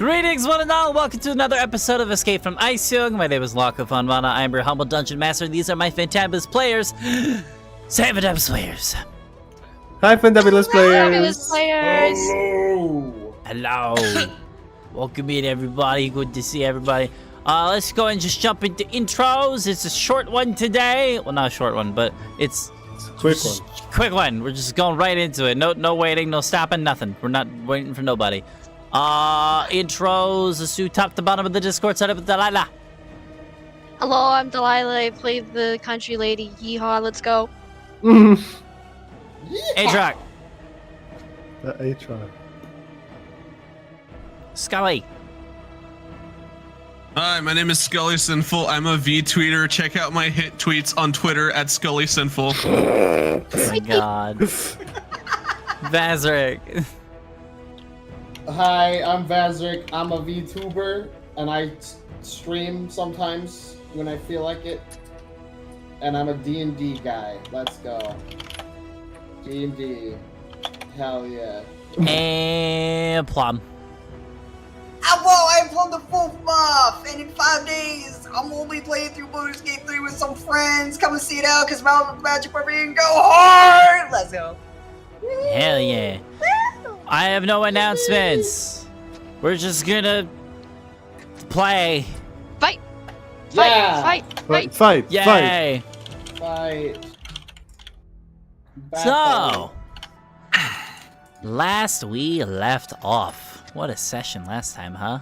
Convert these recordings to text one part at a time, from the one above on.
Greetings, one and all. Welcome to another episode of Escape from Eisjung. My name is Locke Vanvana. I am your humble dungeon master. These are my fantabulous players. Say fantabulous players. Hi, fantabulous players. Hello. Welcome in, everybody. Good to see everybody. Let's go and just jump into intros. It's a short one today. Well, not a short one, but it's Quick one. quick one. We're just going right into it. No waiting, no stopping, nothing. We're not waiting for nobody. Intros. Let's do top to bottom of the Discord setup with Delilah. Hello, I'm Delilah. I play the country lady. Yeehaw, let's go. A-Track. The A-Track. Scully. Hi, my name is Scully Sinful. I'm a V-tweeter. Check out my hit tweets on Twitter at Scully Sinful. Oh my god. Vazric. Hi, I'm Vazric. I'm a VTuber, and I stream sometimes when I feel like it. And I'm a D&D guy. Let's go. D&D. Hell yeah. And Plum. I'm from the 4th month, and in 5 days, I'm gonna be playing through Baldur's Gate 3 with some friends. Come and see it out, because Magic Barbarian go hard! Let's go. Hell yeah. I have no announcements. We're just gonna play. Fight! Yeah. Fight! Yay! Fight. So, last we left off. What a session last time, huh?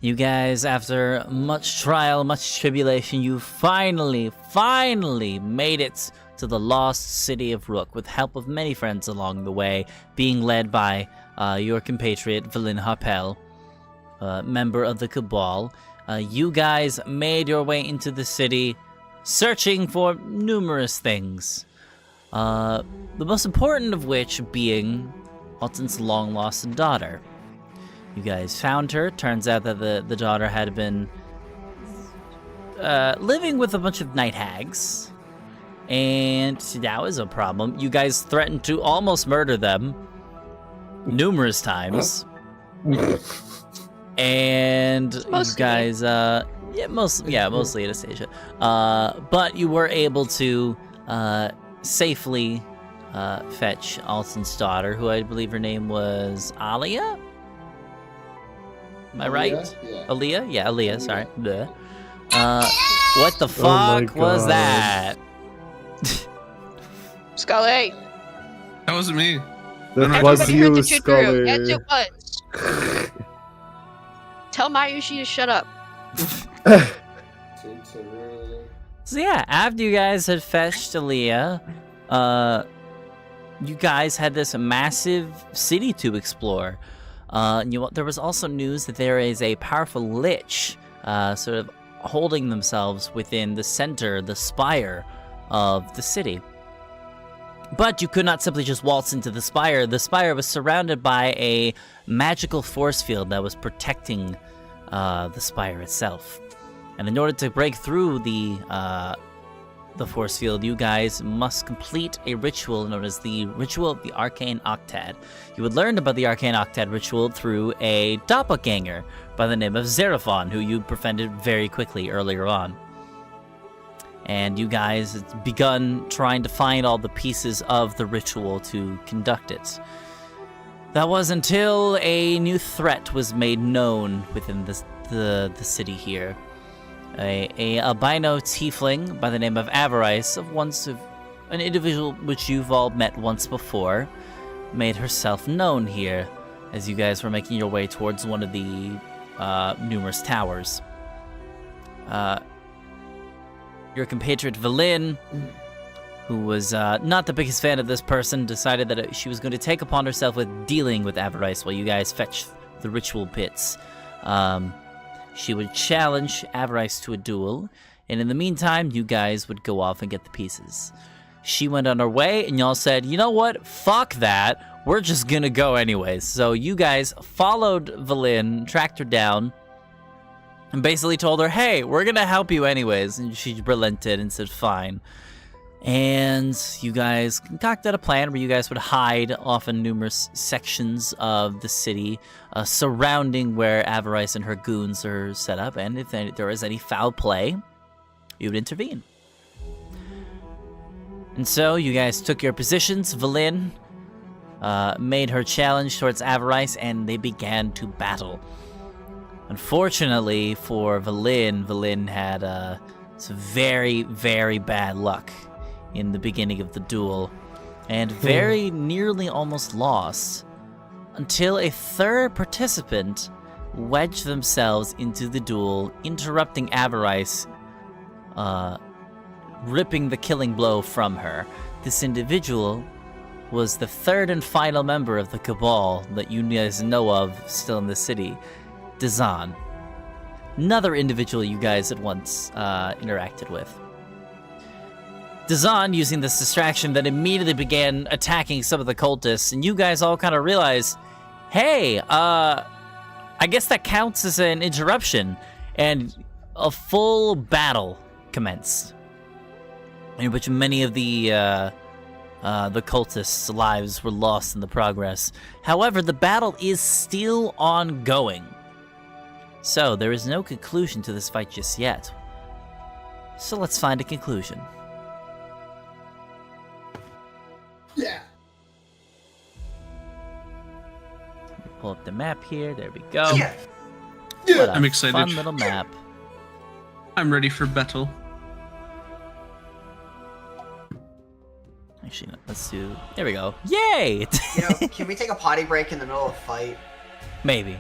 You guys, after much trial, much tribulation, you finally made it to the lost city of Rook with help of many friends along the way, being led by your compatriot, Valin Harpel, member of the Cabal. You guys made your way into the city, searching for numerous things. The most important of which being Alton's long-lost daughter. You guys found her. Turns out that the daughter had been living with a bunch of night hags, and that was a problem. You guys threatened to almost murder them numerous times. And you guys, mostly Anastasia. But you were able to safely fetch Alton's daughter, who I believe her name was Alia? Am I right? Yeah. Aaliyah? Yeah, Aaliyah, sorry. Bleh. What the Oh my fuck was God. that? Scully! That wasn't me. That was Everybody you, heard the shit through. Yes, Scully. it was. Tell Mayushi to shut up. So yeah, after you guys had fetched Aaliyah, you guys had this massive city to explore. There was also news that there is a powerful lich sort of holding themselves within the center, the spire of the city. But you could not simply just waltz into the spire. The spire was surrounded by a magical force field that was protecting the spire itself. And in order to break through the force field, you guys must complete a ritual known as the Ritual of the Arcane Octad. You would learn about the Arcane Octad ritual through a doppelganger by the name of Xeraphon, who you befriended very quickly earlier on. And you guys had begun trying to find all the pieces of the ritual to conduct it. That was until a new threat was made known within the city here. A albino tiefling by the name of Avarice, an individual which you've all met once before, made herself known here as you guys were making your way towards one of the numerous towers. Your compatriot Valin, who was not the biggest fan of this person, decided that she was going to take upon herself with dealing with Avarice while you guys fetch the ritual pits. She would challenge Avarice to a duel, and in the meantime, you guys would go off and get the pieces. She went on her way, and y'all said, you know what? Fuck that. We're just gonna go anyways. So you guys followed Valin, tracked her down, and basically told her, hey, we're gonna help you anyways. And she relented and said, fine. And you guys concocted a plan where you guys would hide off in numerous sections of the city surrounding where Avarice and her goons are set up, and if there was any foul play, you would intervene. And so you guys took your positions. Valin made her challenge towards Avarice, and they began to battle. Unfortunately for Valin had some very, very bad luck in the beginning of the duel, and very nearly almost lost until a third participant wedged themselves into the duel, interrupting Avarice, ripping the killing blow from her. This individual was the third and final member of the Cabal that you guys know of still in the city, Dazan. Another individual you guys had once interacted with. Dazan, using this distraction, then immediately began attacking some of the cultists, and you guys all kind of realized, hey, I guess that counts as an interruption, and a full battle commenced, in which many of the cultists' lives were lost in the progress. However, the battle is still ongoing, so there is no conclusion to this fight just yet. So let's find a conclusion. Yeah. Pull up the map here. There we go. Yeah. What a I'm excited. Fun little map. I'm ready for battle. Actually, no, let's do. There we go. Yay! You know, can we take a potty break in the middle of a fight? Maybe.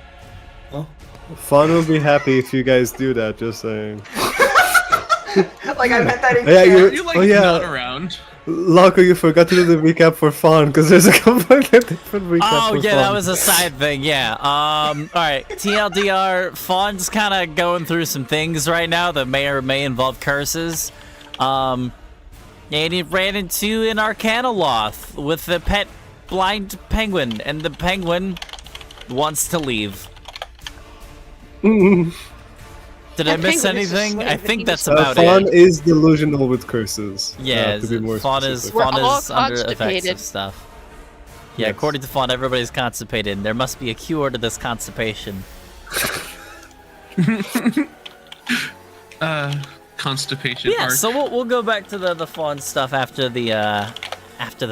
Fawn will be happy if you guys do that, just saying. Like, I meant that in Yeah, care. Are you like Oh, yeah. not around? Loco, you forgot to do the recap for Fawn, because there's a completely different recap Oh for yeah, Fawn. that was a side thing. Yeah. All right. TLDR. Fawn's kind of going through some things right now that may or may involve curses. And he ran into an Arcanoloth with the pet blind penguin, and the penguin wants to leave. Did I That miss penguin is just anything? I sweating, think he that's was- about Fawn it. is delusional with curses. Yeah, to be more Fawn is specific. We're Fawn all is under effects constipated. of stuff. Yeah, Yes. according to Fawn, everybody's constipated. There must be a cure to this constipation. Constipation Yeah, arc. so we'll go back to the Fawn stuff after the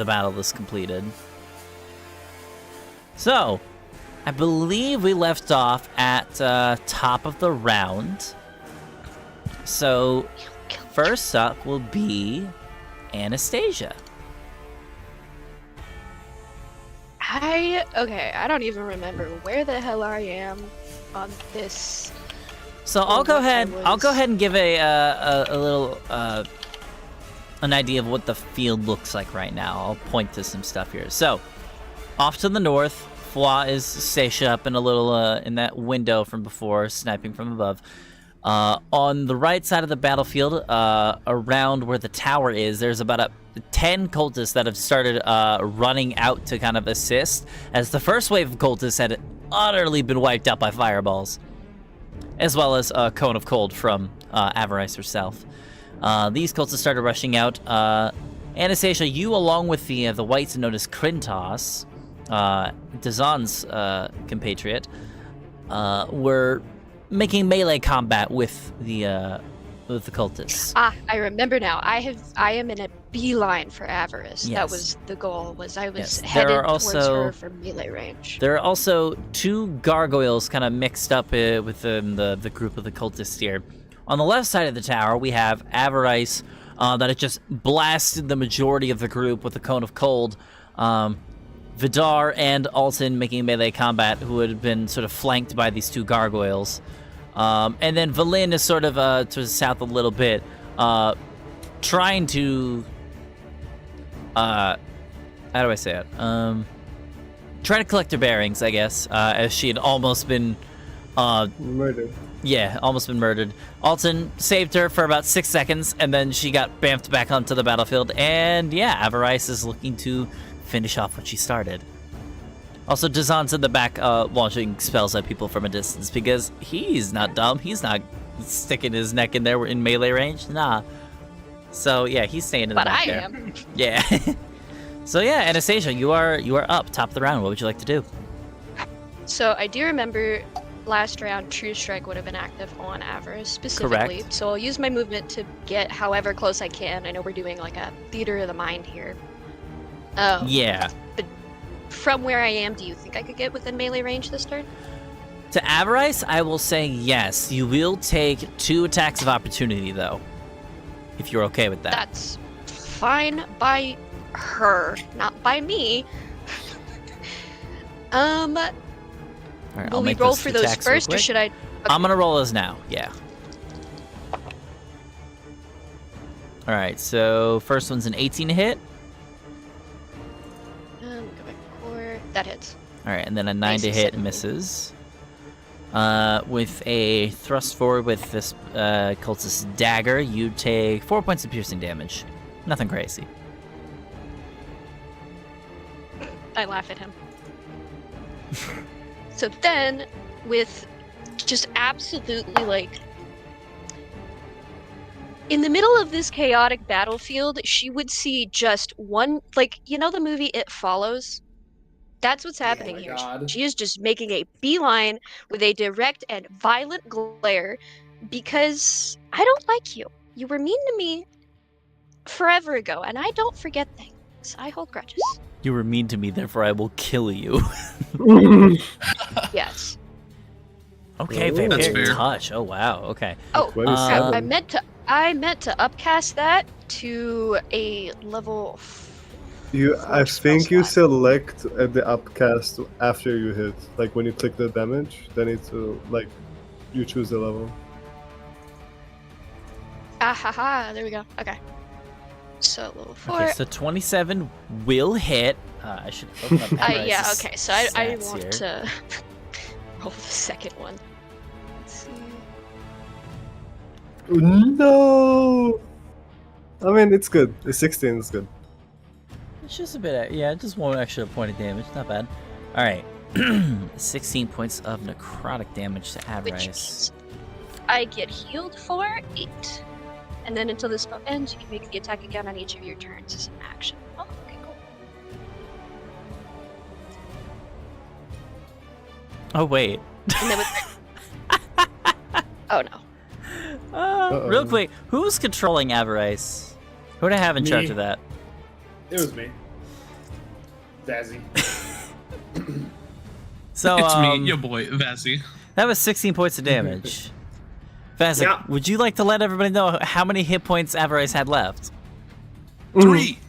battle is completed. So, I believe we left off at top of the round. So, first up will be Anastasia. I don't even remember where the hell I am on this. So I'll Or go what I ahead. I'll go was- ahead and give a little an idea of what the field looks like right now. I'll point to some stuff here. So, off to the north, Foix is stationed up in a little in that window from before, sniping from above. On the right side of the battlefield, around where the tower is, there's about 10 cultists that have started running out to kind of assist, as the first wave of cultists had utterly been wiped out by fireballs, as well as a cone of cold from Avarice herself. These cultists started rushing out. Anastasia, you along with the whites known as Krintos, Dazan's compatriot, were making melee combat with the cultists. Ah, I remember now. I am in a beeline for Avarice. Yes. That was the goal. Was I was Yes, there headed are towards also- her for melee range. There are also two gargoyles kind of mixed up within the group of the cultists here. On the left side of the tower, we have Avarice that had just blasted the majority of the group with a cone of cold. Vidar and Alton making melee combat, who had been sort of flanked by these two gargoyles. And then Valin is sort of to the south a little bit, trying to... how do I say it? Trying to collect her bearings, I guess, as she had almost been... Murder. Yeah, almost been murdered. Alton saved her for about 6 seconds, and then she got bamfed back onto the battlefield. And yeah, Avarice is looking to finish off what she started. Also, Dazan's in the back launching spells at people from a distance, because he's not dumb. He's not sticking his neck in there in melee range. Nah. So yeah, he's staying in the But back I there. am. Yeah. So yeah, Anastasia, you are up top of the round. What would you like to do? So I do remember last round True Strike would have been active on Avarice specifically. Correct. So I'll use my movement to get however close I can. I know we're doing like a theater of the mind here. Yeah. From where I am, do you think I could get within melee range this turn? To Avarice, I will say yes. You will take 2 attacks of opportunity though, if you're okay with that. That's fine by her, not by me. All right, Will I'll we make roll those for those attacks real first, or quick. should I? I'm gonna roll those now. Yeah. All right. So first one's an 18 to hit. Go back to core. That hits. All right, and then a 9 to AC hit 17. misses. With a thrust forward with this cultist dagger, you take 4 points of piercing damage. Nothing crazy. I laugh at him. So then, with just absolutely like in the middle of this chaotic battlefield, she would see just one, like, you know the movie It Follows? That's what's happening my here. God. She is just making a beeline with a direct and violent glare because I don't like you. You were mean to me forever ago, and I don't forget things. I hold grudges. You were mean to me, therefore I will kill you. Yes. Okay, Ooh. That's vampiric fair. touch. Oh wow. Okay. Oh, 27. I meant to upcast that to a level. I think spell you slot. select the upcast after you hit. Like when you click the damage, then it's you choose the level. Ah ha ha! There we go. Okay. So level 4. Okay, so 27 will hit. I should open up Yeah. Avarice's Okay. So I stats want here. to roll the second one. Let's see. No. I mean, it's good. The 16 is good. It's just a bit, yeah, just 1 extra point of damage. Not bad. All right, 16 points of necrotic damage to Which Avarice. means I get healed for 8. And then until this spell ends, you can make the attack again on each of your turns as an action. Oh, okay, cool. Oh wait. And then with oh no. Real quick, who's controlling Avarice? Who do I have in charge Me. of that? It was me. Zazzy. So It's me, your boy, Vazzy. that was 16 points of damage. Vazzy, Yeah. would you like to let everybody know how many hit points Avarice had left? 3.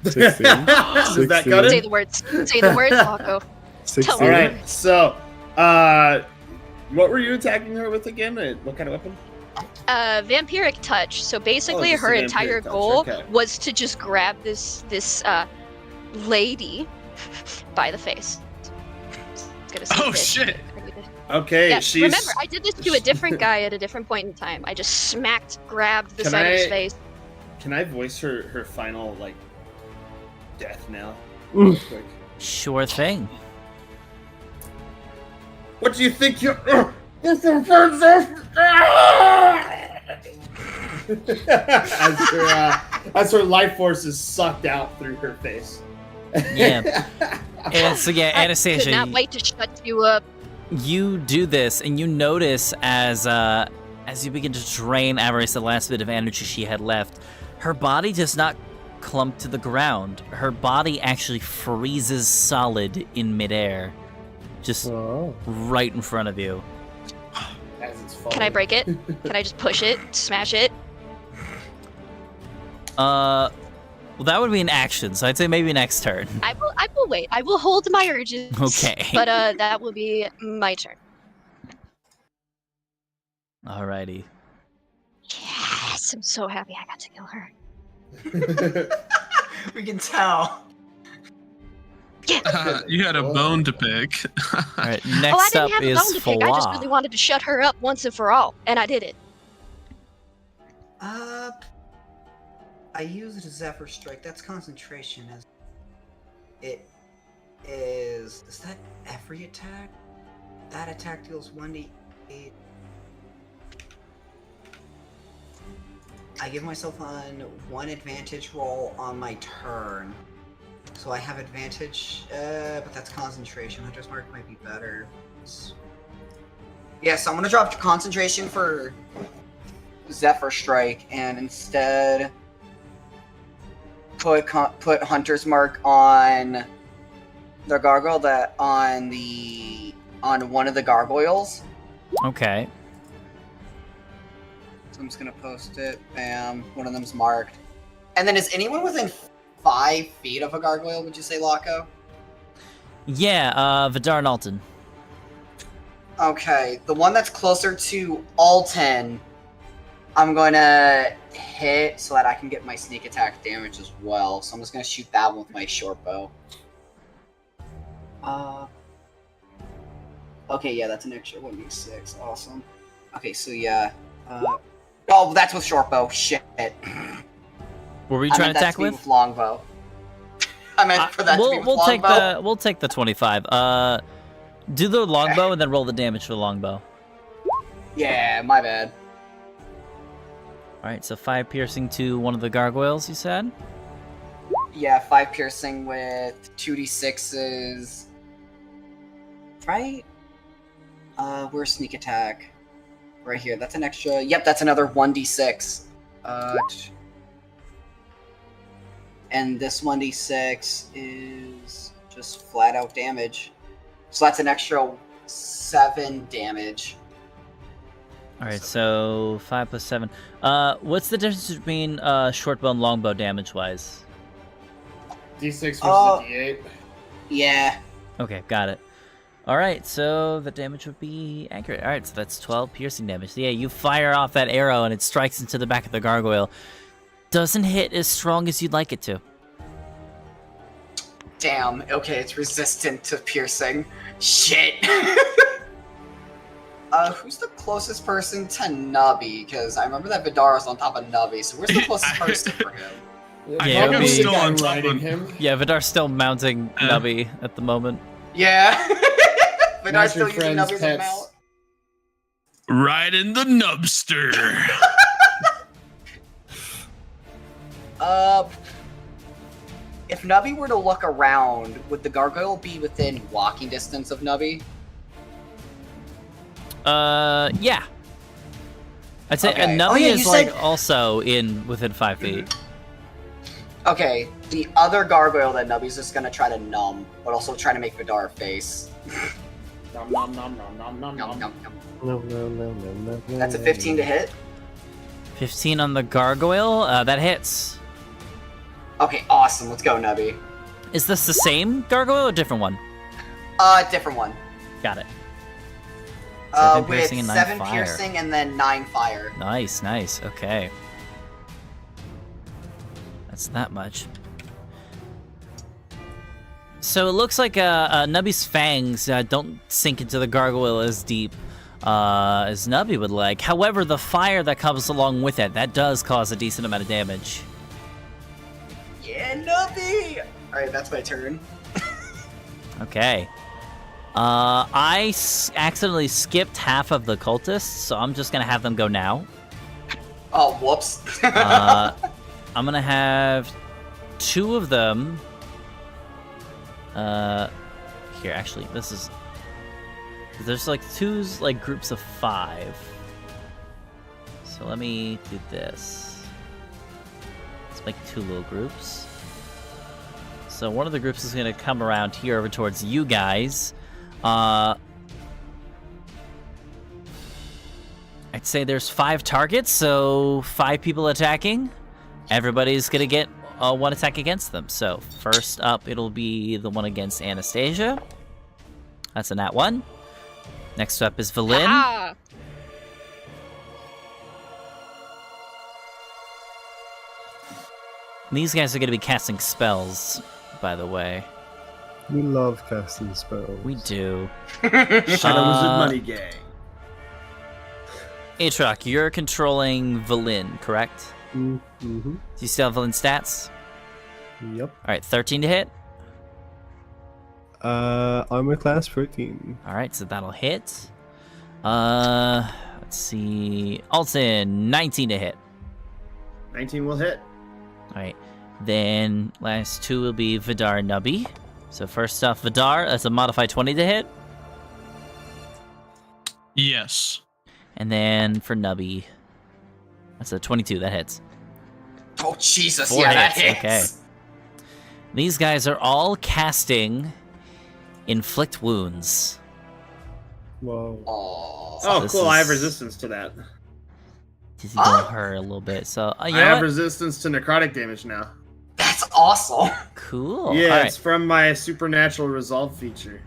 16. Does that cut Say it? the words. Say the words, Marco. 16. All right. So, what were you attacking her with again? What kind of weapon? Vampiric touch. So basically, just a her vampiric entire touch, goal okay. was to just grab this lady by the face. It's gonna say Oh, bitch. shit. Okay, Yeah, she's. remember, I did this to a different guy at a different point in time. I just grabbed the Can side of his I- face. Can I voice her final death knell? Mm. Real quick? Sure thing. What do you think you're? as her life force is sucked out through her face. Yeah. And so yeah, I Anastasia, could not wait to shut you up. you do this, and you notice as you begin to drain Avarice the last bit of energy she had left, her body does not clump to the ground. Her body actually freezes solid in midair, just Oh. right in front of you. As it's Can I falling. break it? Can I just push it, smash it? Well, that would be an action, so I'd say maybe next turn. I will wait. I will hold my urges. Okay. But that will be my turn. Alrighty. Yes, I'm so happy I got to kill her. We can tell. You had a bone to pick. Alright, Oh, I next didn't up have a is bone to pick. I just really Flaw. wanted to shut her up once and for all, and I did it. I used Zephyr Strike. That's concentration. As it is that every attack? That attack deals 1d8. I give myself on 1 advantage roll on my turn. So I have advantage, but that's concentration. Hunter's Mark might be better. Yeah, so I'm gonna drop concentration for Zephyr Strike and instead put Hunter's Mark on the gargoyle on one of the gargoyles. Okay. So I'm just gonna post it. Bam. One of them's marked. And then is anyone within 5 feet of a gargoyle, would you say, Laco? Yeah, Vidar and Alton. Okay, the one that's closer to Alton, I'm going to hit so that I can get my sneak attack damage as well. So I'm just going to shoot that one with my short bow. Okay, yeah, that's an extra 1d6. Awesome. Okay, so yeah. Oh, that's with short bow. Shit. Were we trying to attack with? Longbow. I meant for that to be with longbow. We'll take the 25. Do the longbow and then roll the damage for the longbow. Yeah, my bad. Alright, so 5 piercing to one of the gargoyles, you said? Yeah, 5 piercing with 2d6s. Right? Where's sneak attack? Right here. That's an extra. Yep, that's another 1d6. And this 1d6 is just flat out damage. So that's an extra 7 damage. Alright, so 5 plus 7. What's the difference between short bow and longbow damage-wise? D6 versus a D8. Yeah. Okay, got it. Alright, so the damage would be accurate. Alright, so that's 12 piercing damage. So yeah, you fire off that arrow and it strikes into the back of the gargoyle. Doesn't hit as strong as you'd like it to. Damn. Okay, it's resistant to piercing. Shit. Who's the closest person to Nubby? Because I remember that Vidar was on top of Nubby, so where's the closest person for him? I Yeah, think I'm we- still on top riding of him. Yeah, Vidar's still mounting Nubby at the moment. Yeah. Vidar's Not still your using friend's Nubby as a pets. mount. Right in the nubster. If Nubby were to look around, would the gargoyle be within walking distance of Nubby? Yeah. I'd say Okay. Nubby Oh, yeah, is you like said- also within 5 feet. Okay, the other gargoyle that Nubby's just gonna try to numb, but also try to make Vidar face. Nom nom nom nom nom nom Yum, nom. yum, yum. No. That's a 15 to hit. 15 on the gargoyle. That hits. Okay, awesome. Let's go, Nubby. Is this the same gargoyle or a different one? Different one. Got it. 7 With piercing and 9 7 fire. piercing and then 9 fire. Nice, nice. Okay. That's that much. So it looks like Nubby's fangs don't sink into the gargoyle as deep as Nubby would like. However, the fire that comes along with it, that does cause a decent amount of damage. Yeah, Nubby! Alright, that's my turn. Okay. I accidentally skipped half of the cultists, so I'm just gonna have them go now. Oh, whoops. I'm gonna have 2 of them. Here, actually, this is. There's like 2 like groups of 5. So let me do this. Let's make 2 little groups. So one of the groups is gonna come around here over towards you guys. I'd say there's 5 targets, so 5 people attacking. Everybody's gonna get 1 attack against them. So first up, it'll be the one against Anastasia. That's a nat 1. Next up is Valin. Ah, These guys are gonna be casting spells, by the way. We love casting spells. We do. Shadow Wizard Uh, Money Gang. Atroc, you're controlling Valin, correct? Mm-hmm. Do you still have Valin's stats? Yep. Alright, 13 to hit. Armor class 13. Alright, so that'll hit. Let's see. Alton, 19 to hit. 19 will hit. Alright. Then last two will be Vidar and Nubby. So first off, Vidar, that's a modified 20 to hit. Yes. And then for Nubby, that's a 22, that hits. Oh, Jesus. 4 Yeah, that hits, hits. okay. These guys are all casting Inflict Wounds. Wow. Oh, this cool. I have is- resistance to that. This is gonna hurt a little bit. So, you I know have what? resistance to necrotic damage now. That's awesome. Cool. Yeah, Alright. it's from my supernatural resolve feature.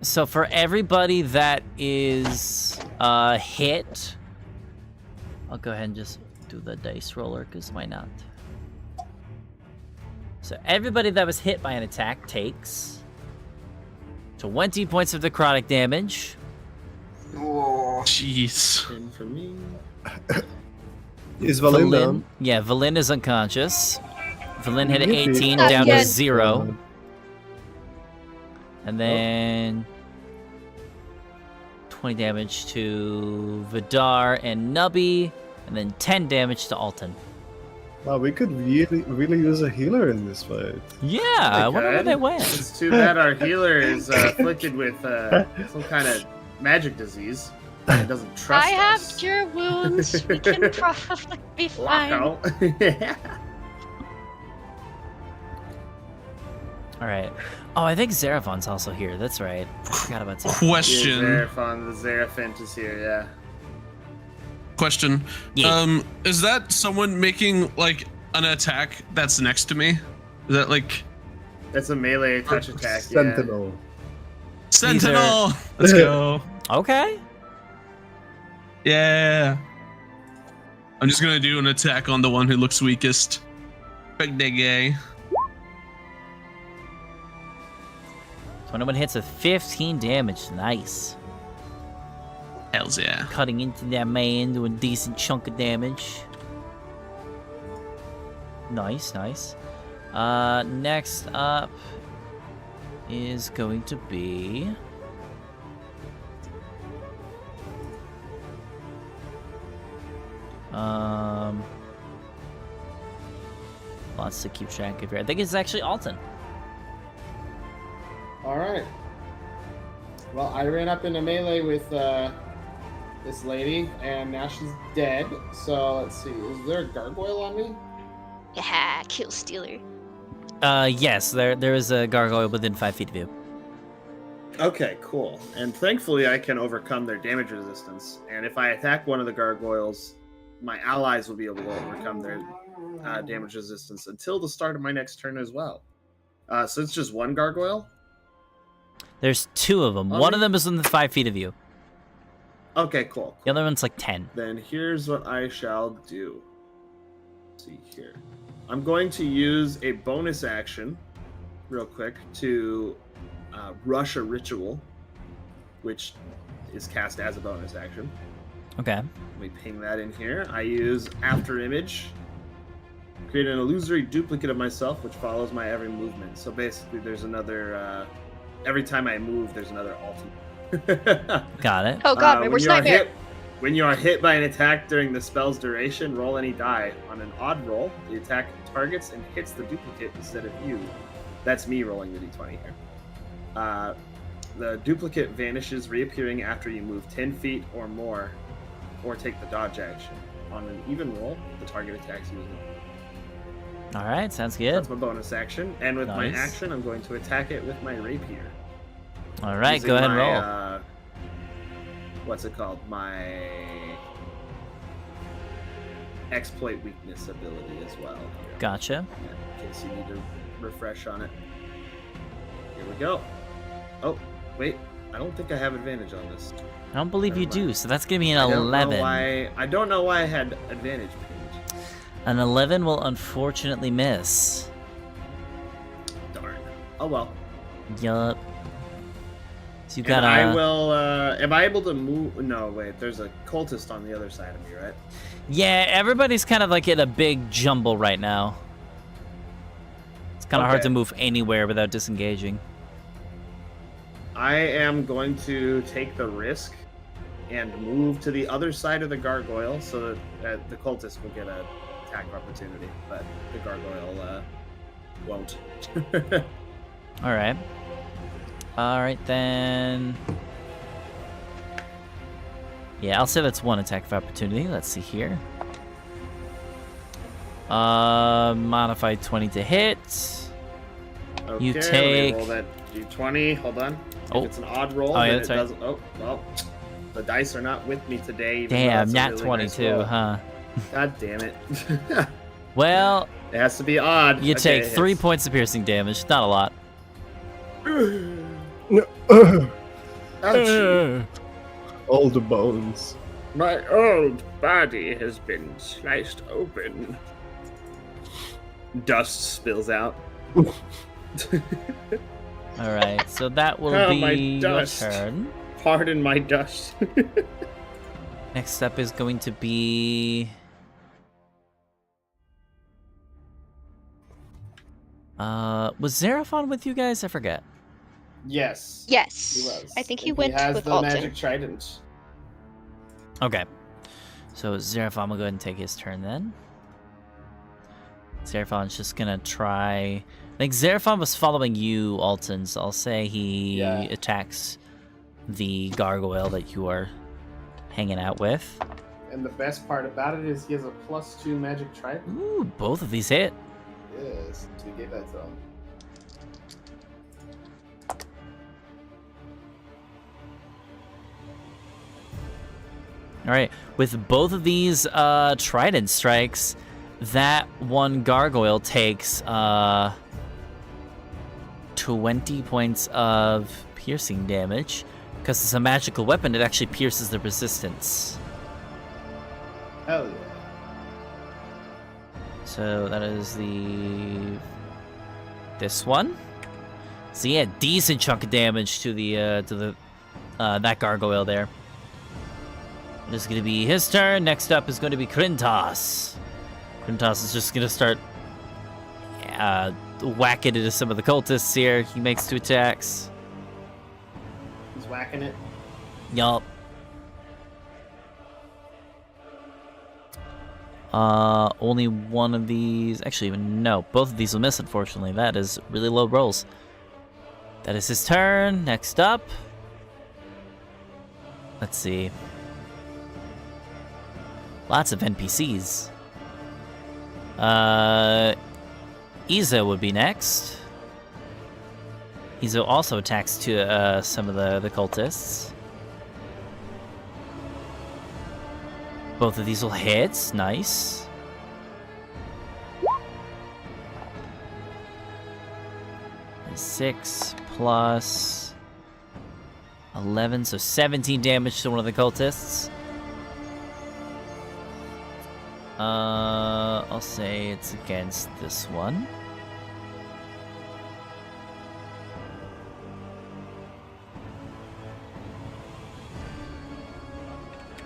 So for everybody that is hit, I'll go ahead and just do the dice roller, because why not? So everybody that was hit by an attack takes 20 points of necrotic damage. Ooh. Jeez. And for me, Is Valin down? Yeah, Valin is unconscious. Valin hit an Yippee. 18 Not down yet. to 0. And then 20 damage to Vidar and Nubby, and then 10 damage to Alton. Wow, we could really use a healer in this fight. Yeah, I wonder where could. they went. It's too bad our healer is afflicted with some kind of magic disease. It doesn't trust I have us. cure wounds. We can probably be fine. Lockout. Yeah. All right. Oh, I think Zeraphon's also here. That's right. I forgot about Zeraphon. Question. Zeraphon, the Zeraphant is here, yeah. Question. Yeah. Is that someone making like an attack that's next to me? Is that like That's a melee touch attack, Sentinel. Sentinel? Let's go. Okay. Yeah. I'm just gonna do an attack on the one who looks weakest. Big gay. 21 hits with 15 damage. Nice. Hells yeah. Cutting into that man, doing a decent chunk of damage. Nice, nice. Next up is going to be... Lots to keep track of here. I think it's actually Alton. Alright. Well, I ran up into melee with this lady, and now she's dead. So, let's see. Is there a gargoyle on me? Yeah, kill stealer. Yes, there is a gargoyle within 5 feet of you. Okay, cool. And thankfully I can overcome their damage resistance. And if I attack one of the gargoyles, my allies will be able to overcome their damage resistance until the start of my next turn as well. So it's just one gargoyle? There's 2 of them. On One me? of them is within 5 feet of you. Okay, cool. The other one's like 10. Then here's what I shall do. Let's see here. I'm going to use a bonus action, real quick, to rush a ritual, which is cast as a bonus action. Okay. Let me ping that in here. I use After Image, create an illusory duplicate of myself, which follows my every movement. So basically, there's another. Every time I move, there's another alternate. Got it. Oh god, my when worst you are nightmare. hit, when you are hit by an attack during the spell's duration, roll any die. On an odd roll, the attack targets and hits the duplicate instead of you. That's me rolling the d20 here. The duplicate vanishes, reappearing after you move 10 feet or more, or take the dodge action. On an even roll, the target attacks you as well. All right, sounds good. That's my bonus action. And with my Nice. action, I'm going to attack it with my rapier. All right, Using go ahead and my, roll. What's it called? My exploit weakness ability as well. Gotcha. In case you need to refresh on it. Here we go. Oh, wait. I don't think I have advantage on this. I don't believe you Never do, mind. so that's gonna be an I don't 11. know why. I don't know why I had advantage page. An 11 will unfortunately miss. Darn. Oh well. Yup. So you And gotta. I will. Am I able to move? No, wait. There's a cultist on the other side of me, right? Yeah, everybody's kind of like in a big jumble right now. It's kind of hard Okay. to move anywhere without disengaging. I am going to take the risk and move to the other side of the gargoyle so that the cultist will get a attack of opportunity, but the gargoyle won't. All right. All right then. Yeah, I'll say that's one attack of opportunity. Let's see here. Modified 20 to hit. Okay, You let me take. roll that d20. Hold on. Oh. If it's an odd roll, Oh, yeah, then that's it right. doesn't. Oh, well, the dice are not with me today. even though Damn, it's a nat really 22, nice roll. huh? God damn it. Well, It has to be odd. you Okay, take 3 it's- points of piercing damage. Not a lot. No. Ouchie. All the bones. My old body has been sliced open. Dust spills out. All right, so that will Oh, be my your dust. turn. Pardon my dust. Next up is going to be. Was Xeraphon with you guys? I forget. Yes. Yes. He was. I think he And went has with the Alton. magic trident. Okay. So Xeraphon will go ahead and take his turn then. Xeraphon's just gonna try. I think Xeraphon was following you, Alton, so I'll say he Yeah. attacks the gargoyle that you are hanging out with. And the best part about it is he has a +2 magic trident. Ooh, both of these hit. Yes, so we gave that to him. All right, with both of these trident strikes, that one gargoyle takes 20 points of piercing damage. Because it's a magical weapon, it actually pierces the resistance. Hell yeah. So that is this one. So yeah, decent chunk of damage to the that gargoyle there. It is going to be his turn. Next up is going to be Krintos. Krintos is just going to start whacking into some of the cultists here. He makes 2 attacks. He's whacking it. Yup. Only one of these. Actually, no. Both of these will miss, unfortunately. That is really low rolls. That is his turn. Next up. Let's see. Lots of NPCs. Izo would be next. Izo also attacks to some of the cultists. Both of these will hit. Nice. And 6 plus 11, so 17 damage to one of the cultists. I'll say it's against this one.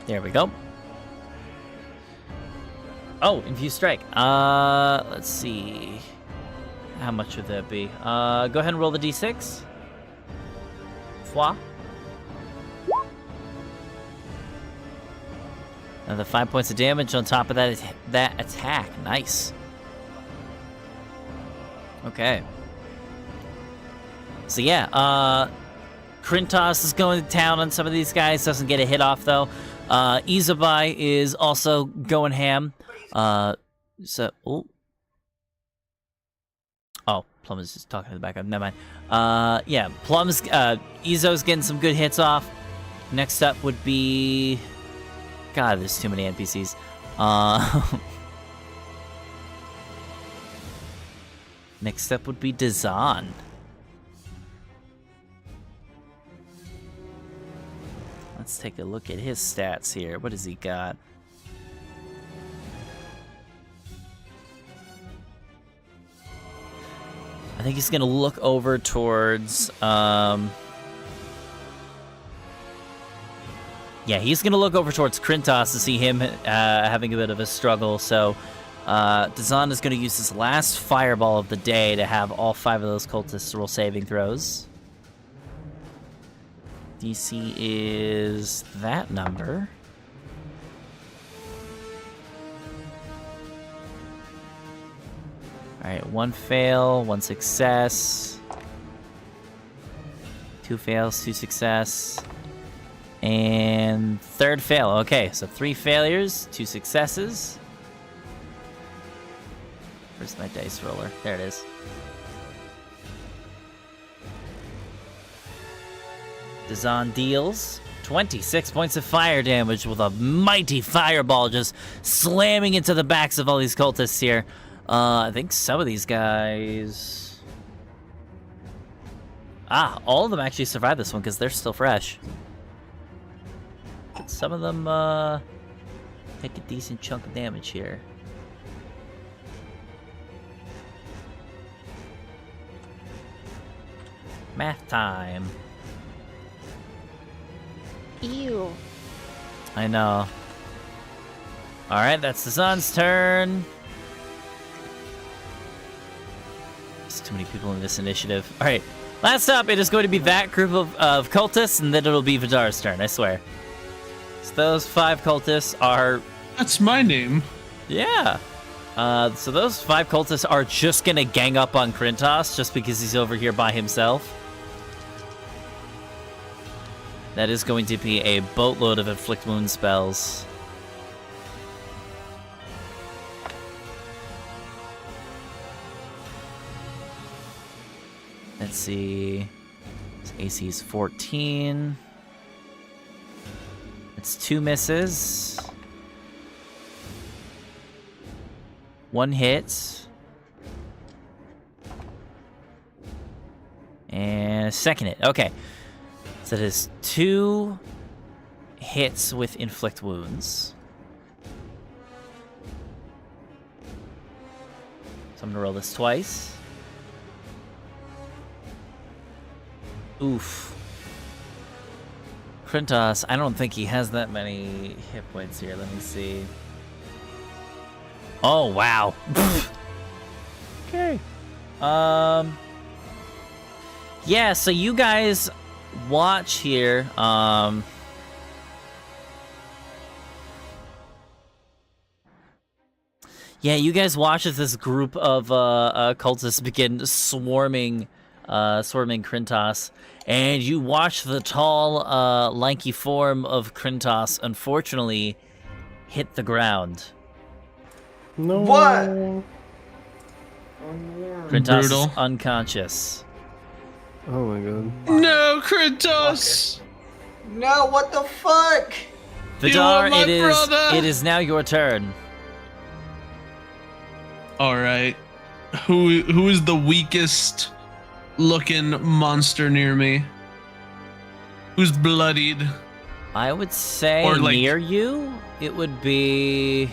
There we go. Oh, infused strike. Let's see. How much would that be? Go ahead and roll the d6. Fois. Another 5 points of damage on top of that attack. Nice. Okay. So yeah, Krintos is going to town on some of these guys. Doesn't get a hit off though. Izabai is also going ham. Oh, Plum is just talking in the background. Never mind. Yeah, Plum's Izo's getting some good hits off. Next up would be. God, there's too many NPCs. Next up would be Dazan. Let's take a look at his stats here. What has he got? I think he's gonna look over towards. Yeah, he's gonna look over towards Krintos to see him having a bit of a struggle. So, Dazan is gonna use his last fireball of the day to have all 5 of those cultists roll saving throws. DC is that number. Alright, 1 fail, 1 success. 2 fails, 2 success. And 3rd fail. Okay, so 3 failures, 2 successes. Where's my dice roller? There it is. Dazan deals 26 points of fire damage with a mighty fireball just slamming into the backs of all these cultists here. I think some of these guys... all of them actually survived this one because they're still fresh. But some of them take a decent chunk of damage here. Math time. Ew. I know. Alright, that's the sun's turn. There's too many people in this initiative. Alright, last up, it is going to be that group of cultists, and then it'll be Vidar's turn, I swear. So those 5 cultists are... That's my name. Yeah. So those 5 cultists are just gonna gang up on Krintos just because he's over here by himself. That is going to be a boatload of inflict wound spells. Let's see. His AC is 14. It's 2 misses. 1 hit. And a second hit. Okay. So that is 2 hits with inflict wounds. So I'm gonna roll this twice. Oof. Krintos, I don't think he has that many hit points here. Let me see. Oh, wow. Okay. Yeah, so you guys watch here. Yeah, you guys watch as this group of cultists begin swarming Krintos, and you watch the tall, lanky form of Krintos unfortunately hit the ground. No. What? Krintos Brutal. is unconscious. Oh my god. No, Kratos! No, what the fuck? You are Vidar, my brother! it is now your turn. Alright. Who is the weakest looking monster near me? Who's bloodied? I would say Or, like- near you, it would be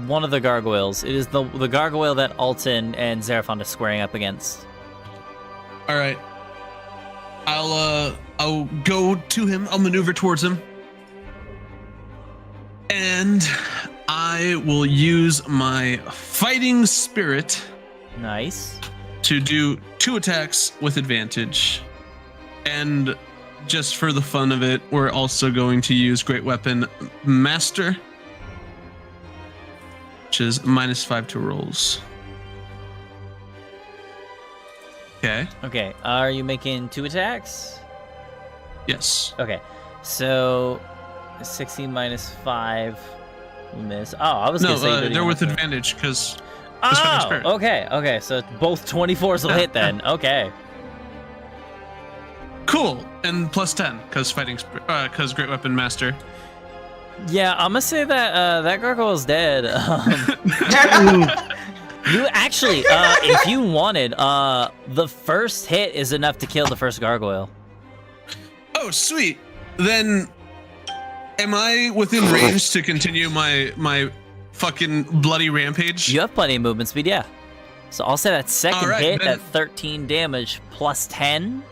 one of the gargoyles. It is the gargoyle that Alton and Xeraphon are squaring up against. Alright. I'll go to him. I'll maneuver towards him. And I will use my fighting spirit Nice. to do 2 attacks with advantage. And just for the fun of it, we're also going to use Great Weapon Master, which is -5 to rolls. Okay. Okay, are you making 2 attacks? Yes. Okay, so 16 minus 5 will miss. Oh, I was No, gonna say they're with advantage because. Oh, okay, so both 24s will hit then. Okay. Cool, and +10 because because Great Weapon Master. Yeah, I'm gonna say that that gargoyle's dead. You actually, if you wanted, the first hit is enough to kill the first gargoyle. Oh, sweet. Then, am I within range to continue my fucking bloody rampage? You have plenty of movement speed, yeah. So I'll say that second All right, hit then- at 13 damage plus 10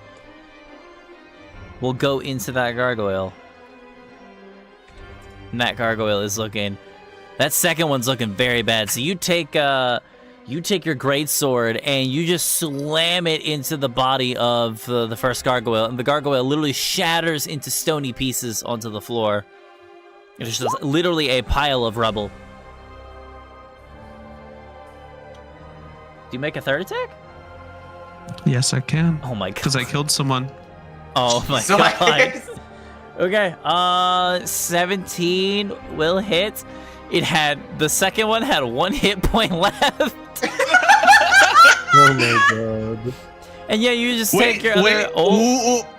will go into that gargoyle. And that gargoyle is looking... That second one's looking very bad. So you take your greatsword and you just slam it into the body of the first gargoyle, and the gargoyle literally shatters into stony pieces onto the floor. It's just literally a pile of rubble. you make a third attack? Yes, I can. Oh my god. Because I killed someone. Oh my So god. Okay, 17 will hit. The second one had 1 hit point left. Oh my god. And yeah, you just take your other...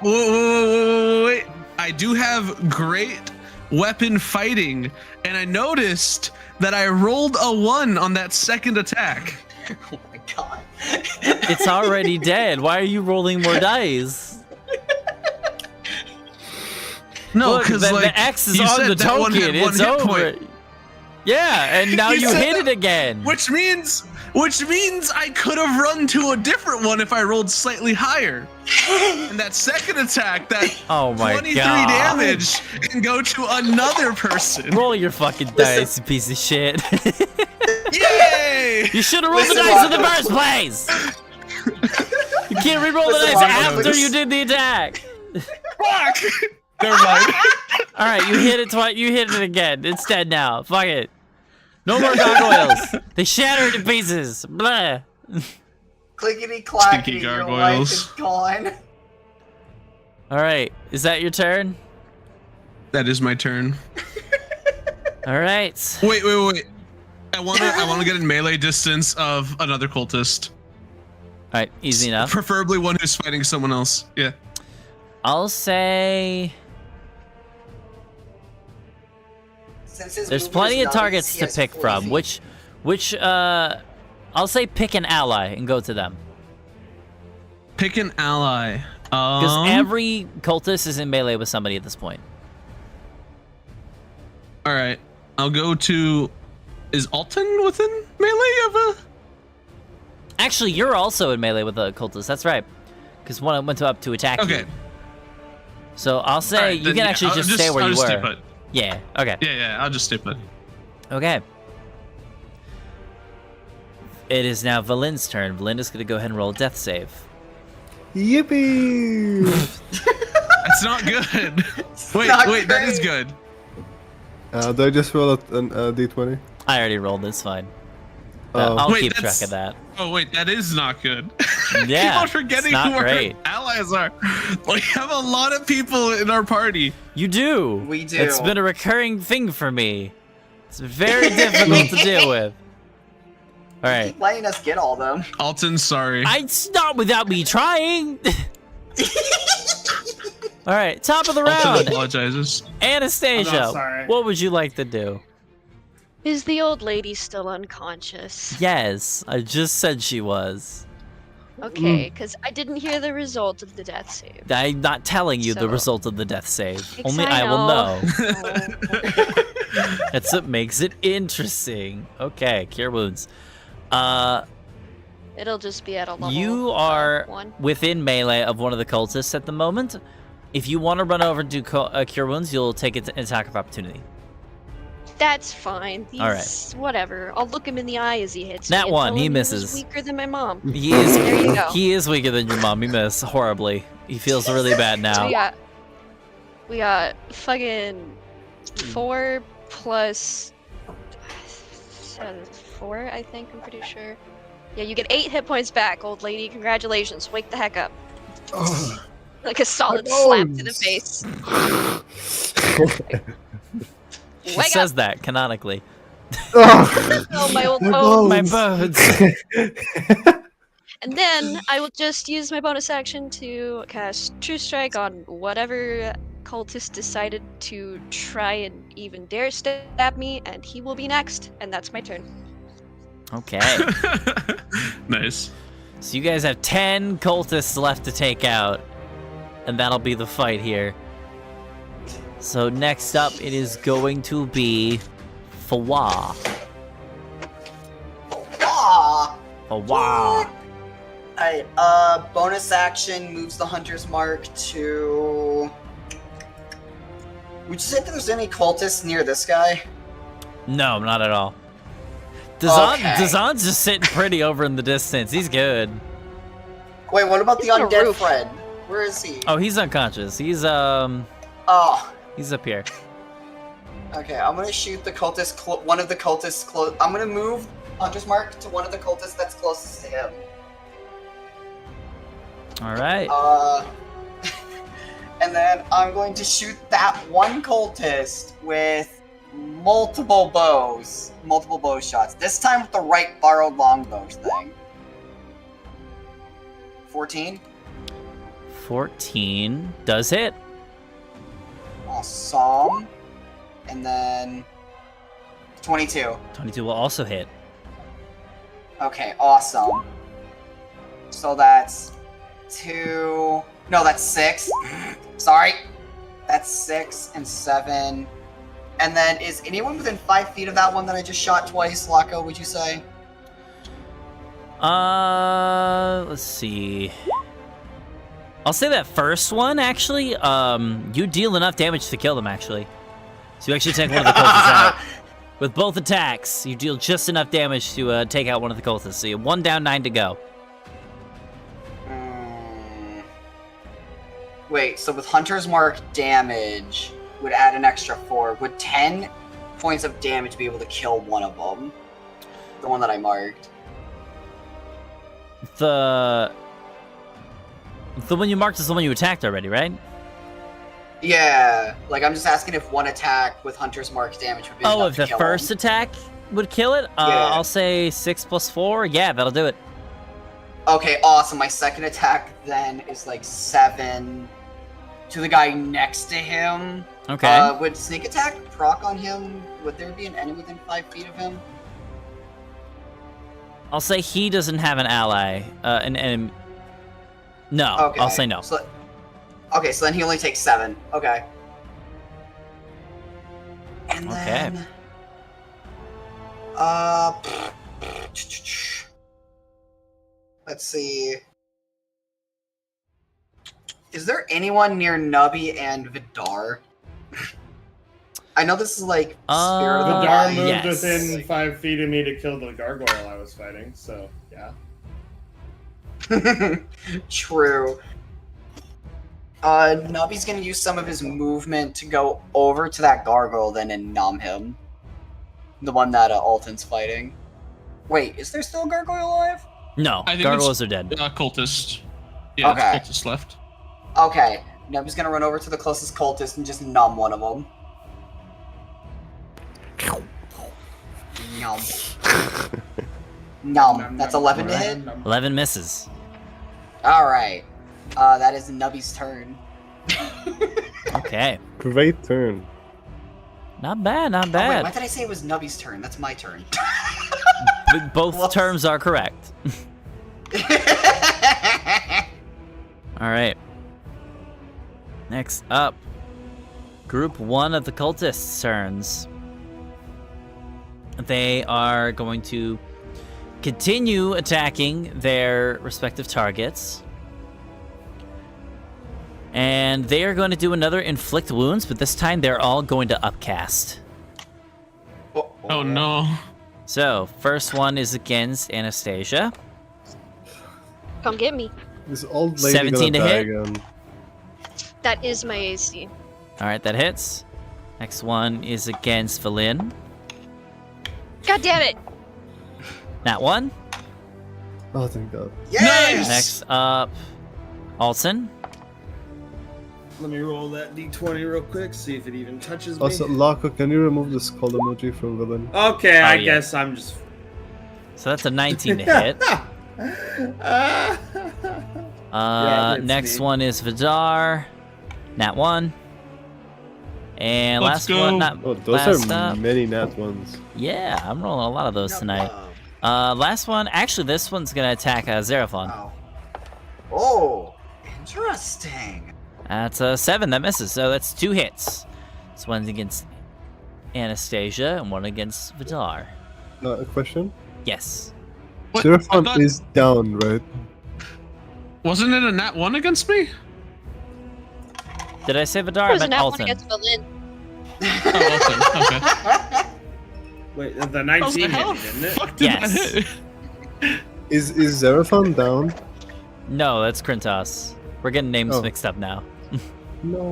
Wait. I do have great weapon fighting, and I noticed that I rolled a 1 on that second attack. Oh my god. It's already dead. Why are you rolling more dice? No, Look, because the X is on the token. It's over. Yeah, and now you hit it again. Which means I could have run to a different one if I rolled slightly higher. And that second attack, that Oh my 23 god. damage, can go to another person. Roll your fucking dice, you piece of shit. Yay! You should have rolled the Listen, dice in the first place. You can't re-roll the Listen, dice Marcus. after you did the attack. Fuck! Never mind. All right, you hit it twice. You hit it again. It's dead now. Fuck it. No more gargoyles. They shattered in pieces. Blah. Clickety clackety, Stinky your life gargoyles. is gone. All right, is that your turn? That is my turn. All right. Wait. I want to get in melee distance of another cultist. All right, easy enough. Preferably one who's fighting someone else. Yeah. I'll say Since his there's movement plenty is of nuts, targets he to has pick 40 from. feet. Which I'll say pick an ally and go to them. Pick an ally. Because every cultist is in melee with somebody at this point. All right. I'll go to. Is Alton within melee of a? Actually, you're also in melee with a cultist. That's right. Because one went up to attack you. Okay. So I'll say Alright, you then, can yeah, actually I'll just stay where I'll you just were. stay put. Yeah. Okay. Yeah. I'll just stay put. Okay. It is now Valin's turn. Valinda's going to go ahead and roll a death save. Yippee! That's not good. Wait, not that is great. good. Do I just roll a d20? I already rolled. It's fine. Oh. I'll Wait, keep that's- track of that. Oh wait, that is not good. Yeah, Keep on forgetting it's not who great. our allies are. We have a lot of people in our party. You do. We do. It's been a recurring thing for me. It's very difficult to deal with. All right. Keep letting us get all them. Alton, sorry. It's not without me trying. All right, top of the Alton round. apologizes. Anastasia, I'm sorry. what would you like to do? Is the old lady still unconscious? Yes, I just said she was. Okay, because I didn't hear the result of the death save. I'm not telling you the So- result of the death save. Yes, Only I I will know. know. That's what makes it interesting. Okay, cure wounds. It'll just be at a level. You are 1. within melee of one of the cultists at the moment. If you want to run over and do cure wounds, you'll take an attack of opportunity. That's fine. He's All right. whatever. I'll look him in the eye as he hits Nat me. and one, tell he him misses. was weaker than my mom. He is. There you go. He is weaker than your mom. He missed horribly. He feels really bad So now. we got fucking 4 plus 4, I think. I'm pretty sure. Yeah, you get 8 hit points back, old lady. Congratulations. Wake the heck up. Like a solid slap to the face. She Wake says up! that canonically. Oh, my old home. My bones. And then I will just use my bonus action to cast True Strike on whatever cultist decided to try and even dare stab me, and he will be next. And that's my turn. Okay. Nice. So you guys have 10 cultists left to take out, and that'll be the fight here. So next up, it is going to be Fawa. Ah! Fawa. Alright, bonus action moves the Hunter's Mark to... Would you say that there's any cultists near this guy? No, not at all. Okay. Dazan's just sitting pretty over in the distance. He's good. Wait, what about the He's on a undead roof. Fred? Where is he? Oh, he's unconscious. He's Oh, he's up here. okay, I'm gonna shoot the cultist, one of the cultists close. I'm gonna move Hunter's Mark to one of the cultists that's closest to him. All right. And then I'm going to shoot that one cultist with multiple bow shots. This time with the right borrowed longbow thing. 14. 14 does hit. Awesome. And then 22. 22 will also hit. Okay, awesome. So that's 2. No, that's 6. Sorry. That's 6 and 7. And then is anyone within 5 feet of that one that I just shot twice, Lako, would you say? Let's see. I'll say that first one, actually, you deal enough damage to kill them, actually. So you actually take one of the cultists out. With both attacks, you deal just enough damage to take out one of the cultists. So you have 1 down, 9 to go. Wait, so with Hunter's Mark damage would add an extra 4. Would 10 points of damage be able to kill one of them? The one that I marked. The one you marked is the one you attacked already, right? Yeah, like I'm just asking if one attack with Hunter's Mark damage would be Oh, enough if to the kill first him. attack would kill it, Yeah. I'll say 6 plus 4. Yeah, that'll do it. Okay, awesome. My second attack then is like 7 to the guy next to him. Okay. Would sneak attack proc on him? Would there be an enemy within 5 feet of him? I'll say he doesn't have an ally. An enemy. No, Okay. I'll say no. So then he only takes 7. Okay. And Okay. then... let's see... Is there anyone near Nubby and Vidar? I know this is like Spirit of the Vidar Wild. moved yes. within 5 feet of me to kill the gargoyle I was fighting, so yeah. True. Nubby's gonna use some of his movement to go over to that gargoyle then and numb him. The one that Alton's fighting. Wait, is there still a gargoyle alive? No, I think gargoyles are dead. Cultist. Yeah, Okay. it's cultist left. Okay, Nubby's gonna run over to the closest cultist and just numb one of them. Numb. Numb. That's 11 to hit? 11 misses. Alright. That is Nubby's turn. Okay. Great turn. Not bad, not Oh, wait, bad. why did I say it was Nubby's turn? That's my turn. Both Whoops. terms are correct. All right. Next up, Group 1 of the cultists' turns. They are going to continue attacking their respective targets. And they are going to do another inflict wounds, but this time they're all going to upcast. Oh no. So, first one is against Anastasia. Come get me. This old lady 17 to gonna die hit? again. That is my AC. All right, that hits. Next one is against Valin. God damn it! That one. Oh, thank God. Yes! Next up, Alton. Let me roll that d20 real quick, see if it even touches me. Also, Lako, can you remove the skull emoji from villain? Okay, I yeah. guess I'm just. So that's a 19 to hit. Yeah, it hits Next me. one is Vidar. Nat 1. And Let's last go. one, not Oh, those last are up. many nat ones. Yeah, I'm rolling a lot of those tonight. Last one, actually, this one's gonna attack Xeraphon. Oh. Oh, interesting. That's a 7 that misses, so that's 2 hits. This one's against Anastasia and one against Vidar. A question? Yes. What? I Seraphon thought- is down, right? Wasn't it a nat 1 against me? Did I say Vidar? It I was meant an one Alton. against Berlin. Oh, okay. Wait, the I was 19 like, hit how me, the didn't it? fuck did Yes. that hit? Is Seraphon down? No, that's Krintos. We're getting names Oh. mixed up now. No.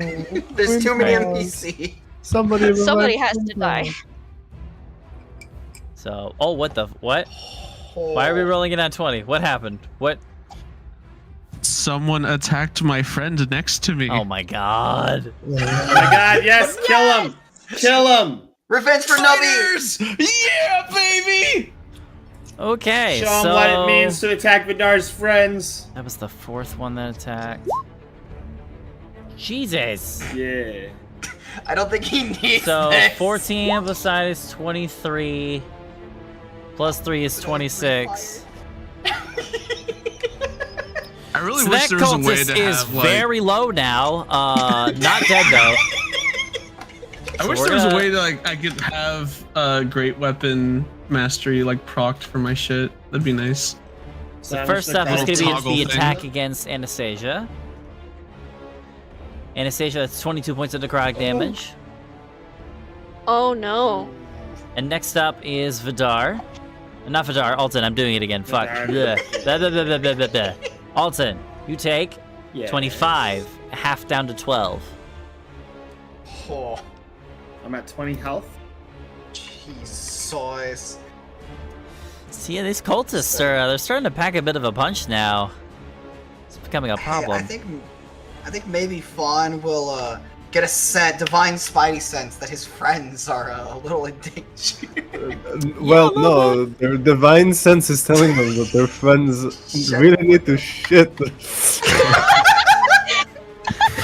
There's too many Right. NPC. Somebody Somebody revive has to die. So, oh, what? Why are we rolling it at 20? What happened? What? Someone attacked my friend next to me. Oh my god. Oh my god, yes! Kill him! Kill him! Revenge for Nubby! Fighters! Yeah, baby! Okay, Show him so what it means to attack Vidar's friends. that was the fourth one that attacked. Jesus. Yeah. I don't think he needs So this. 14 beside is 23. Plus 3 is 26. I really So wish that there was a way cultist to is have like. very low now. Not dead though. I wish we're there was a gonna- way to like I could have great weapon mastery like procced for my shit. That'd be nice. So first up is going to be Toggle the thing. attack against Anastasia. Anastasia, that's 22 points of necrotic damage. Oh no. And next up is Vidar. Not Vidar, Alton, I'm doing it again. Fuck. Vidar. Bleh. Blah, blah, blah, blah, blah, blah, blah. Alton, you take 25, half down to 12. Oh, I'm at 20 health. Jesus. See, these cultists are they're starting to pack a bit of a punch now. It's becoming a problem. Hey, I think maybe Fawn will get a divine spidey sense that his friends are a little in danger. Well, no, their divine sense is telling them that their friends really need to shit.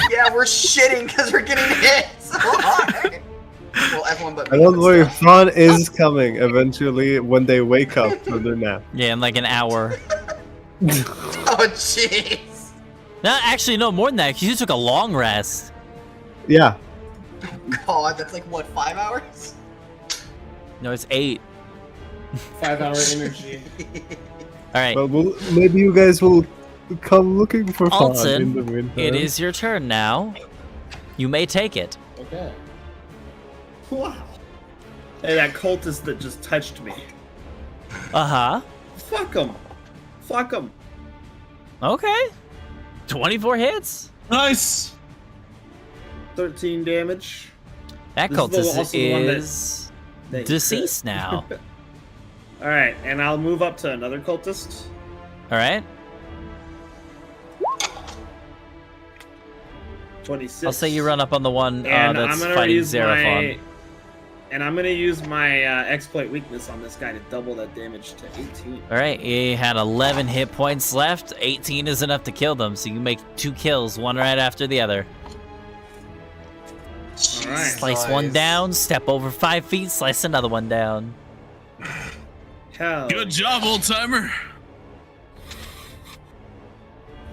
Yeah, we're shitting because we're getting hit so hard. Well, everyone but me. And don't but worry, still. Fawn is coming eventually when they wake up from their nap. Yeah, in like an hour. Oh, jeez. No, actually, no, more than that, 'cause you took a long rest. Yeah. God, that's like, what, 5 hours? No, it's 8. 5-hour energy. Alright, Well, maybe you guys will come looking for Fawn Alton, in the meantime. it is your turn now. You may take it. Okay. Wow. Hey, that cultist that just touched me. Uh-huh. Fuck him. Fuck him. Okay. 24 hits. Nice. 13 damage. That This is cultist also the one that- is that- deceased now. Alright, and I'll move up to another cultist. Alright. 26. I'll say you run up on the one And that's I'm gonna fighting use Xeraphon. And I'm gonna use my exploit weakness on this guy to double that damage to 18. Alright, he had 11 hit points left. 18 is enough to kill them, so you make 2 kills, one right after the other. Alright. Slice one down, step over 5 feet, slice another one down. Hell. Good job, old timer.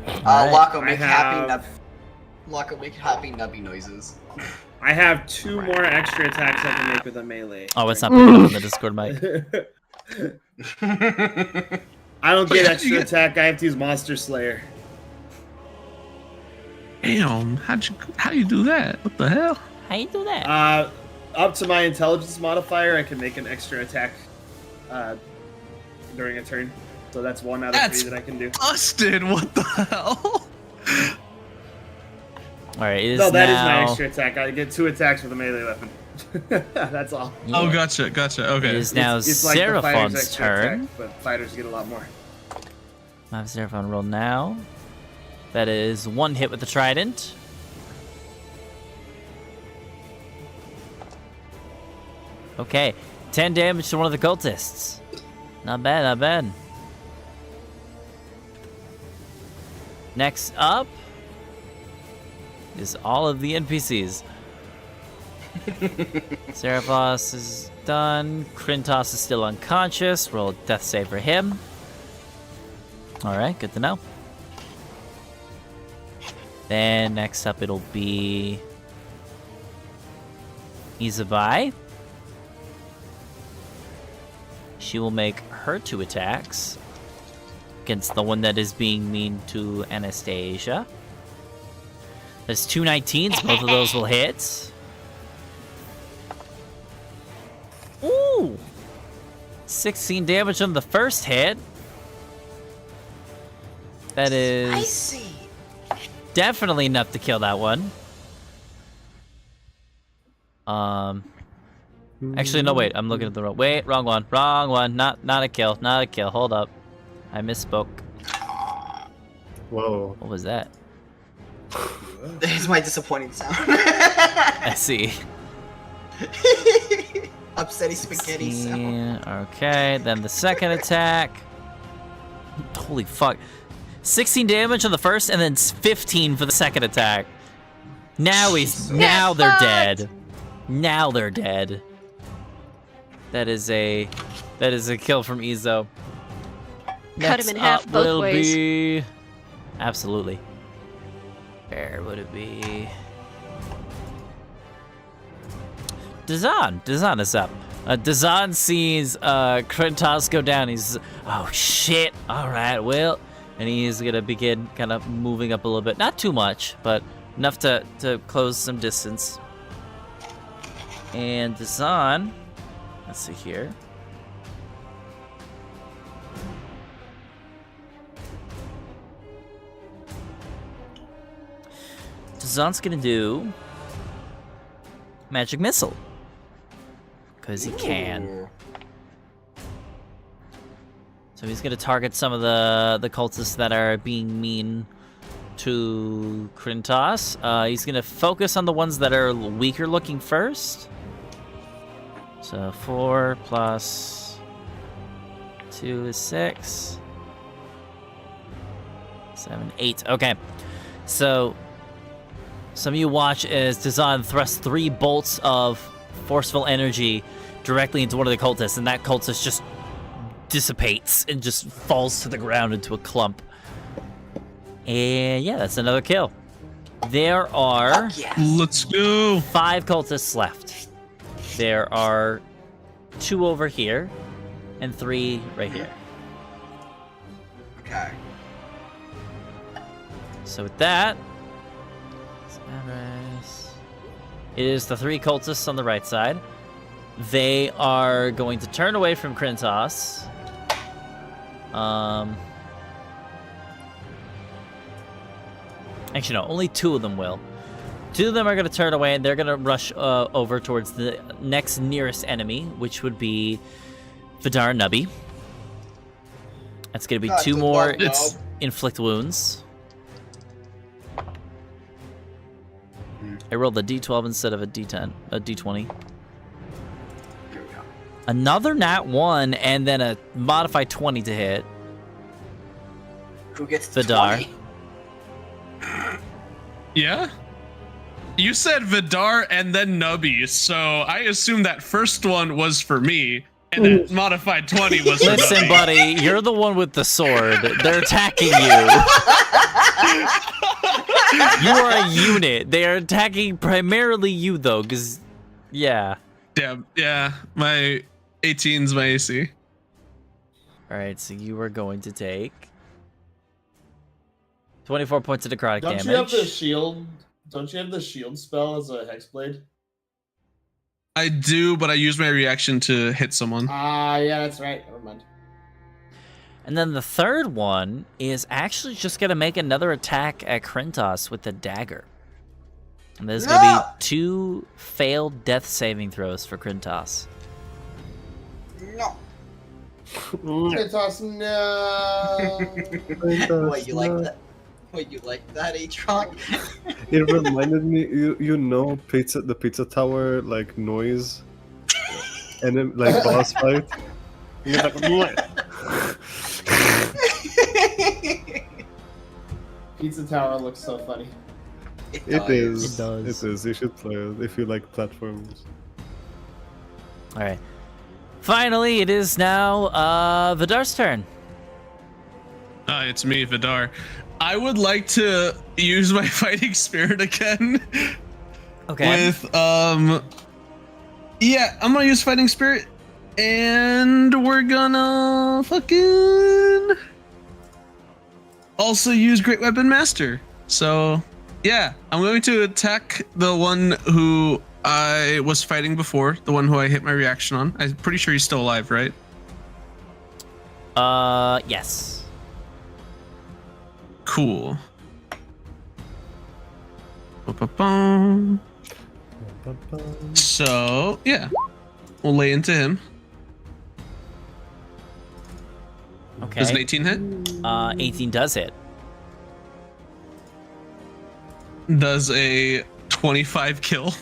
Alright. Locko, I make happy have, Locko, make happy nubby noises. I have 2 more extra attacks I can make with a melee. Oh, it's not picking up on the Discord mic. I don't get extra attack. I have to use Monster Slayer. Damn, how you do that? What the hell? How you do that? Up to my intelligence modifier, I can make an extra attack during a turn. So that's 1 out of 3 that I can do. Busted. What the hell? Alright, it is No, that is now... my extra attack. I get 2 attacks with a melee weapon. That's all. Oh, gotcha. Okay. It is now It's like the fighter's Xeraphon's extra turn. attack, but fighters get a lot more. I have Xeraphon roll now. That is 1 hit with the trident. Okay, 10 damage to one of the cultists. Not bad, not bad. Next up is all of the NPCs. Seraphos is done. Krintos is still unconscious. Roll a death save for him. Alright, good to know. Then next up it'll be Izabai. She will make her 2 attacks against the one that is being mean to Anastasia. There's 2 19s, both of those will hit. Ooh! 16 damage on the first hit. That is Spicy. definitely enough to kill that one. Actually, no, wait. I'm looking at the wrong. Wait, wrong one. Wrong one. Not a kill. Not a kill. Hold up. I misspoke. Whoa. What was that? There's my disappointing sound. I see. Upsetty spaghetti sound. Okay, then the second attack. Holy fuck. 16 damage on the first, and then 15 for the second attack. Now now they're dead. Now they're dead. That is a kill from Izo. Cut him in half Next up both will ways. be... Absolutely. Where would it be? Dazan. Dazan is up. Dazan sees Krentos go down. He's, oh shit. All right, well, and he's gonna begin kind of moving up a little bit. Not too much, but enough to close some distance. And Dazan, let's see here. Dazan's gonna do Magic Missile. Because he can. So he's gonna target some of the cultists that are being mean to Krentos. He's gonna focus on the ones that are weaker looking first. So 4 plus 2 is 6. 7, 8. Okay. So some of you watch as Dazan thrusts 3 bolts of forceful energy directly into one of the cultists, and that cultist just dissipates and just falls to the ground into a clump. And yeah, that's another kill. There are Let's go. 5 cultists left. There are 2 over here and 3 right here. Okay. So with that, it is the 3 cultists on the right side. They are going to turn away from Krentos. Actually, no, only 2 of them will. 2 of them are going to turn away, and they're going to rush over towards the next nearest enemy, which would be Vidar Nubby. That's going to be 2 more inflict wounds. I rolled a d12 instead of a d10, a d20. Here we go. Another nat 1, and then a modified 20 to hit. Who gets the Vidar. 20? Yeah? You said Vidar and then Nubby, so I assume that first one was for me, and that modified 20 was for Listen, Nubby. buddy, you're the one with the sword. They're attacking you. You are a unit. They are attacking primarily you, though, because, yeah. Damn, yeah, my 18's my AC. All right, so you are going to take 24 points of necrotic Don't damage. you have the shield? Don't you have the shield spell as a hexblade? I do, but I use my reaction to hit someone. Yeah, that's right. Never mind. And then the third one is actually just going to make another attack at Krentos with the dagger. And there's going to be 2 failed death saving throws for Krentos. No. Krentos, no. Wait, you like that? Wait, you like that, Atron? It reminded me, you know, the pizza tower like noise, and then like boss fight. And you're like, what? Pizza Tower looks so funny. It does. is. It does. It is. You should play it if you like platforms. All right. Finally, it is now Vidar's turn. It's me, Vidar. I would like to use my fighting spirit again. Okay. With yeah, I'm gonna use fighting spirit, and we're gonna fucking also use Great Weapon Master. So yeah, I'm going to attack the one who I was fighting before, the one who I hit my reaction on. I'm pretty sure he's still alive, right? Yes. Cool. Ba-ba-bum. So yeah, We'll lay into him. Okay. Does an 18 hit? 18 does hit. Does a 25 kill?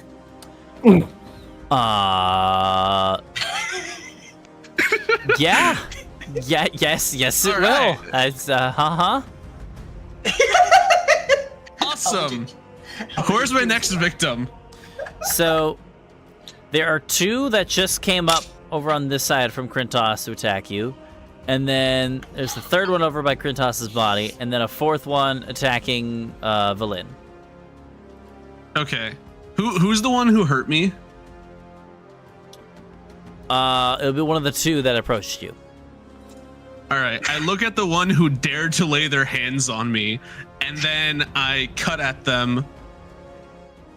Yeah. Yes, it All will. right. It's Awesome. Where's my next victim? So there are two that just came up over on this side from Krintos to attack you. And then there's the third one over by Krintos's body, and then a fourth one attacking Valin. Okay. Who's the one who hurt me? It'll be one of the two that approached you. All right. I look at the one who dared to lay their hands on me, and then I cut at them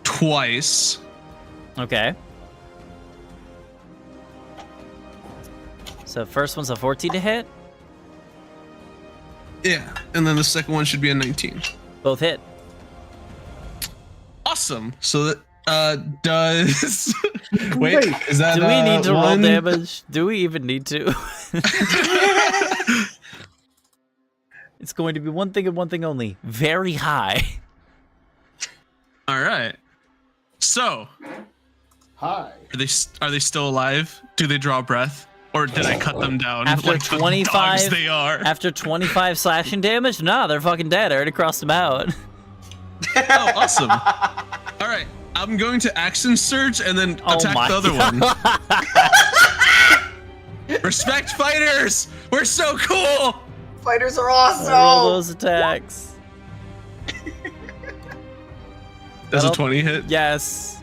twice. Okay. So first one's a 14 to hit. Yeah. And then the second one should be a 19. Both hit. Awesome. So that does wait, is that Do we need to roll one? damage? Do we even need to? It's going to be one thing and one thing only. Very high. All right. So, Hi. are they still alive? Do they draw breath? Or did I cut them down After like the 25 dogs they are? After 25 slashing damage? Nah, they're fucking dead. I already crossed them out. Oh, awesome. All right. I'm going to action surge and then attack my the other God. one. Respect fighters! We're so cool! Fighters are Roll awesome. those attacks. Does a That'll- 20 hit? Yes.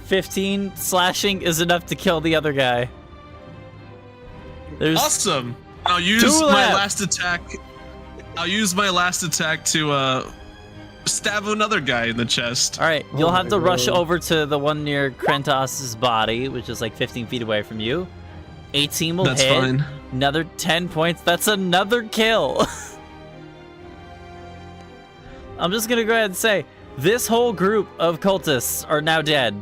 15 slashing is enough to kill the other guy. There's Awesome. I'll use Two my left. last attack. I'll use my last attack to stab another guy in the chest. All right, you'll Oh have my to rush God. over to the one near Krentos's body, which is like 15 feet away from you. 18 will That's hit. fine. Another 10 points. That's another kill. I'm just gonna go ahead and say, this whole group of cultists are now dead.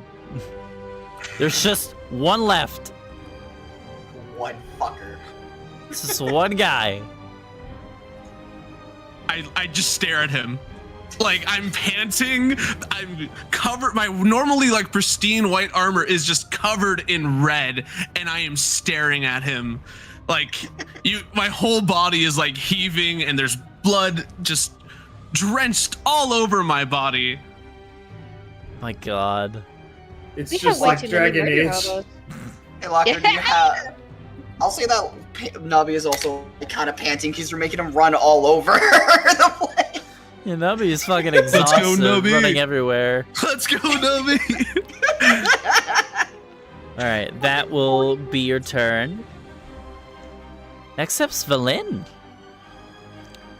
There's just one left. One fucker. It's just one guy. I just stare at him. Like, I'm panting, I'm covered, my normally like pristine white armor is just covered in red, and I am staring at him. Like, my whole body is like heaving, and there's blood just drenched all over my body. My God. It's We have just way like too Dragon many murder Age. hobos. Hey, Locker, do you have... I'll say that Nubby is also kind of panting because you're making him run all over the place. Yeah, Nubby's fucking go, exhausted, Nubby. running everywhere. Let's go, Nubby! All right, that will be your turn. Next up's Valin.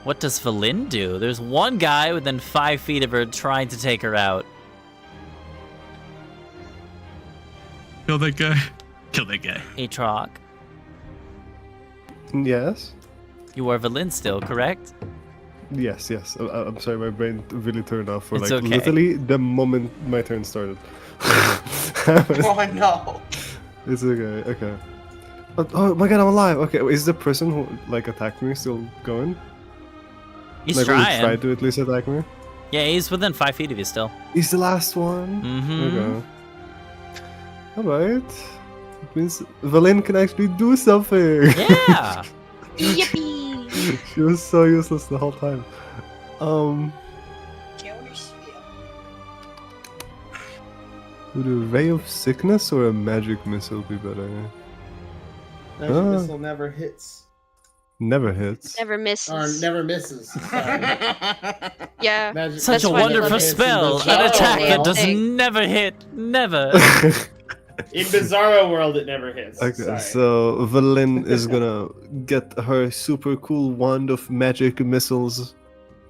What does Valin do? There's one guy within 5 feet of her trying to take her out. Kill that guy. Kill that guy. Aatrox, Yes. you are Valin still, correct? Yes. I'm sorry, my brain really turned off for It's like okay. literally the moment my turn started. Oh no. It's okay. Okay. Oh my god, I'm alive. Okay, is the person who like attacked me still going? He's like, trying. Who tried to at least attack me? Yeah, he's within 5 feet of you still. He's the last one. Mm-hmm. Okay. Alright. It means Valin can actually do something. Yeah. Yippee! She was so useless the whole time. Would a ray of sickness or a magic missile be better? Magic Ah. missile never hits. Never hits. Never misses. Or never misses. Sorry. Yeah. Magic Such That's a why you wonderful love it. spell. It's An Bizarro attack that World. does never hit. Never. In Bizarro World, it never hits. Okay, Sorry. so Valin is gonna get her super cool wand of magic missiles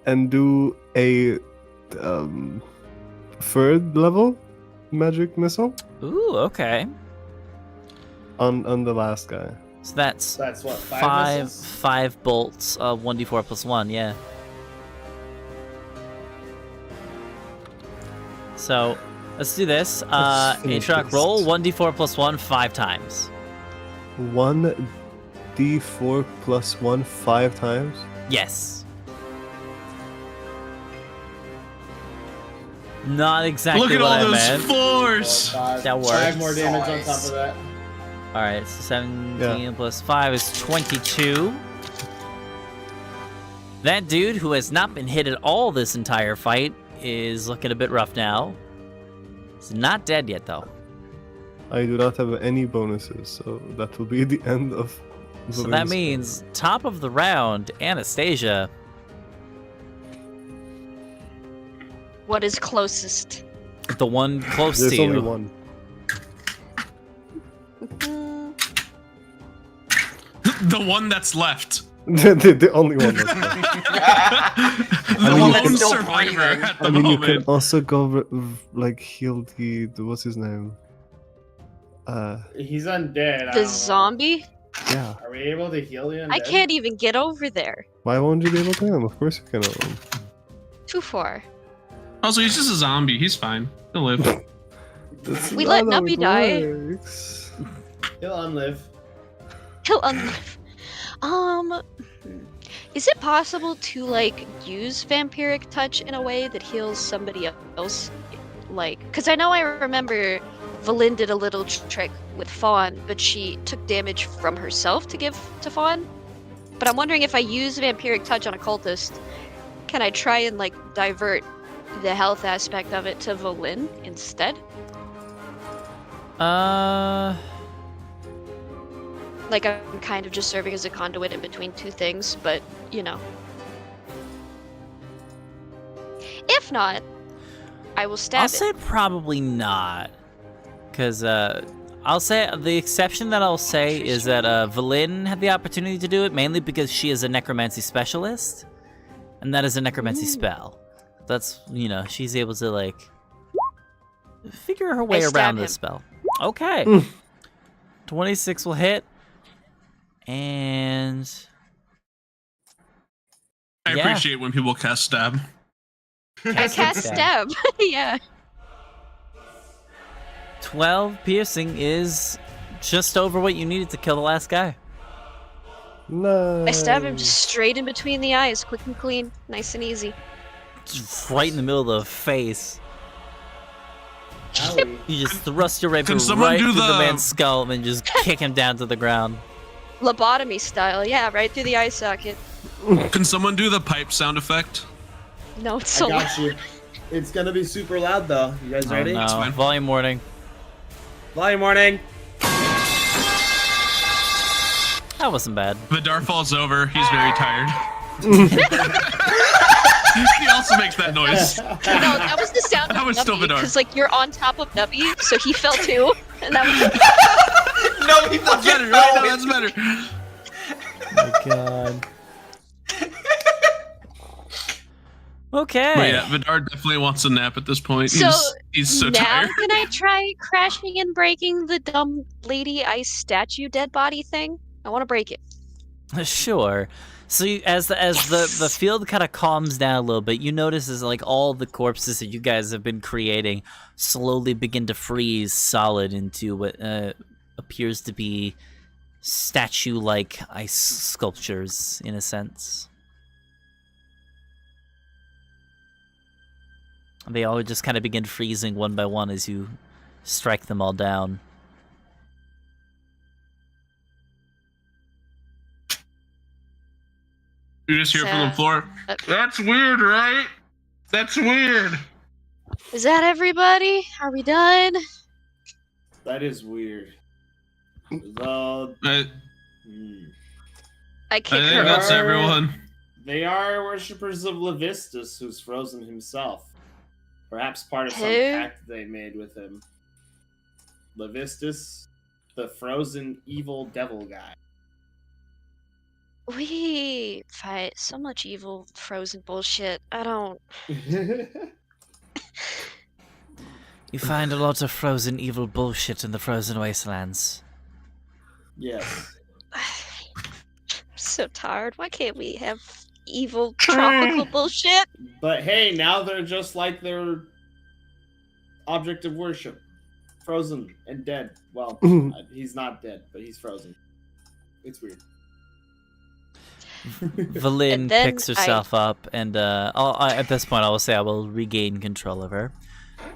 and do a third level magic missile Ooh, okay. on the last guy. So that's That's what, five five missiles? 5 bolts of 1d4 plus 1, yeah. So Let's do this. Let's finish Aatrox, this. roll 1d4 plus 1 5 times. 1d4 plus 1 5 times. Yes. Not exactly Look at what all I those meant. fours. 5. That works. 5 more damage on top of that. Alright, so 17 plus 5 is 22. That dude, who has not been hit at all this entire fight, is looking a bit rough now. He's not dead yet, though. I do not have any bonuses, so that will be the end of. So Valine's that means, top of the round, Anastasia. What is closest? The one close There's to only you. one. The one that's left. The only one. That's left. The mean, you lone can- still survivor breathing. at the I mean, you moment. can also go like heal the what's his name? He's undead. I The don't know. zombie? Yeah. Are we able to heal the undead? I can't even get over there. Why won't you be able to heal him? Of course you can. Too far. Also, he's just a zombie. He's fine. He'll live. That's We not let how Nuppy it die. works. He'll unlive. He'll unlive. Is it possible to like use vampiric touch in a way that heals somebody else? Like, because I know I remember Valin did a little trick with Fawn, but she took damage from herself to give to Fawn. But I'm wondering if I use vampiric touch on a cultist, can I try and like divert the health aspect of it to Valin instead? Like I'm kind of just serving as a conduit in between two things, but you know. If not, I will stab I'll it. say probably not. Because, I'll say the exception that I'll say is that Valin had the opportunity to do it, mainly because she is a necromancy specialist. And that is a necromancy spell. That's, you know, she's able to, like, figure her way stab around him. this spell. Okay. 26 will hit. And I Yeah. appreciate when people cast stab. I cast stab. Yeah. 12 piercing is just over what you needed to kill the last guy. No. I stab him just straight in between the eyes, quick and clean, nice and easy. Just right in the middle of the face. Owie. You just thrust your rapier Can someone right do through the the- man's skull and then just kick him down to the ground. Lobotomy style, yeah, right through the eye socket. Can someone do the pipe sound effect? No, it's so I got you. It's gonna be super loud though. You guys ready? Oh, no. fine. Volume warning. Volume warning. That wasn't bad. Vidar falls over. He's very tired. He also makes that noise. No, that was the sound That of was still Nuppy, Vidar. because like you're on top of Nuppy, so he fell too, and that was No, he That's fucking better, right? No, fell. that's better. Oh my god. Okay. But yeah, Vidar definitely wants a nap at this point. So, He's so now tired. can I try crashing and breaking the dumb lady ice statue dead body thing? I want to break it. Sure. So as the field kind of calms down a little bit, you notice as like all the corpses that you guys have been creating slowly begin to freeze solid into what appears to be statue-like ice sculptures in a sense. They all just kind of begin freezing one by one as you strike them all down. You just hear from the Sad. floor. That's weird, right? That's weird. Is that everybody? Are we done? That is weird. The I I kick think her. that's Are- everyone. They are worshippers of Levistus, who's frozen himself. Perhaps part of some Who? pact they made with him. Levistus, the frozen evil devil guy. We fight so much evil frozen bullshit. I don't. You find a lot of frozen evil bullshit in the frozen wastelands. Yes. I'm so tired. Why can't we have evil tropical bullshit? But hey, now they're just like their object of worship, frozen and dead. Well, he's not dead, but he's frozen. It's weird. Valin And then picks herself up, and at this point, I will say I will regain control of her,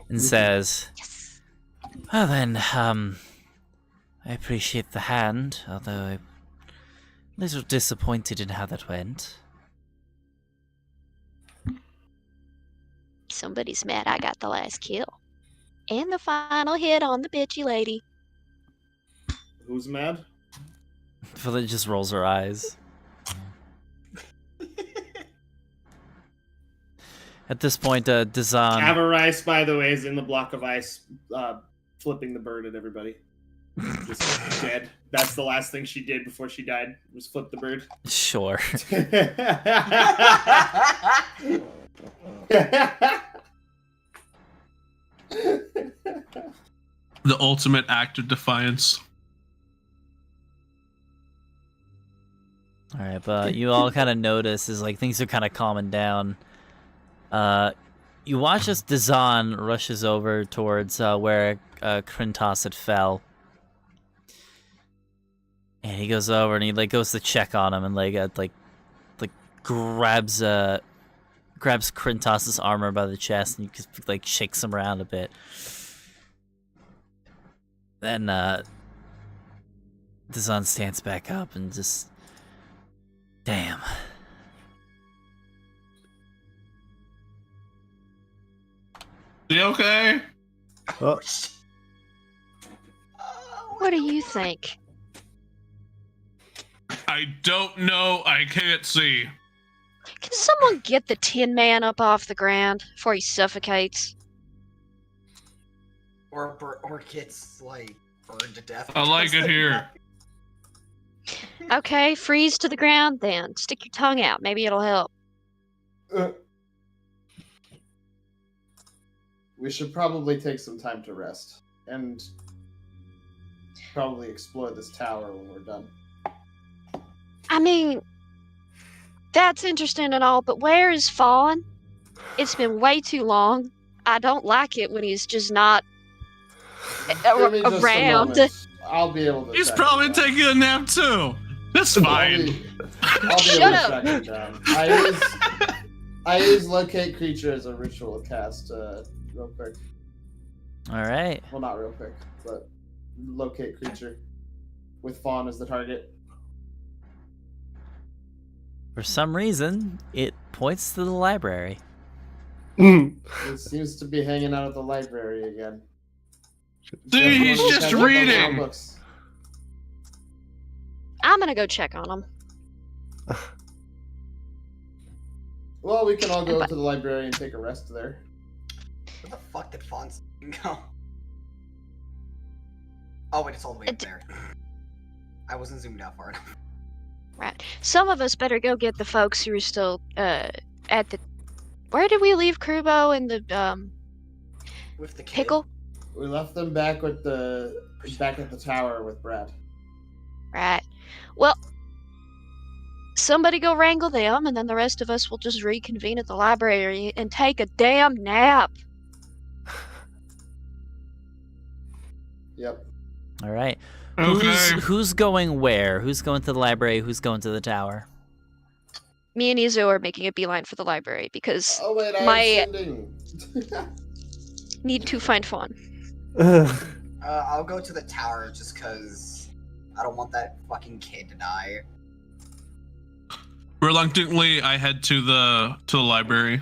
and says, "Well then, I appreciate the hand, although I'm a little disappointed in how that went." Somebody's mad I got the last kill. And the final hit on the bitchy lady. Who's mad? Valin just rolls her eyes. At this point, Dazan... Avarice, by the way, is in the block of ice, flipping the bird at everybody. Just dead. That's the last thing she did before she died, was flip the bird. Sure. The ultimate act of defiance. Alright, but you all kind of notice is like things are kind of calming down. You watch as Dazan rushes over towards where Krintos had fell. And he goes over and he like goes to check on him and like grabs Krintos's armor by the chest and just like shakes him around a bit. Then Dazan stands back up and just, damn. You okay? Oh, What do you think? I don't know. I can't see. Can someone get the Tin Man up off the ground before he suffocates? Or gets, like, burned to death. I like it here. Okay, freeze to the ground then. Stick your tongue out. Maybe it'll help. We should probably take some time to rest. And probably explore this tower when we're done. I mean, that's interesting and all, but where is Fawn? It's been way too long. I don't like it when he's just not Give me just a around. moment. I'll be able to. He's track probably him down. taking a nap too. That's I'll fine. be Shut able to up. track him down. I use locate creature as a ritual cast real quick. Alright. Well, not real quick, but locate creature with Fawn as the target. For some reason, it points to the library. It seems to be hanging out at the library again. Dude, he's Definitely just catching up on reading. books. I'm gonna go check on him. Well, we can all go to the library and take a rest there. Where the fuck did Fawn's go? Oh wait, it's all the way up there. I wasn't zoomed out far enough. Right. Some of us better go get the folks who are still at the. Where did we leave Krubo and the With the kid. pickle? We left them back at the tower with Brad. Right. Well, somebody go wrangle them, and then the rest of us will just reconvene at the library and take a damn nap. Yep. Alright. Okay. Who's going where? Who's going to the library? Who's going to the tower? Me and Izo are making a beeline for the library because Oh wait, I'm My- sending. need to find Fawn. I'll go to the tower just because I don't want that fucking kid to die. Reluctantly, I head to the library.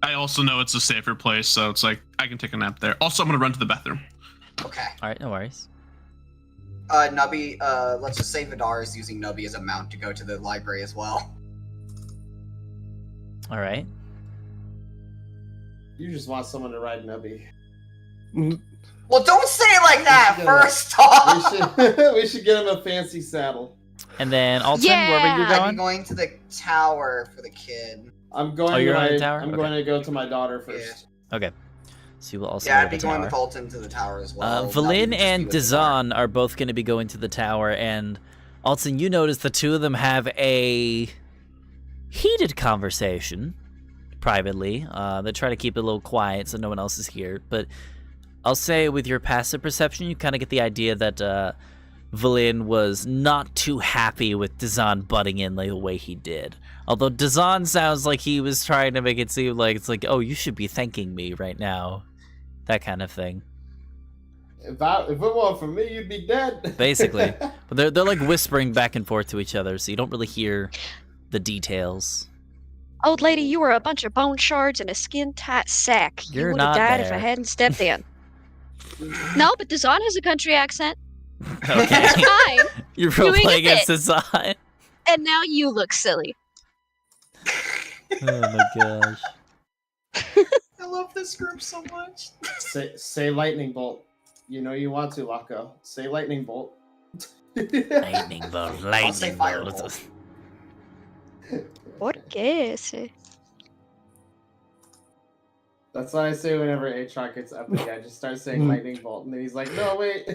I also know it's a safer place, so it's like I can take a nap there. Also, I'm gonna run to the bathroom. Okay. Alright, no worries. Nubby, let's just say Vidar is using Nubby as a mount to go to the library as well. Alright. You just want someone to ride Nubby. Well, don't say it like that, Yeah. first off! We should get him a fancy saddle. And then, Alton, where were you Yeah! I'd be going? going to the tower for the kid. I'm going. Oh, you're to on my, the tower? I'm Okay. going to go to my daughter first. Okay. So you will also Yeah, go I'd to be the going tower. with Alton to the tower as well. Nubby would Valin just and be with Vidar. Dazan are both going to be going to the tower, and Alton, you notice the two of them have a heated conversation. privately. They try to keep it a little quiet so no one else is here. But I'll say with your passive perception, you kind of get the idea that Valin was not too happy with Dazan butting in the way he did. Although Dazan sounds like he was trying to make it seem like it's like, oh, you should be thanking me right now. That kind of thing. If it weren't for me, you'd be dead. Basically. But they're like whispering back and forth to each other, so you don't really hear the details. Old lady, you were a bunch of bone shards and a skin-tight sack. You You're would have not died if there. I hadn't stepped in. No, but Dazan has a country accent. Okay. It's fine. You're Doing role-playing a against bit. Dazan. And now you look silly. Oh my gosh. I love this group so much. Say lightning bolt. You know you want to, Locko. Say lightning bolt. Lightning bolt, I'll say lightning bolt. firebolt. What guess? That's what I say whenever Aatrox gets epic. I just start saying lightning bolt, and then he's like, "No, wait."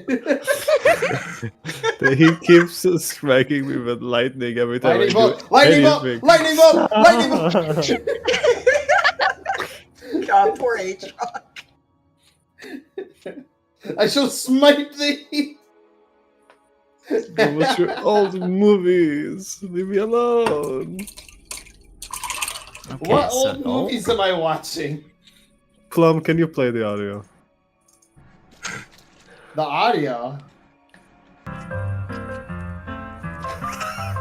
He keeps striking me with lightning every time Lightning I bolt! do Lightning bolt! anything. Lightning bolt! Lightning bolt! God, poor Aatrox. I shall smite thee. Go watch your old movies. Leave me alone. Okay, What so- old movies am I watching? Plum, can you play the audio? The audio.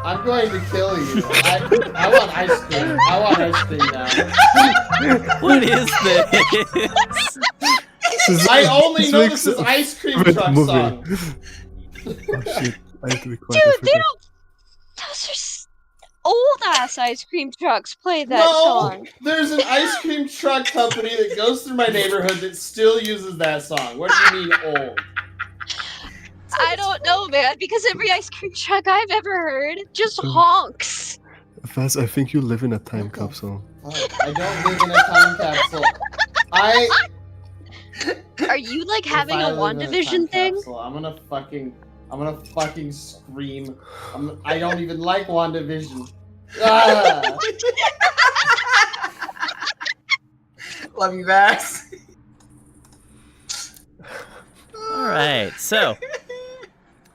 I'm going to kill you. I want ice cream. I want ice cream now. What is this? I only This know makes this is a Ice Cream favorite Truck movie. song. Oh shit, I have to be quiet. Dude, I they forgot. don't. Those are old ass ice cream trucks play that No, song. there's an ice cream truck company that goes through my neighborhood that still uses that song. What do you mean old? I don't know, man, because every ice cream truck I've ever heard just honks. Faz, I think you live in a time capsule. I don't live in a time capsule. Are you like If having I a live in WandaVision time thing? capsule, I'm gonna fucking scream. I don't even like WandaVision. Ah! Love you, Max. Alright, so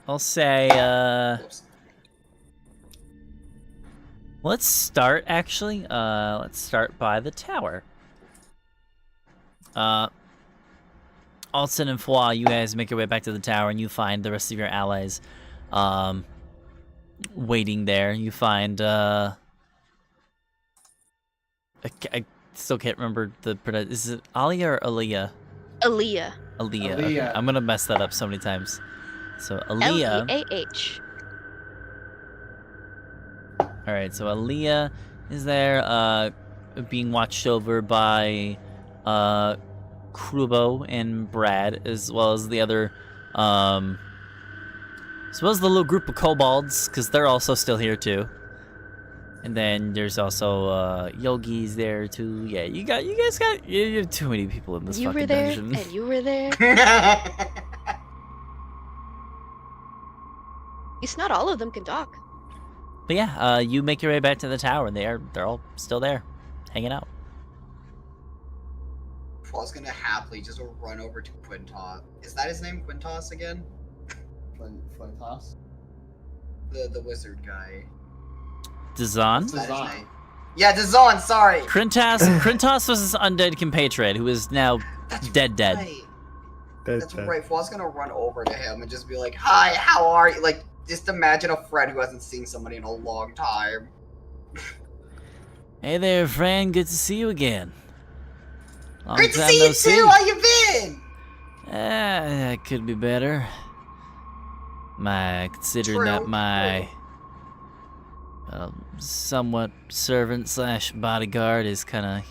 I'll say let's start actually. Let's start by the tower. Alton and Foy, you guys make your way back to the tower and you find the rest of your allies waiting there. You find I still can't remember the is it Alia or Aaliyah? Aaliyah. Aaliyah. Aaliyah. Okay. I'm gonna mess that up so many times. So Aaliyah. L-E-A-H. Alright, so Aaliyah is there, being watched over by Krubo and Brad, as well as the other as well as the little group of kobolds, because they're also still here too. And then there's also Yogi's there too. Yeah, you have too many people in this You fucking were there, dungeon. and you were there. It's not all of them can talk. But yeah, you make your way back to the tower, and they're all still there, hanging out. Paul's gonna happily just run over to Quintos. Is that his name, Quintos again? Flintoss? The wizard guy. Dazan? Is that his Dazan. name? Yeah, Dazan, sorry. Krintas was his undead compatriot, who is now dead. Right. That's right. Paul's gonna run over to him and just be like, "Hi, how are you?" Like, just imagine a friend who hasn't seen somebody in a long time. Hey there, friend. Good to see you again. Long Great to time see no you too. How you been? That could be better. Considering True, that my somewhat servant / bodyguard is kind of,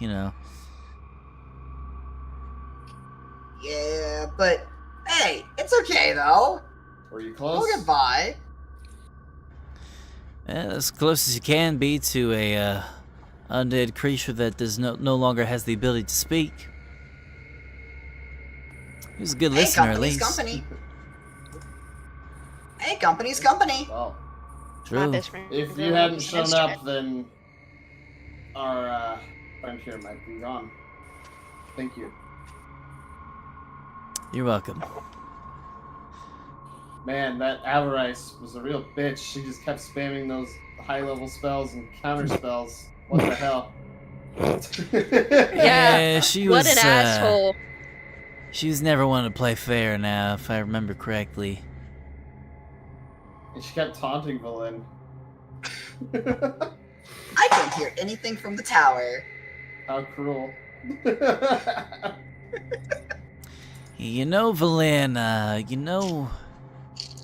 Yeah, but hey, it's okay though. Were you We'll close? get by. as close as you can be to a undead creature that does no longer has the ability to speak. He was a good listener, at company's least. company. Hey, company's company. Well, My True. best friend. if you hadn't shown up, then our Friend here might be gone. Thank you. You're welcome. Man, that Avarice was a real bitch. She just kept spamming those high-level spells and counter spells. What the hell? Yeah, she was. What an asshole. She was never one to play fair now, if I remember correctly. And she kept taunting Valen. I can't hear anything from the tower. How cruel. You know, Valen, you know,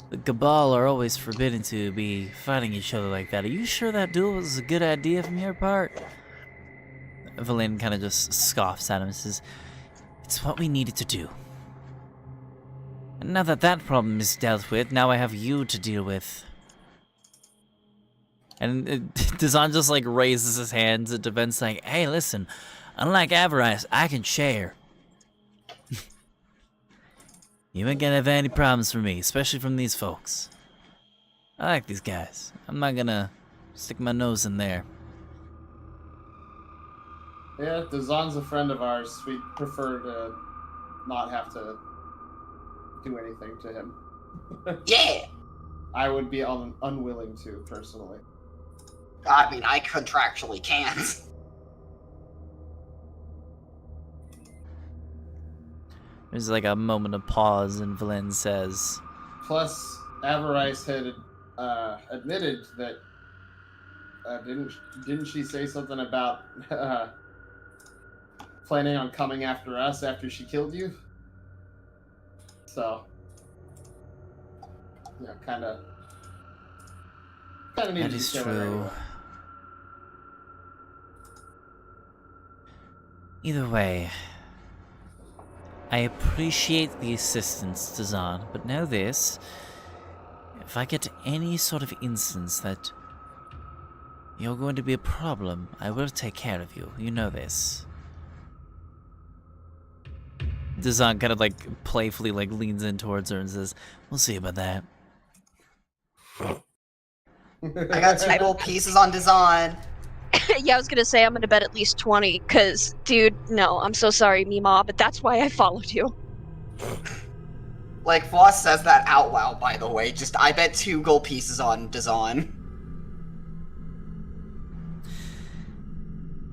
the Cabal are always forbidden to be fighting each other like that. Are you sure that duel was a good idea from your part? Valen kind of just scoffs at him and says, "It's what we needed to do. And now that that problem is dealt with, now I have you to deal with." And Dazan just like raises his hands in defense, saying, "Hey, listen, unlike Avarice, I can share. You ain't gonna have any problems from me, especially from these folks. I like these guys. I'm not gonna stick my nose in there." Yeah, Dazan's a friend of ours. We'd prefer to not have to do anything to him. Yeah! I would be unwilling to, personally. I mean, I contractually can't. There's like a moment of pause, and Valen says, Plus, Avarice had admitted that didn't she say something about planning on coming after us after she killed you? So, yeah, kind of need "That to is kill her true. anyway. Either way, I appreciate the assistance, Dazan, but know this. If I get any sort of instance that you're going to be a problem, I will take care of you. You know this." Dazan kind of like playfully like leans in towards her and says, "We'll see about that." I got 2 gold pieces on Dazan. Yeah, I was gonna say I'm gonna bet at least 20, cause, dude, no, I'm so sorry, Mima, but that's why I followed you. Like, Voss says that out loud, by the way. Just, I bet 2 gold pieces on Dazan.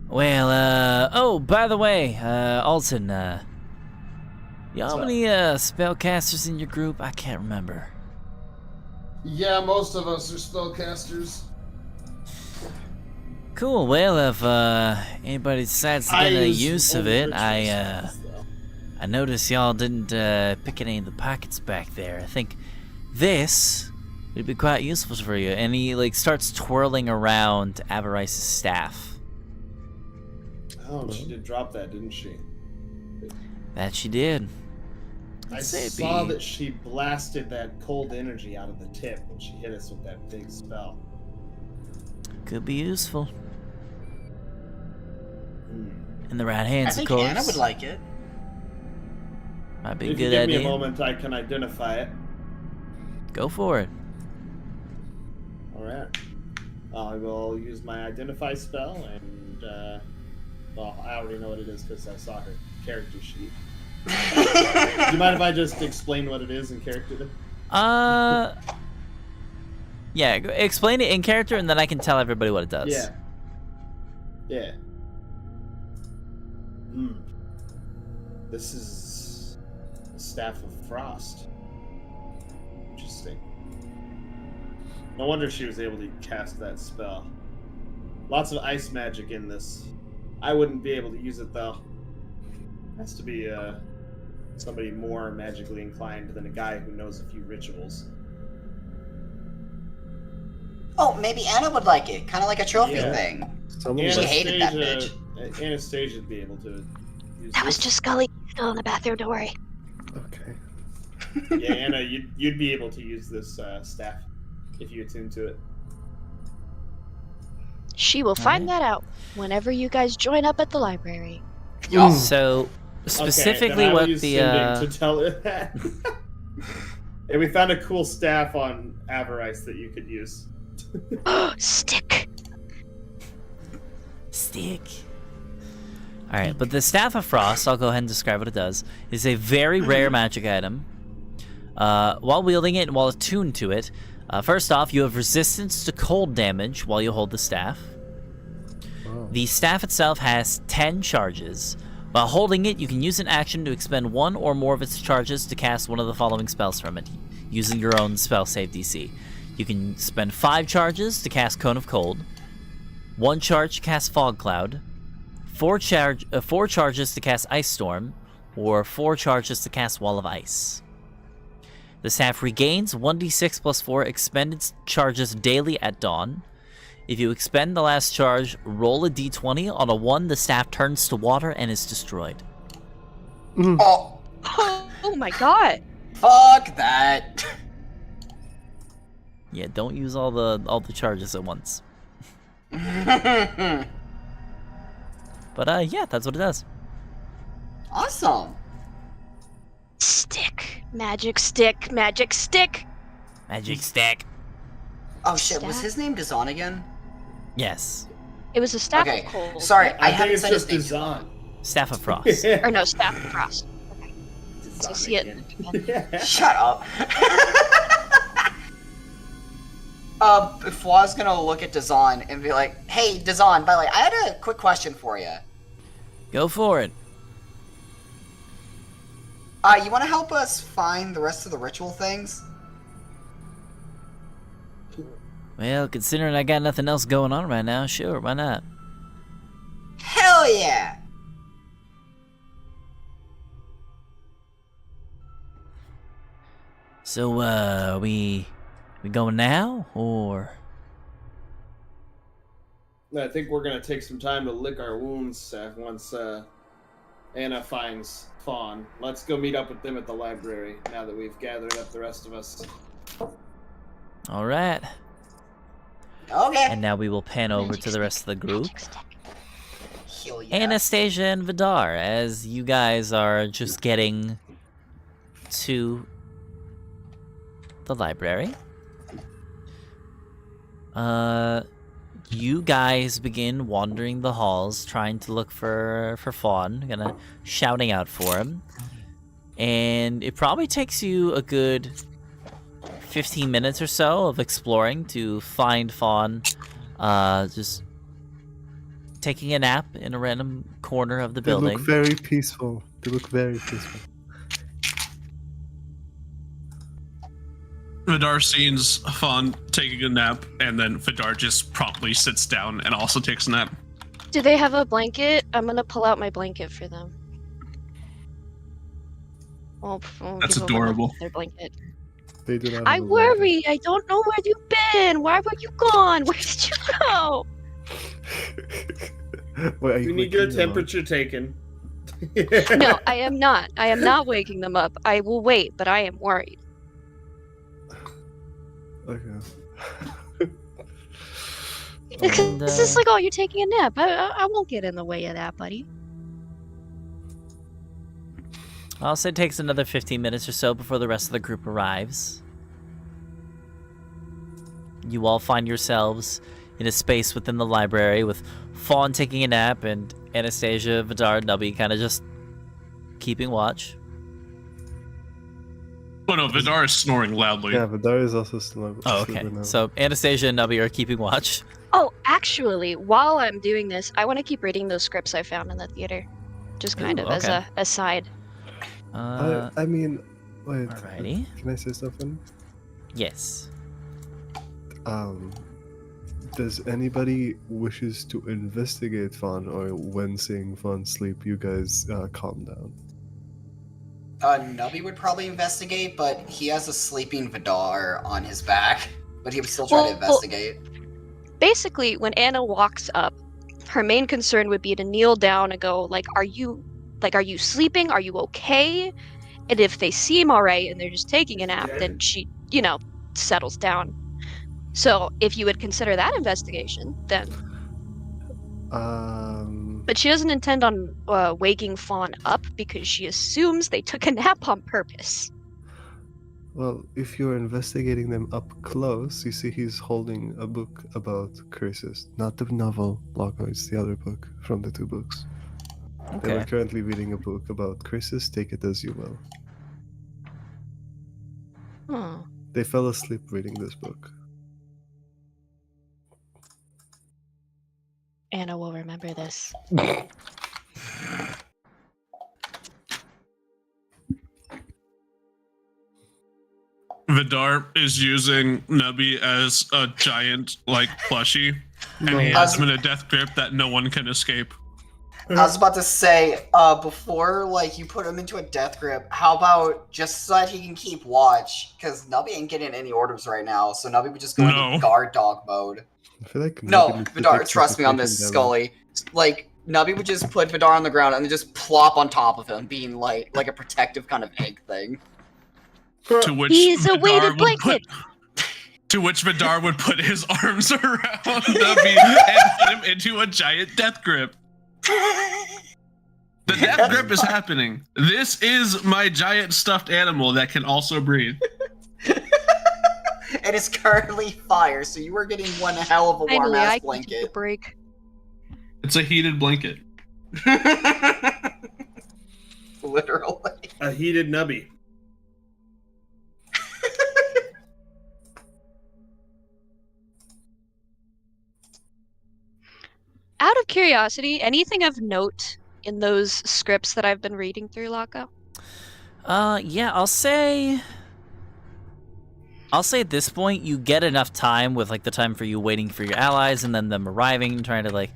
Well, oh, by the way, Alton, y'all have any spellcasters in your group? I can't remember. Yeah, most of us are spellcasters. Cool. Well, if anybody decides to get any use of it, I noticed y'all didn't pick any of the pockets back there. I think this would be quite useful for you. And he like starts twirling around Avarice's staff. Oh, she did drop that, didn't she? That she did. I Let's say it'd saw be- that she blasted that cold energy out of the tip when she hit us with that big spell. Could be useful. Hmm. In the right I hands, of think course. Anna would like it. Might be a If you good give idea. me a moment, I can identify it. Go for it. Alright. I will use my identify spell, and, well, I already know what it is because I saw her character sheet. Do you mind if I just explain what it is in character? Yeah, explain it in character, and then I can tell everybody what it does. Yeah. Yeah. This is the Staff of Frost. Interesting. No wonder she was able to cast that spell. Lots of ice magic in this. I wouldn't be able to use it though. Has to be somebody more magically inclined than a guy who knows a few rituals. Oh, maybe Anna would like it. Kind of like a trophy Yeah. thing. Someone She like- hated that Anastasia would be able to use That was this. just Scully. Still in the bathroom, don't worry. Okay. Yeah, Anna, you'd be able to use this staff if you attune to it. She will find that out whenever you guys join up at the library. Yup. So, specifically okay, then I will what use the Sending to tell her that. And we found a cool staff on Avarice that you could use. Stick. stick. Alright, but the Staff of Frost, I'll go ahead and describe what it does, is a very rare magic item. While wielding it and while attuned to it, first off, you have resistance to cold damage while you hold the staff. Wow. The staff itself has 10 charges. While holding it, you can use an action to expend one or more of its charges to cast one of the following spells from it, using your own spell save DC. You can spend 5 charges to cast Cone of Cold, 1 charge to cast Fog Cloud, 4 charges to cast Ice Storm, or 4 charges to cast Wall of Ice. The staff regains 1d6 plus 4 expended charges daily at dawn. If you expend the last charge, roll a d20. On a 1, the staff turns to water and is destroyed. Oh, Oh my god. fuck that. Yeah, don't use all the charges at once. But yeah, that's what it does. Awesome. Stick. Magic stick. Magic stick. Magic stack. Oh shit, was Staff? his name Dazan again? Yes. It was a staff Okay, of cold. sorry, I I think haven't it's said just his name. design. Staff of Frost. Or no, staff of frost. I see it. Shut up. Fla's gonna look at Dazan and be like, "Hey, Dazan, by the way, I had a quick question for you. Go for it. You want to help us find the rest of the ritual things?" Well, considering I got nothing else going on right now, sure, why not? Hell yeah! So, we going now, or? I think we're gonna take some time to lick our wounds once Anna finds Fawn. Let's go meet up with them at the library now that we've gathered up the rest of us. All right. Okay. And now we will pan over to the rest of the group. Magic stick. Hell yeah. Anastasia and Vidar, as you guys are just getting to the library. You guys begin wandering the halls, trying to look for Fawn, shouting out for him. And it probably takes you a good 15 minutes or so of exploring to find Fawn, just taking a nap in a random corner of the They building. look very peaceful. They look very peaceful. Vidar sees Fawn taking a nap, and then Vidar just promptly sits down and also takes a nap. Do they have a blanket? I'm gonna pull out my blanket for them. I'll That's give them adorable. their blanket. They do not. I have a worry. I don't know where you've been. Why were you gone? Where did you go? Wait, are We you need your waking them up? temperature taken. No, I am not. I am not waking them up. I will wait, but I am worried. Okay. And, This is like, oh, you're taking a nap. I won't get in the way of that, buddy. I'll say it takes another 15 minutes or so before the rest of the group arrives. You all find yourselves in a space within the library with Fawn taking a nap and Anastasia, Vidar, and Nubby kind of just keeping watch. Oh no, Vidar is snoring loudly. Yeah, but there is also still. Oh, okay. So Anastasia and Nubby are keeping watch. Oh, actually, while I'm doing this, I want to keep reading those scripts I found in the theater. Just kind Ooh, of as okay. a side. I mean, wait. Alrighty. Can I say something? Yes. Does anybody wishes to investigate Fawn, or when seeing Fawn sleep, you guys calm down? Nubby would probably investigate, but he has a sleeping Vidar on his back. But he would still try to investigate. Basically, when Anna walks up, her main concern would be to kneel down and go, are you sleeping? Are you okay? And if they seem alright and they're just taking a nap, then she, settles down. So if you would consider that investigation, then. But she doesn't intend on waking Fawn up because she assumes they took a nap on purpose. Well, if you're investigating them up close, you see he's holding a book about curses. Not the novel, Loco, it's the other book from the two books. They were Okay. currently reading a book about curses. Take it as you will. Oh. They fell asleep reading this book. Anna will remember this. Vidar is using Nubby as a giant, like, plushie, and he No. has him in a death grip that no one can escape. I was about to say, before like you put him into a death grip, how about just so that he can keep watch? Because Nubby ain't getting any orders right now, so Nubby would just go No. into guard dog mode. I feel like No, nobody should Vidar, take trust me on this, suffocation Scully. Like Nubby would just put Vidar on the ground and then just plop on top of him, being like a protective kind of egg thing. To which He's a Vidar weighted would blanket. To which Vidar would put his arms around Nubby and put him into a giant death grip. The death That's grip is fine. happening. This is my giant stuffed animal that can also breathe. It is currently fire, so you are getting one hell of a warm Finally, I ass can take a blanket. break. It's a heated blanket. Literally. A heated nubby. Out of curiosity, anything of note in those scripts that I've been reading through, Laka? Yeah, I'll say at this point you get enough time with like the time for you waiting for your allies and then them arriving, trying to like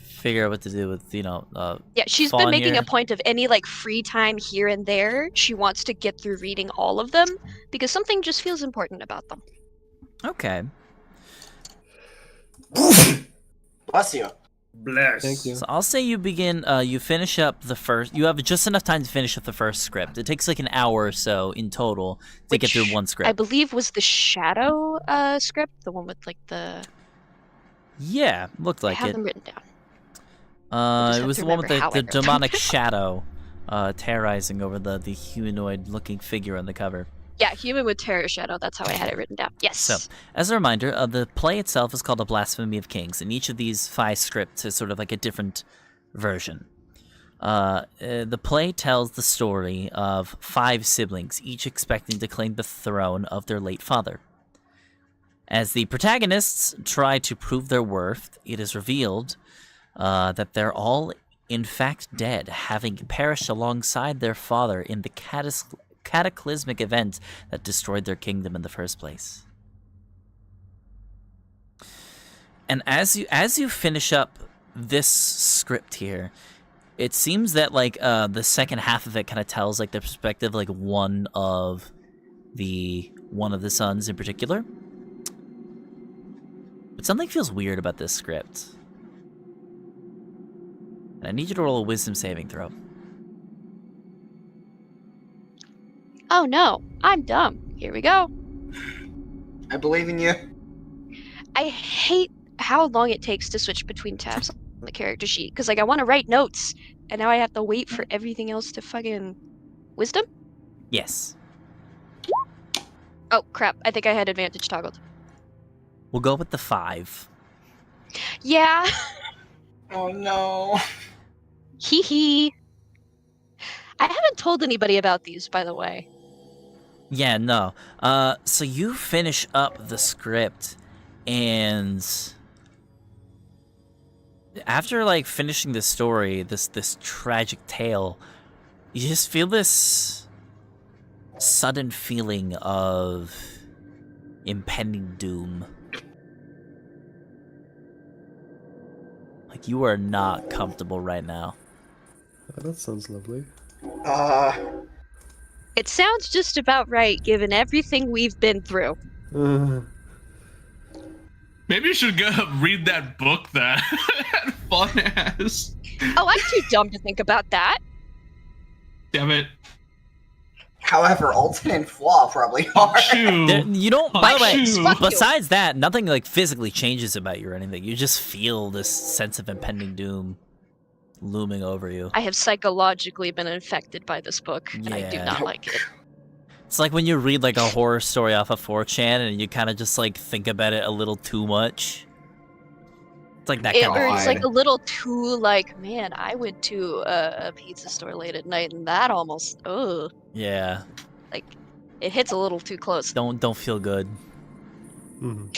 figure out what to do with, Yeah, she's Fawn been making here. a point of any like free time here and there. She wants to get through reading all of them because something just feels important about them. Okay. Bless you. Bless. Thank you. So I'll say you begin, you finish up the first, you have just enough time to finish up the first script. It takes like an hour or so in total to get through Which one I script. believe was the Shadow script, the one with like the. Yeah, looked I like have it. them written down. just It have was to the one with remember how the I wrote demonic them. shadow terrorizing over the humanoid-looking figure on the cover. Yeah, Human with Terror Shadow. That's how I had it written down. Yes. So, as a reminder, the play itself is called A Blasphemy of Kings, and each of these 5 scripts is sort of like a different version. The play tells the story of 5 siblings, each expecting to claim the throne of their late father. As the protagonists try to prove their worth, it is revealed that they're all in fact dead, having perished alongside their father in the cataclysmic event that destroyed their kingdom in the first place. And as you finish up this script here, it seems that like the second half of it kind of tells like the perspective like one of the sons in particular. But something feels weird about this script. And I need you to roll a wisdom saving throw. Oh no, I'm dumb. Here we go. I believe in you. I hate how long it takes to switch between tabs on the character sheet because like I want to write notes and now I have to wait for everything else to fucking wisdom. Yes. Oh crap! I think I had advantage toggled. We'll go with the 5. Yeah. Oh no. Hee hee. I haven't told anybody about these, by the way. Yeah, no. So you finish up the script, and after like finishing the story, this tragic tale, you just feel this sudden feeling of impending doom. Like you are not comfortable right now. Oh, that sounds lovely. It sounds just about right, given everything we've been through. Maybe you should go read that book that Fawn has. Oh, I'm too dumb to think about that. Damn it. However, Alton and Flaw probably are. You don't. By the way, Achoo. Fuck you. besides that, nothing like physically changes about you or anything. You just feel this sense of impending doom looming over you. I have psychologically been infected by this book, and I do Yeah. not like it. It's like when you read like a horror story off of 4chan and you kind of just like think about it a little too much. like that kind Or of it's thing. like a little too like, man, I went to a pizza store late at night and that almost, Yeah. like, it hits a little too close. Don't feel good. Mhm.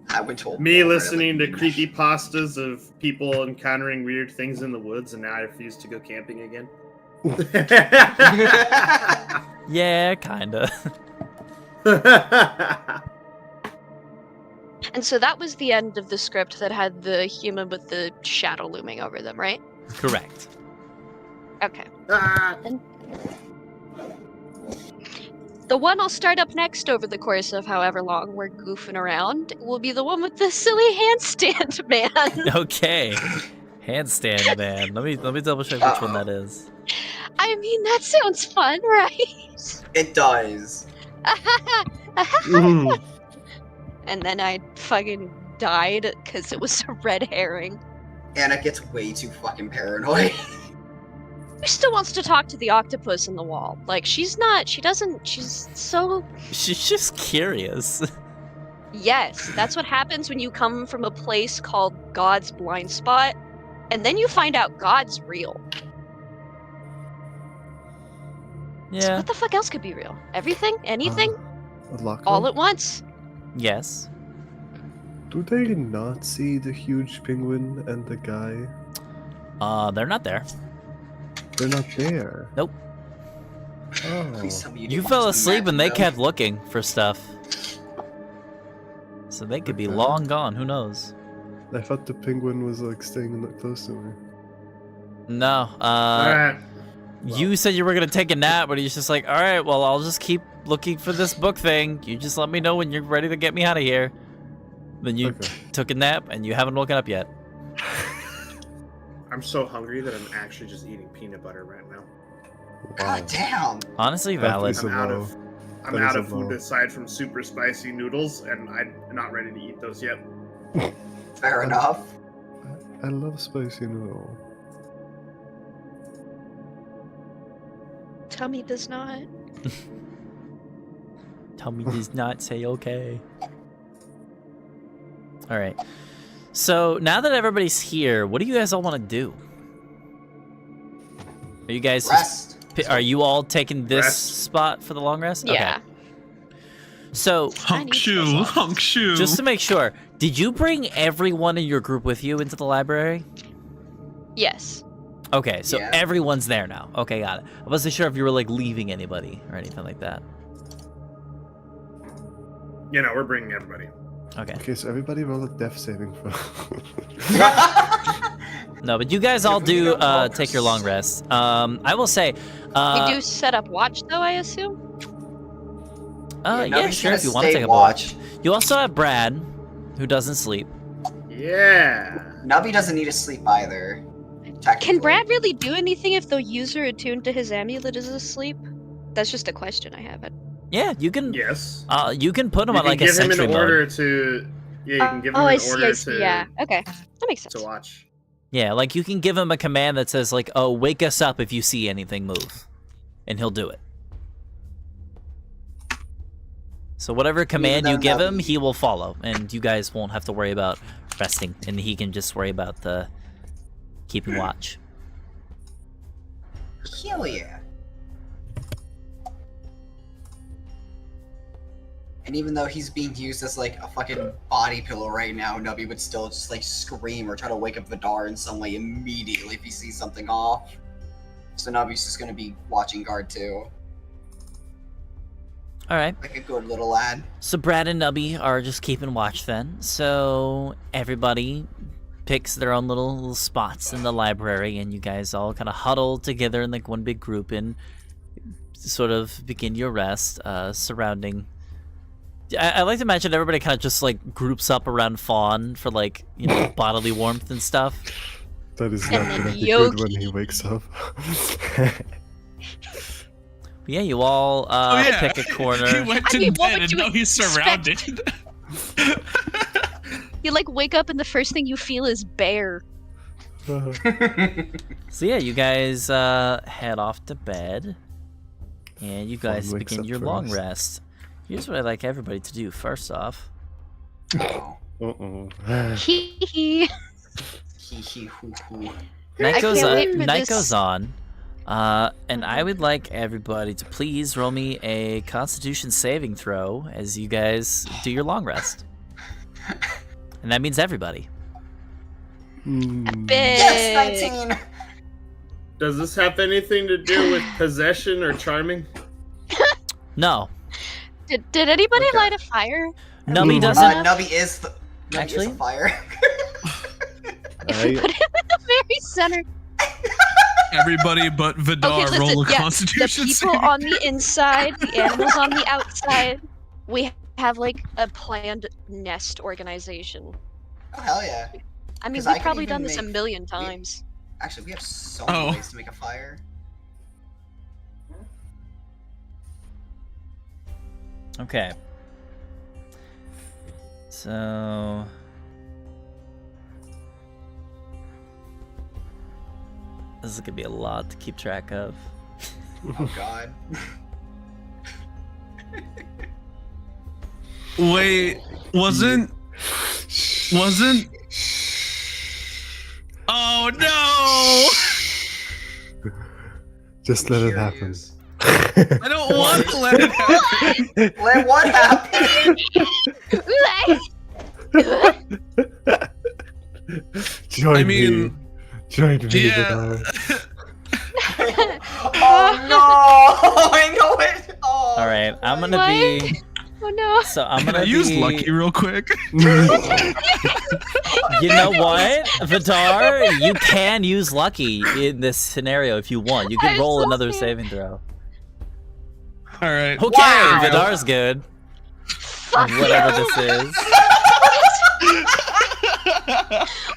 I went to a Me bar, listening to like, creepy pastas of people encountering weird things in the woods, and now I refuse to go camping again. Yeah, kinda. And so that was the end of the script that had the human with the shadow looming over them, right? Correct. Okay. Ah, The one I'll start up next over the course of however long we're goofing around will be the one with the silly handstand man. Okay. Handstand man. Let me double check which one that is. I mean, that sounds fun, right? It does. Mhm. And then I fucking died because it was a red herring. Anna gets way too fucking paranoid. Who still wants to talk to the octopus in the wall? Like, she's so... She's just curious. Yes, that's what happens when you come from a place called God's blind spot, and then you find out God's real. So Yeah. what the fuck else could be real? Everything? Anything? A locker? All at once? Yes. Do they not see the huge penguin and the guy? They're not there. They're not there. Nope. Oh. Please tell me you You didn't fell watch the asleep and they match, kept looking for stuff. So they could be Okay. long gone, who knows? I thought the penguin was like staying close to me. No, alright. you said you were gonna take a nap, but he's just like, alright, well, I'll just keep looking for this book thing. You just let me know when you're ready to get me out of here. Then you Okay. took a nap and you haven't woken up yet. I'm so hungry that I'm actually just eating peanut butter right now. God damn. Honestly, That valid. is a I'm out low. of I'm That out is of a food low. aside from super spicy noodles, and I'm not ready to eat those yet. Fair enough. I love spicy noodle. Tummy does not. Tummy does not say okay. Alright. So, now that everybody's here, what do you guys all want to do? Are you guys just, Rest. are you all taking this Rest. spot for the long rest? Yeah. Okay. So, Hunk need shoe, those hunk shoe. just to make sure, did you bring everyone in your group with you into the library? Yes. Okay, so Yeah. everyone's there now. Okay, got it. I wasn't sure if you were like leaving anybody or anything like that. You know, we're bringing everybody. Okay. Okay, so everybody roll a death saving throw. No, but you guys all If we do don't roll take your long rest. I will say, We do set up watch, though, I assume? yeah, nobody's sure, gonna if you want to stay take a watch. You also have Brad, who doesn't sleep. Yeah. Nubby doesn't need to sleep either. Technically. Can Brad really do anything if the user attuned to his amulet is asleep? That's just a question I have. Yeah, you can. Yes. You can put him You on can like a give him sentry an mode. order to. Yeah, you can give him Oh, an I see, order I see. to Yeah. Okay. That makes sense. to watch. Yeah, like you can give him a command that says like, "Oh, wake us up if you see anything move," and he'll do it. So whatever command you though give him, Nubby- he will follow, and you guys won't have to worry about resting, and he can just worry about the keeping watch. Hell yeah. And even though he's being used as like a fucking body pillow right now, Nubby would still just like scream or try to wake up Vidar in some way immediately if he sees something off. So Nubby's just gonna be watching guard too. All right. Like a good little lad. So Brad and Nubby are just keeping watch then. So everybody picks their own little spots in the library, and you guys all kind of huddle together in like one big group and sort of begin your rest, surrounding. I like to imagine everybody kind of just like groups up around Fawn for like, you know, bodily warmth and stuff. That is And not then gonna be Yogi. good when he wakes up. But yeah, you all Oh, yeah. pick a corner. He went to I mean, what bed would and you now he's expect? surrounded. You like wake up and the first thing you feel is bear. So yeah, you guys head off to bed, and you guys Fawn wakes begin up your long first. rest. Here's what I'd like everybody to do. First off, Oh. Uh-oh. Hee hee. Hee hee hoo hoo. Night goes can't on. wait for Night this. goes on. And I would like everybody to please roll me a Constitution saving throw as you guys do your long rest. And that means everybody. Yes, 19. Does this have anything to do with possession or charming? No. Did anybody Okay. light a fire? Nubby doesn't. Nubby is the Actually? is a fire. If we put him in the very center. Everybody but Vidar Okay, roll a listen, yeah, the Constitution people saving. on the inside, the animals on the outside. We have like a planned nest organization. Oh hell yeah! I mean, 'Cause I we've could probably even done this a make- million times. Actually, we have so many Oh. ways to make a fire. Okay. So. This is gonna be a lot to keep track of. Oh god. Wait, wasn't? Oh no! Just let it happen. Curious. I don't want to let it happen. Wait, what happened? Join I mean, me. Join me, yeah. Vidar. Oh no! I know it. Oh. All right, I'm gonna What? be. Oh no! So I'm Can gonna I use be. Lucky real quick? You know what, Vidar? You can use lucky in this scenario if you want. You can I'm roll so another scared. saving throw. All right. Okay, Wow. Vidar's good. Fuck Whatever you. this is.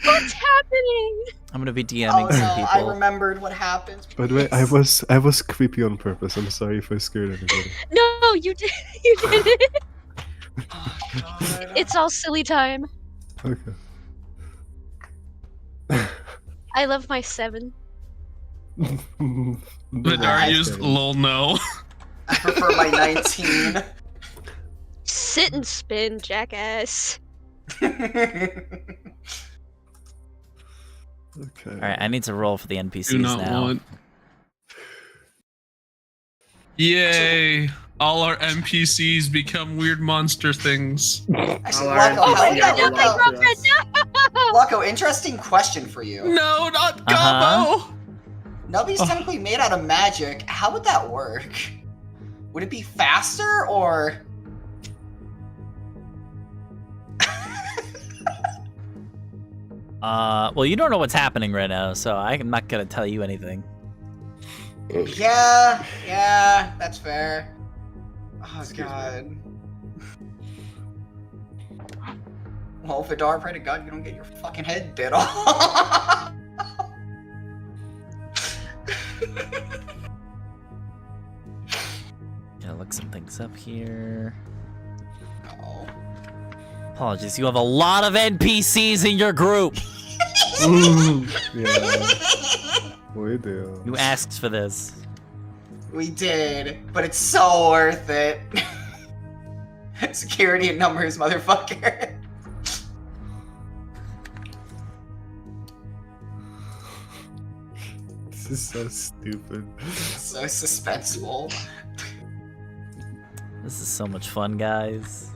What's happening? I'm gonna be Oh DMing no! some I people. remembered what happened. By the way, I was creepy on purpose. I'm sorry if I scared anybody. No, you did. You did it. Oh, God. It's all silly time. Okay. I love my 7. Vidar used lol no. I prefer my 19. Sit and spin, jackass. Okay. All right, I need to roll for the NPCs Do not now. want. Yay! All our NPCs become weird monster things. Actually, All our Wacko, how NPCs yeah, belong Wacko, to us. Wacko, interesting question for you. No, not Uh-huh. Gobbo! Nubby's technically made out of magic. How would that work? Would it be faster or? Well, you don't know what's happening right now, so I'm not gonna tell you anything. Yeah, that's fair. Oh god. Well, Vidar, pray to God you don't get your fucking head bit off. Gotta look some things up here. No. Apologies, you have a lot of NPCs in your group. Yeah, we do. You asked for this. We did, but it's so worth it. Security in numbers, motherfucker. This is so stupid. So suspenseful. This is so much fun, guys.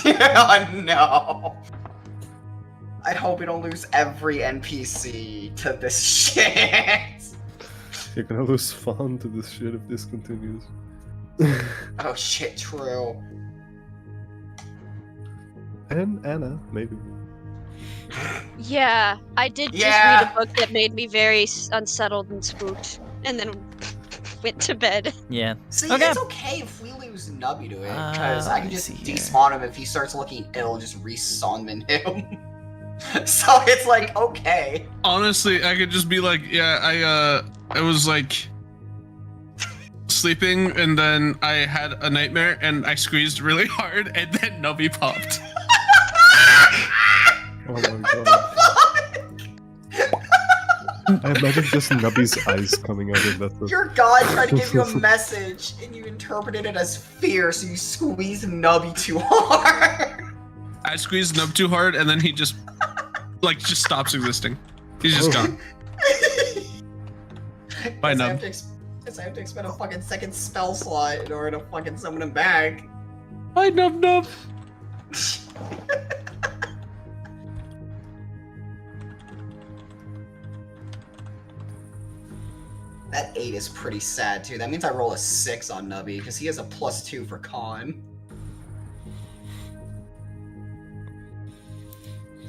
Oh no. I hope we don't lose every NPC to this shit. You're gonna lose fun to this shit if this continues. Oh shit, true. And Anna, maybe. Yeah, I did just Yeah. read a book that made me very unsettled and spooked, and then went to bed. Yeah. See, Okay. it's okay if we lose Nubby to it, because I let can me just see here. despawn him if he starts looking ill, just resummon him. So it's like, okay. Honestly, I could just be like, yeah, I was like sleeping, and then I had a nightmare, and I squeezed really hard, and then Nubby popped. Oh my god. I imagine just Nubby's eyes coming out of that. Your god tried to give you a message, and you interpreted it as fear, so you squeezed Nubby too hard. I squeezed Nub too hard, and then he just like just stops existing. He's just gone. Bye, Nub. Guess I have to expend a fucking second spell slot in order to fucking summon him back. Bye, Nub Nub. That 8 is pretty sad too. That means I roll a 6 on Nubby because he has a +2 for con.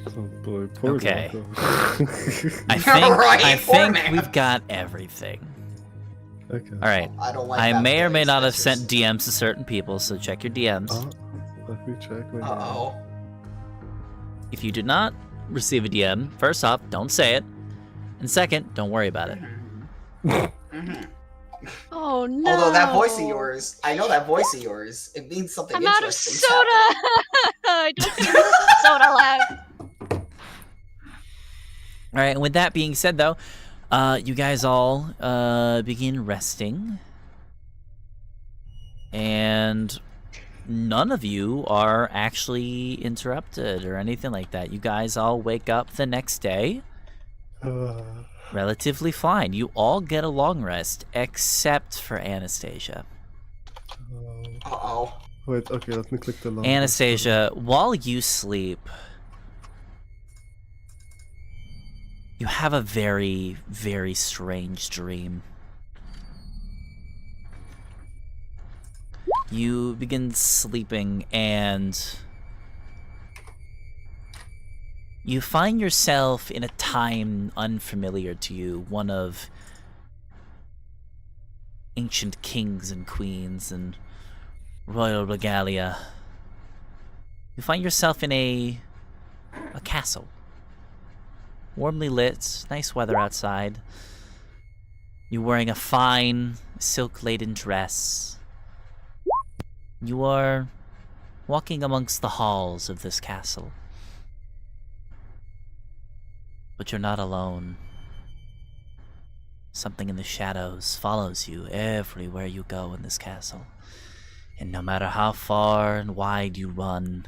Oh boy, poor Okay. Marco. I Poor think man. we've got everything. Okay. All right. I don't like. I that may or may place. not have That's sent just- DMs to certain people, so check your DMs. Let me check. My Uh-oh. If you did not receive a DM, first off, don't say it, and second, don't worry about it. Mhm. Oh no. Although that voice of yours, I know that voice of yours. It means something I'm out of interesting. soda. I don't have soda left. All right, and with that being said, though, you guys all begin resting, and none of you are actually interrupted or anything like that. You guys all wake up the next day relatively fine. You all get a long rest, except for Anastasia. Uh-oh. Wait, okay, let me click the long. Anastasia, while you sleep, you have a very, very strange dream. You begin sleeping and you find yourself in a time unfamiliar to you, one of ancient kings and queens and royal regalia. You find yourself in a castle. Warmly lit, nice weather outside. You're wearing a fine, silk-laden dress. You are walking amongst the halls of this castle. But you're not alone. Something in the shadows follows you everywhere you go in this castle. And no matter how far and wide you run,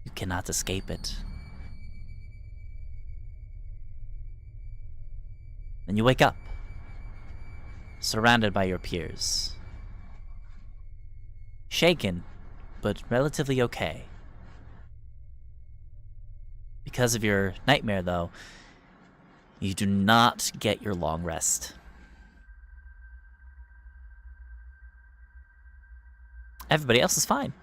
you cannot escape it. Then you wake up, surrounded by your peers. Shaken, but relatively okay. Because of your nightmare, though, you do not get your long rest. Everybody else is fine.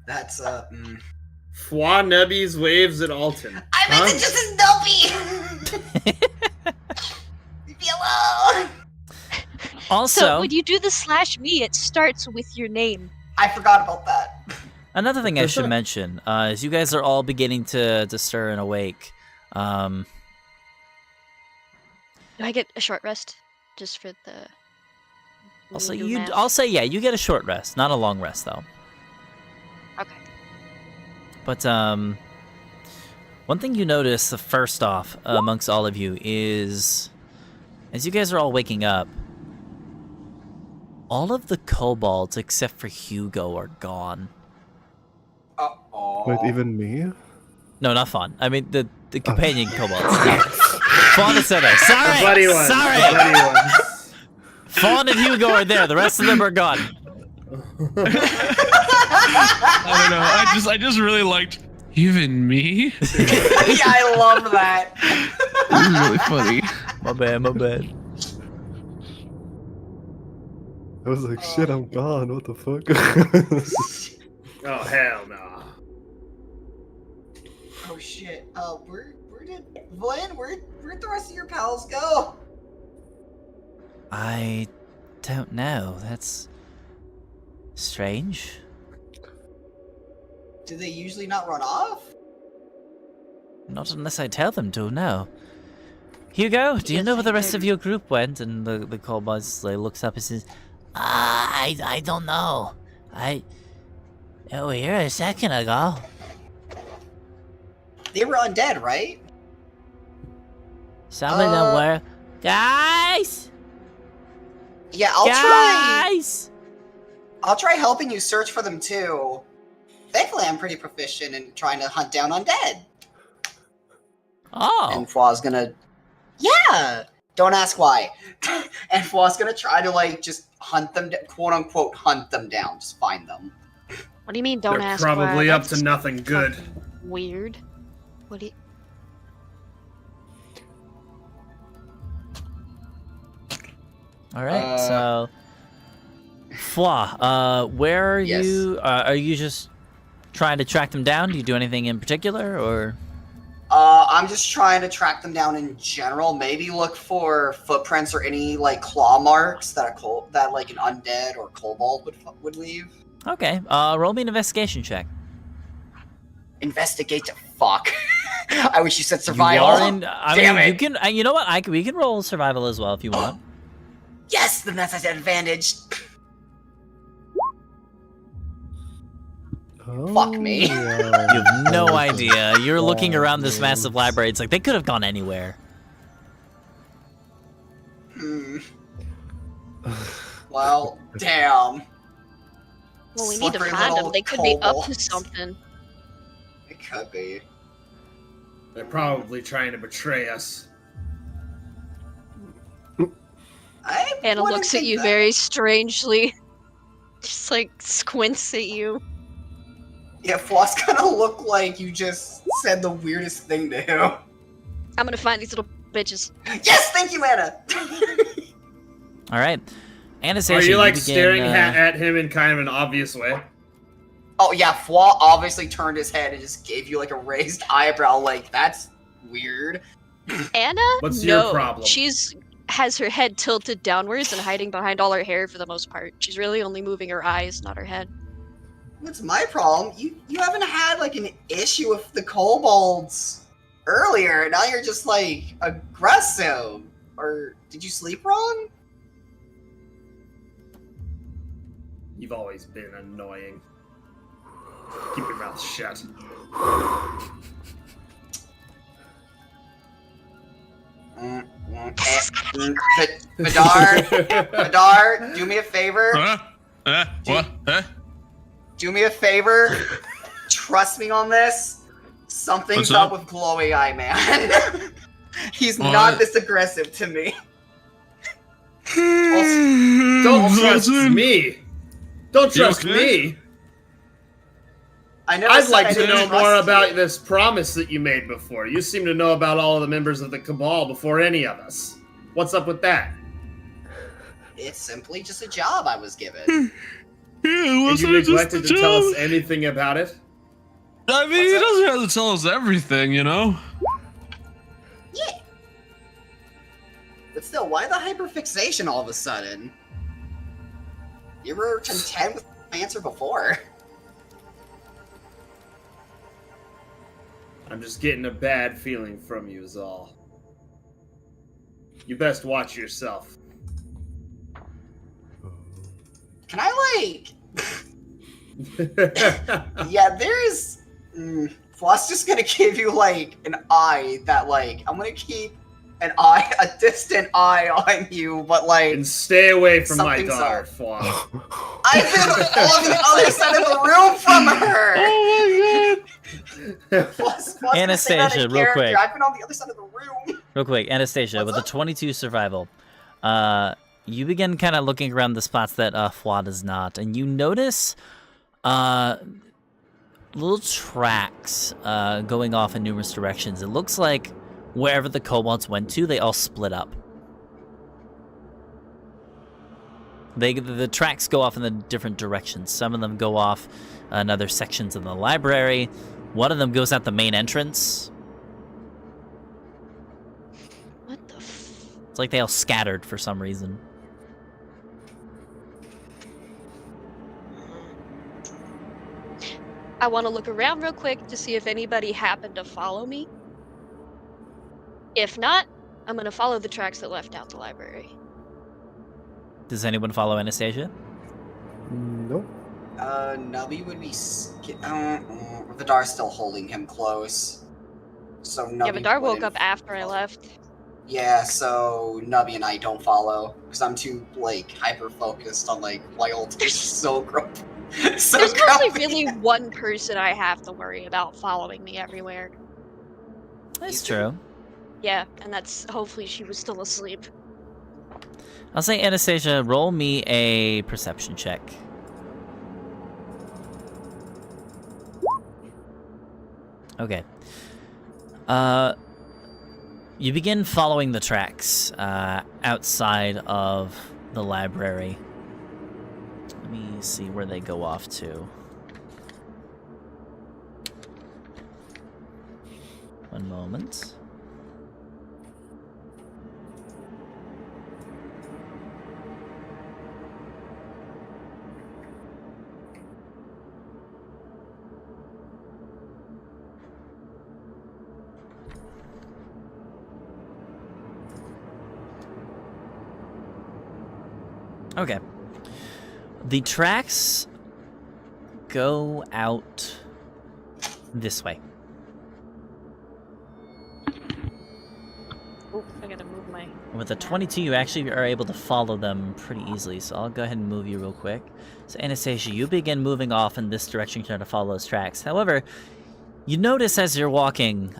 That's Fwa Nubbies waves at Alton. I meant it just as Nubby! Leave me alone! Also, So when you do the /me, it starts with your name. I forgot about that. another thing I should mention, is you guys are all beginning to stir and awake. Do I get a short rest just for the? Also, new you, math? I'll say, yeah, you get a short rest, not a long rest, though. Okay. But, one thing you notice, first off, amongst all of you, is as you guys are all waking up, all of the kobolds except for Hugo are gone. Uh-oh. Wait, even me? No, not Fawn. I mean, the companion kobolds. No. Fawn is still there. Sorry! Bloody one. Sorry! Bloody one. Fawn and Hugo are there. The rest of them are gone. I don't know. I just really liked even me. Yeah, I love that. This is really funny. My bad, my bad. I was like, shit, I'm gone. What the fuck? Oh hell no. Oh shit. Where did Vlad? Where'd the rest of your pals go? I don't know. That's strange. Do they usually not run off? Not unless I tell them to, no. Hugo, do you Yes, know where the I rest did. of your group went? And the kobold looks up and says, I don't know. They were here a second ago. They were undead, right? Some of them were. Guys! Yeah, I'll try helping you search for them too. Thankfully, I'm pretty proficient in trying to hunt down undead. Oh. And Fwa's gonna... Yeah! Don't ask why. And Fwa's gonna try to, like, just hunt them, quote-unquote, hunt them down. Just find them. What do you mean, don't They're ask probably why? up to nothing good. Weird. What do you... All right, so Fwa, where are Yes. you? Are you just trying to track them down? Do you do anything in particular, or? I'm just trying to track them down in general. Maybe look for footprints or any, like, claw marks that like, an undead or kobold would leave. Okay, roll me an investigation check. Investigate the fuck. I wish you said survival. I mean, you can. You know what? We can roll survival as well if you want. Yes, then that's an advantage. Fuck me. You have no idea. You're looking around this massive library. It's like they could have gone anywhere. Well, damn. Well, we need to Slippery find them. little They could be up to kobolds. something. It could be. They're probably trying to betray us. Anna wouldn't looks at think you that. very strangely. Just like squints at you. Yeah, Floss gonna look like you just said the weirdest thing to him. I'm gonna find these little bitches. Yes, thank you, Anna! All right, Anastasia. Are you like begin, staring at him in kind of an obvious way? Oh yeah, Flaw obviously turned his head and just gave you like a raised eyebrow, like, that's weird. Anna? What's your No. problem? She's has her head tilted downwards and hiding behind all her hair for the most part. She's really only moving her eyes, not her head. What's my problem? You haven't had like an issue with the kobolds earlier. Now you're just like aggressive. Or did you sleep wrong? You've always been annoying. Keep your mouth shut. Vidar, do me a favor. What? Do me a favor. Trust me on this. Something's What's up up? with Glowy Eye Man. He's not this aggressive to me. Don't trust me. Don't trust me. I never I'd said like I to didn't know trust more you. about this promise that you made before. You seem to know about all of the members of the Cabal before any of us. What's up with that? It's simply just a job I was given. And you neglected to tell us anything about it? I mean, he doesn't have to tell us everything, you know? Yeah. But still, why the hyperfixation all of a sudden? You were content with my answer before. I'm just getting a bad feeling from you is all. You best watch yourself. Can I, yeah, there's... Floss just gonna give you, like, an eye that, like, I'm gonna keep an eye, a distant eye on you, but, like... And stay away from my something's daughter, up. Flaw. I've been on the other side of the room from her! Oh my god! Floss gonna say that in Anastasia, real character. quick. I've been on the other side of the room. Real quick, Anastasia, What's with up? a 22 survival, you begin kind of looking around the spots that Fwa does not, and you notice little tracks going off in numerous directions. It looks like wherever the kobolds went to, they all split up. The tracks go off in the different directions. Some of them go off in other sections of the library. One of them goes out the main entrance. What the f... It's like they all scattered for some reason. I want to look around real quick to see if anybody happened to follow me. If not, I'm going to follow the tracks that left out the library. Does anyone follow Anastasia? Nope. Nubby would be Vidar's still holding him close. So Nubby Yeah, Vidar woke wouldn't up after I left. Yeah, so Nubby and I don't follow because I'm too like hyper focused on like Wild. It's so grumpy. So There's mostly grumpy. really one person I have to worry about following me everywhere. That's You true. Yeah, and that's hopefully she was still asleep. I'll say, Anastasia, roll me a perception check. Okay. You begin following the tracks outside of the library. Let me see where they go off to. One moment. Okay. The tracks go out this way. Oh, I gotta move my... With a 22, you actually are able to follow them pretty easily, so I'll go ahead and move you real quick. So Anastasia, you begin moving off in this direction trying to follow those tracks. However, you notice as you're walking,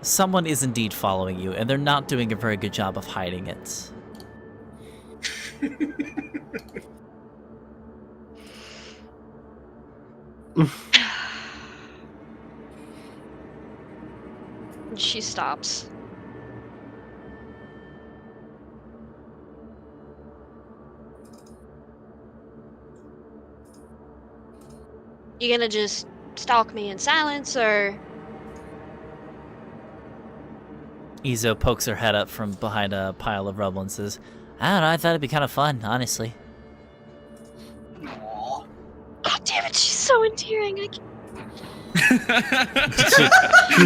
someone is indeed following you, and they're not doing a very good job of hiding it. She stops. You gonna just stalk me in silence, or... Izo pokes her head up from behind a pile of rubble and says, I don't know, I thought it'd be kind of fun, honestly. Aw. God damn it, she's so endearing. I can't...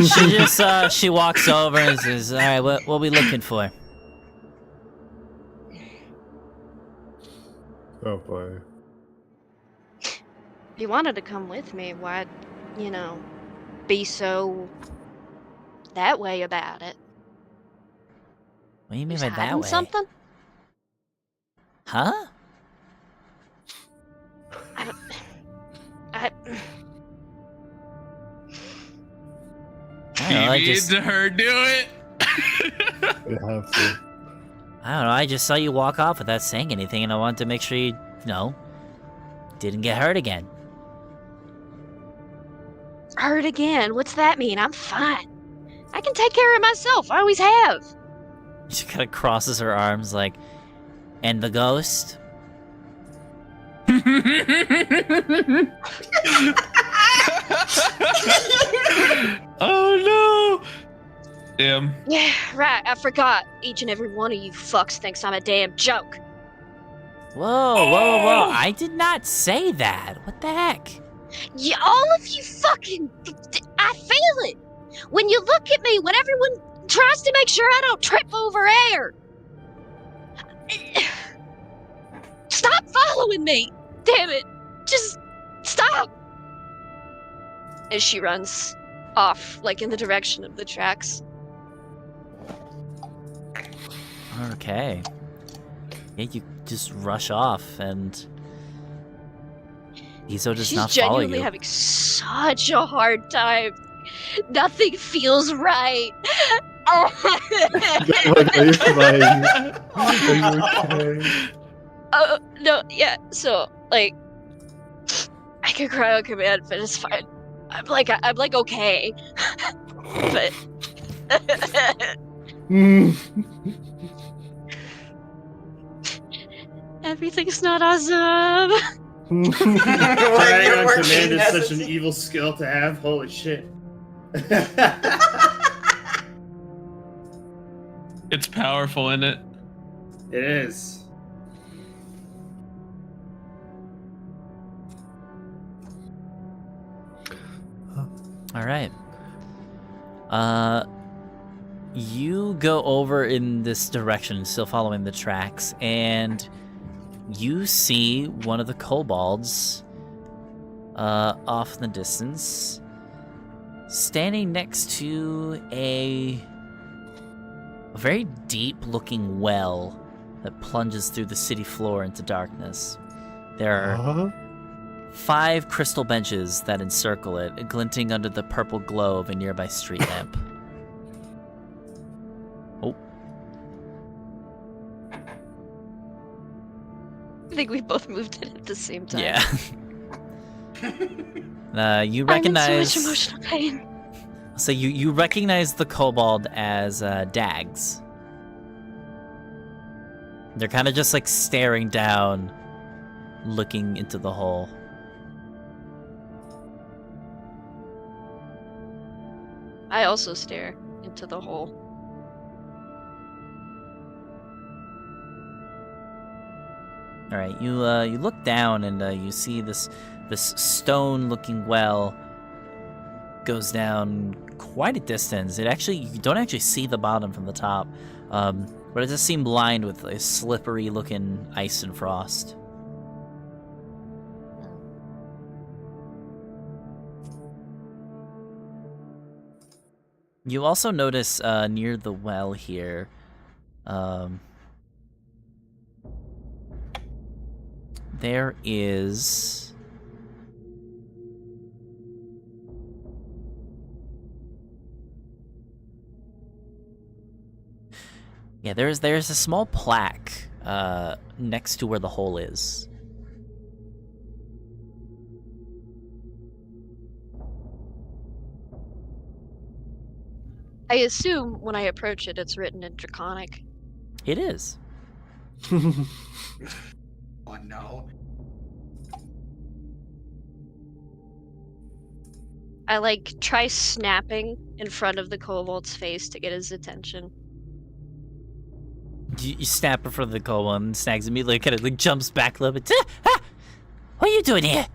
She just, she walks over and says, alright, what are we looking for? Oh boy. If you wanted to come with me, why'd, you know, be so that way about it? What do you mean Just by that hiding way? something? Huh? I don't... I don't know, I You just, made her do it. You have to. I don't know, I just saw you walk off without saying anything, and I wanted to make sure you know, didn't get hurt again. Hurt again? What's that mean? I'm fine. I can take care of myself. I always have. She kind of crosses her arms like, and the ghost? Oh no! Damn. Yeah, right. I forgot. Each and every one of you fucks thinks I'm a damn joke. Whoa. I did not say that. What the heck? Yeah, all of you fucking... I feel it. When you look at me, when everyone tries to make sure I don't trip over air. Stop following me. Damn it. Just stop. As she runs off, like in the direction of the tracks. Okay. Yeah, you just rush off, and Izo does She's not follow genuinely you. having such a hard time. Nothing feels right. Like, are you crying? Are you okay? Oh, no, yeah, so, like, I can cry on command, but it's fine. I'm like, okay. But... Everything's not awesome. Crying on working command is as such a- an evil skill to have. Holy shit. It's powerful, isn't it? It is. All right. You go over in this direction, still following the tracks, and you see one of the kobolds off in the distance. standing next to a very deep-looking well that plunges through the city floor into darkness. There are 5 crystal benches that encircle it, glinting under the purple glow of a nearby street lamp. Oh. I think we both moved in at the same time. Yeah. You recognize... I'm in so much emotional pain. So you recognize the kobold as Dags. They're kind of just like staring down, looking into the hole. I also stare into the hole. All right, you look down and you see this stone-looking well goes down quite a distance. You don't actually see the bottom from the top, but it does seem lined with a slippery-looking ice and frost. You also notice near the well here, there is... Yeah, there's a small plaque next to where the hole is. I assume when I approach it, it's written in Draconic. It is. Oh no. I try snapping in front of the kobold's face to get his attention. You snap in front of the kobold and Snags immediately kind of jumps back a little bit. Ah! What are you doing here?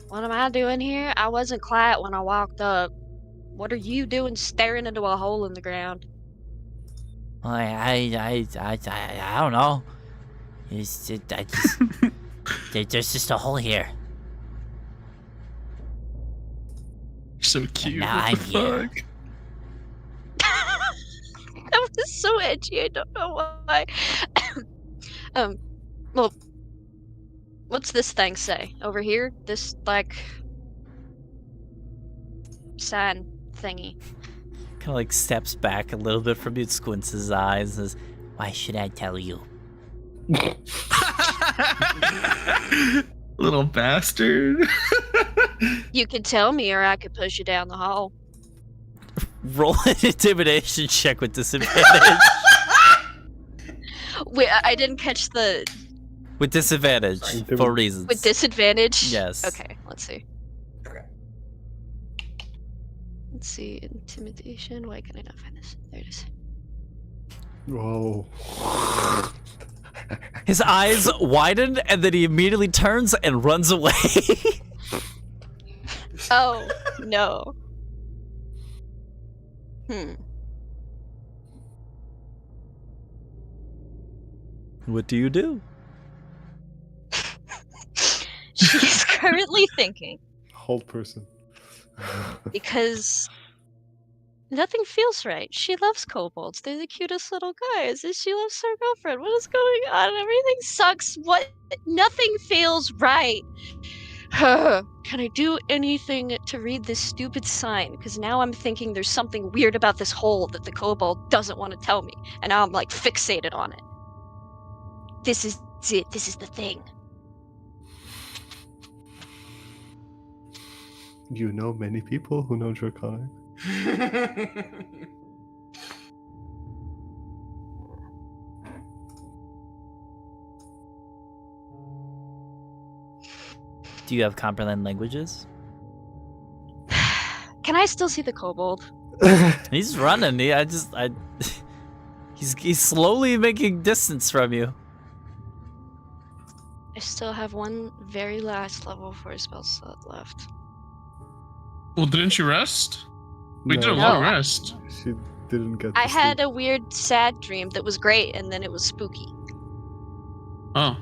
What am I doing here? I wasn't quiet when I walked up. What are you doing staring into a hole in the ground? I don't know. There's just a hole here. So cute. And now what I'm the here. fuck? That was so edgy, I don't know why. Well, what's this thing say? Over here? This, sign thingy. Kind of steps back a little bit from you, squints his eyes, and says, "Why should I tell you?" Little bastard. You could tell me or I could push you down the hole. Roll an intimidation check with disadvantage. Wait, I didn't catch the... With disadvantage, for reasons. With disadvantage? Yes. Okay, let's see. Okay. Let's see, intimidation. Why can I not find this? There it is. Whoa. His eyes widen, and then he immediately turns and runs away. Oh, no. What do you do? She's currently thinking. Hold person. Because nothing feels right. She loves kobolds. They're the cutest little guys. And she loves her girlfriend. What is going on? Everything sucks. What? Nothing feels right. Can I do anything to read this stupid sign? Because now I'm thinking there's something weird about this hole that the kobold doesn't want to tell me. And now I'm fixated on it. This is it. This is the thing. You know many people who know Draconic. Do you have comprehend languages? Can I still see the kobold? He's running. He's slowly making distance from you. I still have one very last level 4 spell slot left. Well, didn't you rest? We did a No. long rest. She didn't get I to had sleep. a weird, sad dream that was great, and then it was spooky. Oh.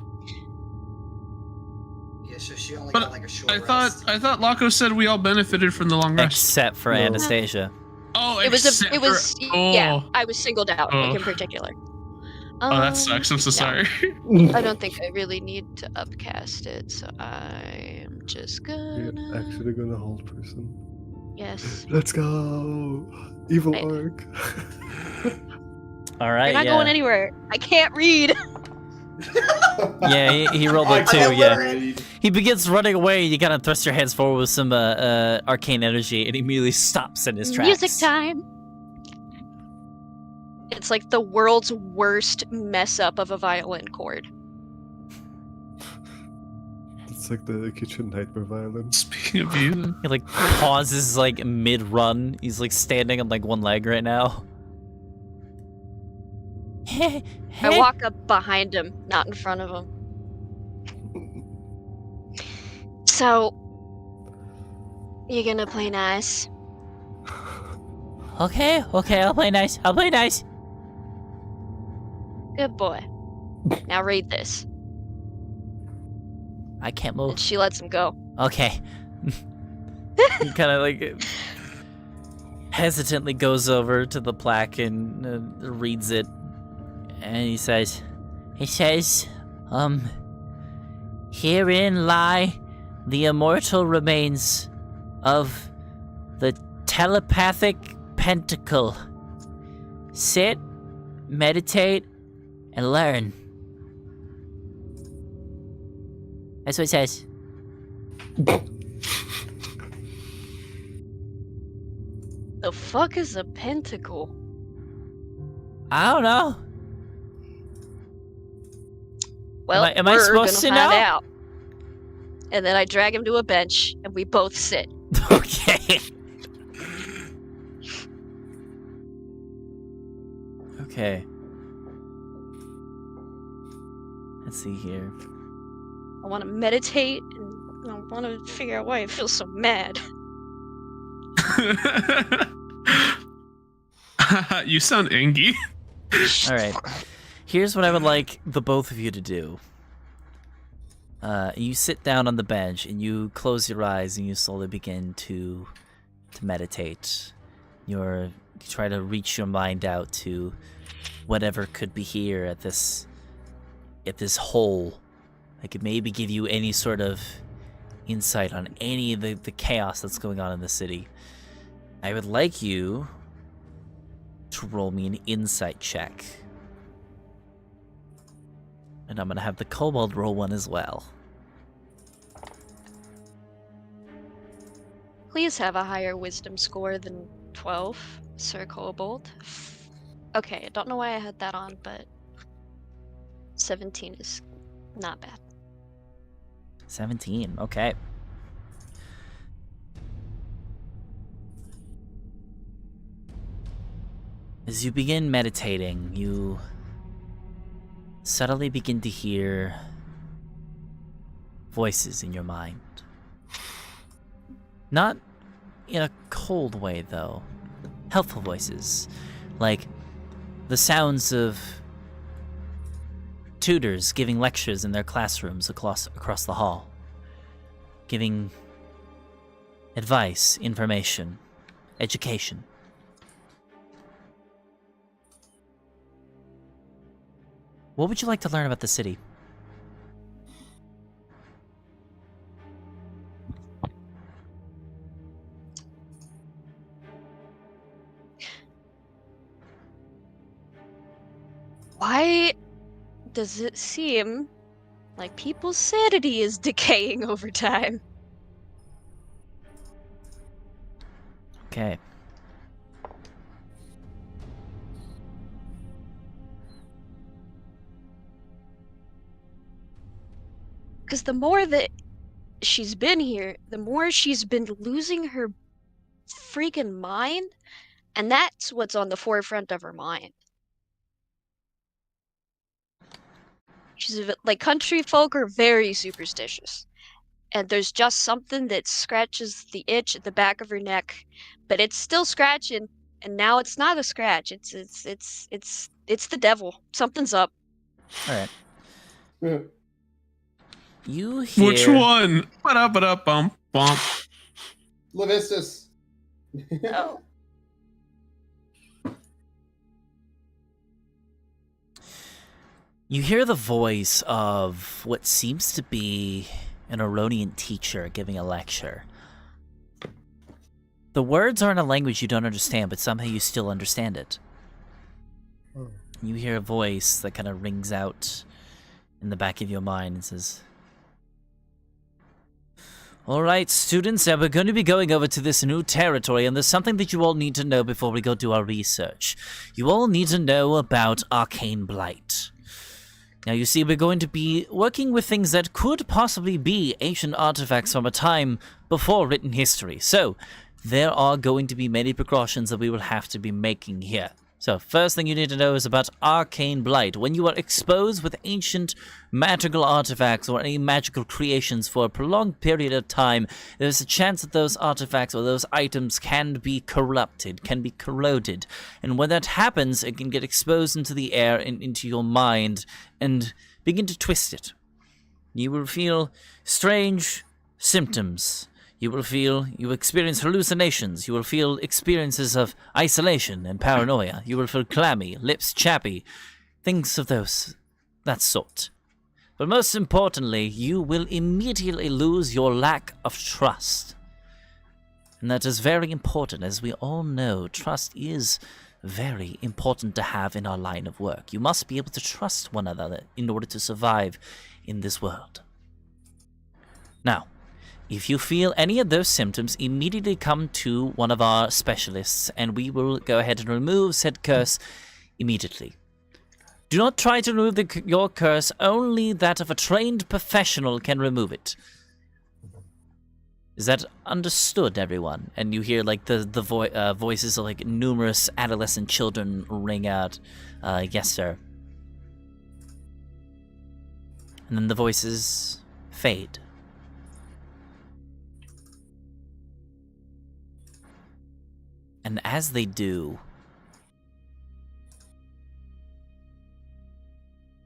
Yeah, so she only But got like a short I rest. thought Laco said we all benefited from the long rest. Except for No. Anastasia. Oh, It was yeah, Oh. I was singled out like in particular. Oh, that sucks. I'm so no. sorry. I don't think I really need to upcast it, so I'm just You're gonna. actually gonna hold person. Yes. Let's go! Evil Right. Arc! All right, You're not yeah. going anywhere. I can't read. Yeah, he rolled I it too, can't yeah. read. He begins running away, you kind of thrust your hands forward with some arcane energy, and he immediately stops in his tracks. Music time. It's like the world's worst mess up of a violin chord. It's like the kitchen nightmare violence. Speaking of you, He like pauses like mid-run. He's like standing on like one leg right now. I walk up behind him, not in front of him. So, you gonna play nice? Okay, I'll play nice. Good boy. Now read this. I can't And move. she lets him go. Okay. He kind of like hesitantly goes over to the plaque and reads it, and he says, herein lie the immortal remains of the telepathic pentacle. Sit, meditate, and learn. That's what it says. The fuck is a pentacle? I don't know. Well, am I we're supposed gonna to find know? out. And then I drag him to a bench, and we both sit. Okay. Okay. Let's see here. I want to meditate, and I want to figure out why I feel so mad. you sound angry. All right. Here's what I would like the both of you to do. You sit down on the bench and you close your eyes and you slowly begin to meditate. You try to reach your mind out to whatever could be here at this hole. That could maybe give you any sort of insight on any of the chaos that's going on in the city. I would like you to roll me an insight check. And I'm gonna have the kobold roll one as well. Please have a higher wisdom score than 12, Sir Kobold. Okay, I don't know why I had that on, but 17 is not bad. 17, okay. As you begin meditating, you subtly begin to hear voices in your mind. Not in a cold way, though. Helpful voices. Like the sounds of tutors giving lectures in their classrooms across the hall. Giving advice, information, education. What would you like to learn about the city? Why does it seem like people's sanity is decaying over time? Okay. Because the more that she's been here, the more she's been losing her freaking mind, and that's what's on the forefront of her mind. She's like, country folk are very superstitious, and there's just something that scratches the itch at the back of her neck, but it's still scratching, and now it's not a scratch. It's the devil. Something's up. All right. You hear... Which one? Ba-da-ba-da-bum, bump. Levistus. Oh. You hear the voice of what seems to be an Aronian teacher giving a lecture. The words are in a language you don't understand, but somehow you still understand it. You hear a voice that kind of rings out in the back of your mind and says, "Alright, students, we're going to be going over to this new territory, and there's something that you all need to know before we go do our research. You all need to know about Arcane Blight. Now, you see, we're going to be working with things that could possibly be ancient artifacts from a time before written history. So, there are going to be many precautions that we will have to be making here. So, first thing you need to know is about Arcane Blight. When you are exposed with ancient magical artifacts or any magical creations for a prolonged period of time, there's a chance that those artifacts or those items can be corrupted, can be corroded. And when that happens, it can get exposed into the air and into your mind and begin to twist it. You will feel strange symptoms. You will experience hallucinations. You will feel experiences of isolation and paranoia. You will feel clammy, lips chappy, things of that sort. But most importantly, you will immediately lose your lack of trust. And that is very important. As we all know, trust is very important to have in our line of work. You must be able to trust one another in order to survive in this world. Now, if you feel any of those symptoms, immediately come to one of our specialists, and we will go ahead and remove said curse immediately. Do not try to remove your curse, only that of a trained professional can remove it. Is that understood, everyone? And you hear like the voices of like numerous adolescent children ring out, "Yes, sir." And then the voices fade. And as they do,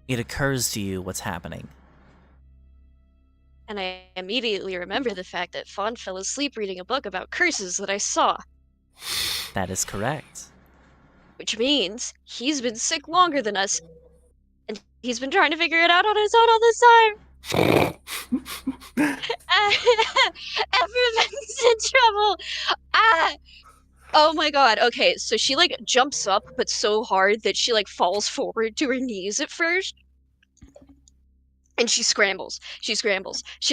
it occurs to you what's happening. And I immediately remember the fact that Fawn fell asleep reading a book about curses that I saw. That is correct. Which means he's been sick longer than us. And he's been trying to figure it out on his own all this time. Everyone's in trouble. Oh my god, okay, so she like jumps up, but so hard that she like falls forward to her knees at first. And she scrambles. She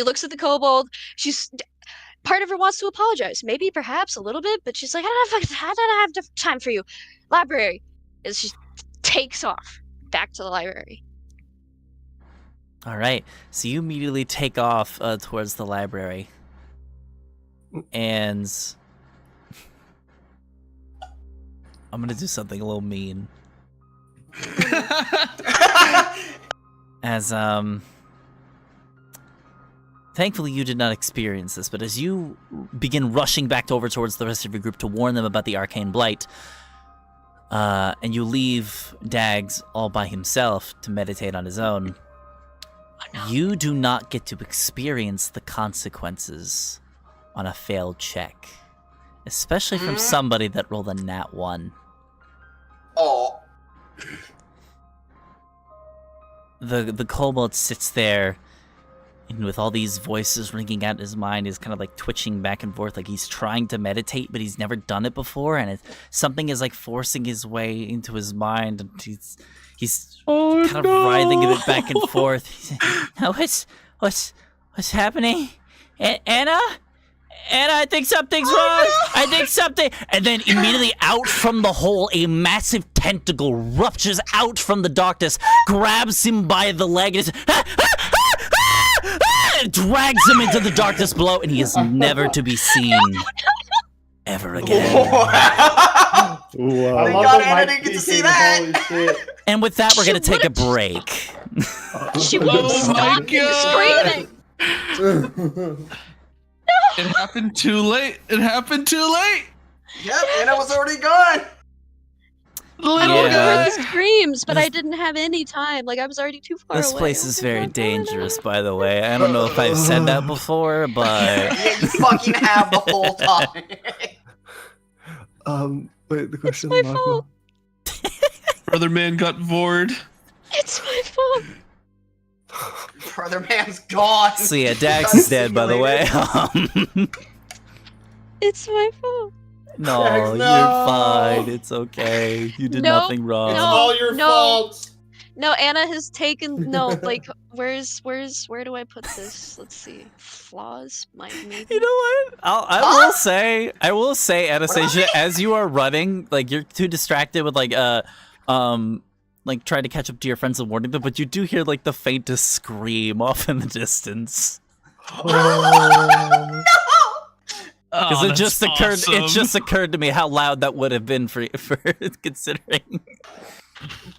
looks at the kobold. Part of her wants to apologize. Maybe, perhaps, a little bit, but she's like, I don't have time for you. Library. And she takes off back to the library. Alright, so you immediately take off towards the library. And I'm gonna do something a little mean. As, thankfully you did not experience this, but as you begin rushing back over towards the rest of your group to warn them about the Arcane Blight, and you leave Dags all by himself to meditate on his own, you do not get to experience the consequences on a failed check. Especially from somebody that rolled a nat 1. Oh. The kobold sits there, and with all these voices ringing out in his mind, is kind of like twitching back and forth, like he's trying to meditate, but he's never done it before, and something is like forcing his way into his mind, and he's kind of writhing a bit back and forth. What's happening? Anna, I think something's wrong. No. I think something. And then immediately out from the hole, a massive tentacle ruptures out from the darkness, grabs him by the leg, and drags him into the darkness below, and he is never to be seen ever again. Wow. Thank God Anna didn't get to see that. And with that, we're going to take a break. She won't stop screaming. It happened too late. Yep, Anna was already gone. Little I Yeah. heard the screams, but I This- didn't have any time. Like, I was already too far This away. place I is was very like, "What's going on?" dangerous, by the way. I don't know if I've said that before, but Yeah, you fucking have the whole time. Wait, the question, my Marco. fault. Brother man got bored. It's my fault. Brother man's gone. so yeah, Dax is dead, by the way. It's my fault. No, Dax, you're no. fine. It's okay. You did No, nothing wrong. It's No, all your no. fault. No, Anna has taken. No, like, where do I put this? Let's see. Flaws? Maybe. You know what? I will say, Anastasia, as you are running, like you're too distracted with like trying to catch up to your friends and warning them, but you do hear like the faintest scream off in the distance. Because it just occurred. It just occurred to me how loud that would have been for considering.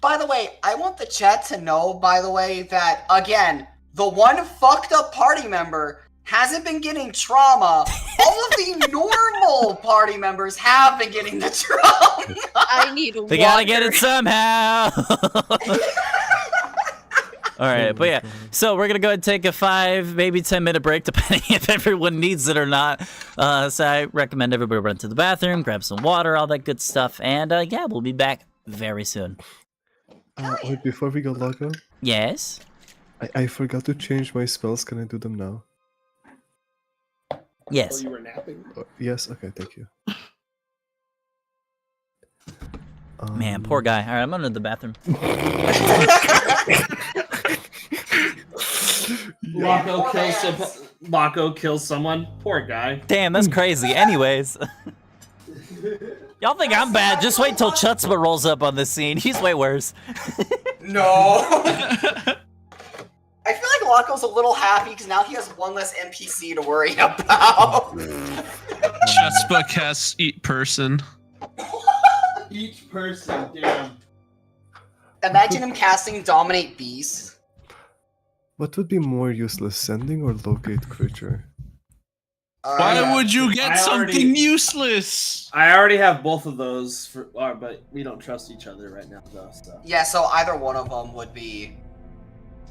By the way, I want the chat to know, by the way, that, again, the one fucked up party member hasn't been getting trauma. All of the normal party members have been getting the trauma. I need water. They gotta get it somehow. All right, but yeah, so we're gonna go ahead and take a 5, maybe 10-minute break, depending if everyone needs it or not. So I recommend everybody run to the bathroom, grab some water, all that good stuff, and yeah, we'll be back very soon. Wait, before we go log on, Yes. I forgot to change my spells. Can I do them now? Yes. You were napping. Yes. Okay. Thank you. Man, poor guy. All right, I'm under the bathroom. Mako kills someone. Poor guy. Damn, that's crazy. Anyways. Y'all think I'm bad? Just wait till Chutzpah rolls up on the scene. He's way worse. No. I feel like Lako's a little happy because now he has one less NPC to worry about. Chutzpah casts eat person. Each person, damn. Imagine him casting Dominate Beast. What would be more useless, sending or locate creature? Why would you get I something already- useless? I already have both of those, but we don't trust each other right now, though. So. Yeah, so either one of them would be...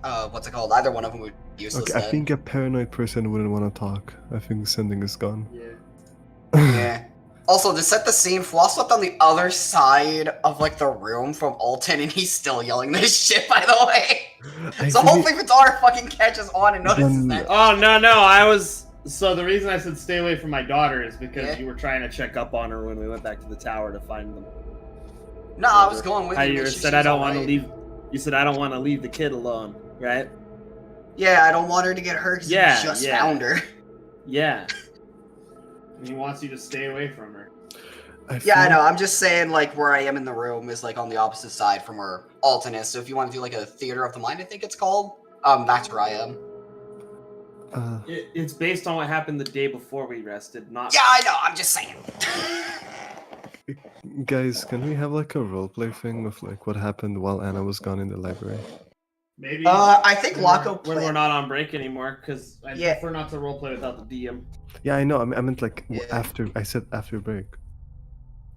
what's it called? Either one of them would be useless Okay, I then. think a paranoid person wouldn't want to talk. I think sending is gone. Yeah. Yeah. Also, to set the scene, Floss left on the other side of, like, the room from Alton, and he's still yelling this shit, by the way. So hopefully Vidar fucking catches on and notices that. Oh, no, I was... So the reason I said stay away from my daughter is because Yeah. you were trying to check up on her when we went back to the tower to find them. No, I was going with How you. you make sure said she I was don't want to alright. leave... You said I don't want to leave the kid alone, right? Yeah, I don't want her to get hurt because Yeah, you just yeah. found her. Yeah. He wants you to stay away from her. Yeah, I know. I'm just saying, like, where I am in the room is, like, on the opposite side from where Alton is. So if you want to do, like, a Theater of the Mind, I think it's called, that's where I am. It's based on what happened the day before we rested, not... Yeah, I know. I'm just saying. Guys, can we have like a roleplay thing of like what happened while Anna was gone in the library? Maybe. I think Laco when we're not on break anymore, because I Yeah. prefer not to roleplay without the DM. Yeah, I know. I meant like Yeah. after. I said after break.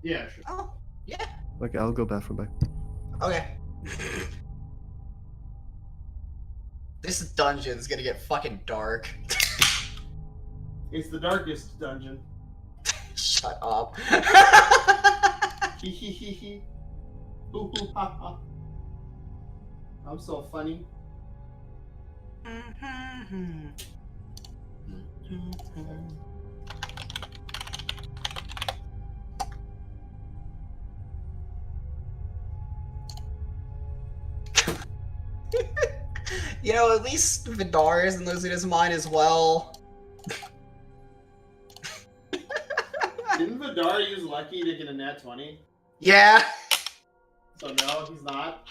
Yeah, sure. Oh, yeah. Like I'll go bathroom back. Okay. This dungeon is gonna get fucking dark. It's the darkest dungeon. Shut up. Hee hee hee hee. Ooh hoo ha ha. I'm so funny. You know, at least Vidar isn't losing his mind as well. Didn't Vidar use Lucky to get a nat 20? Yeah. So no, he's not.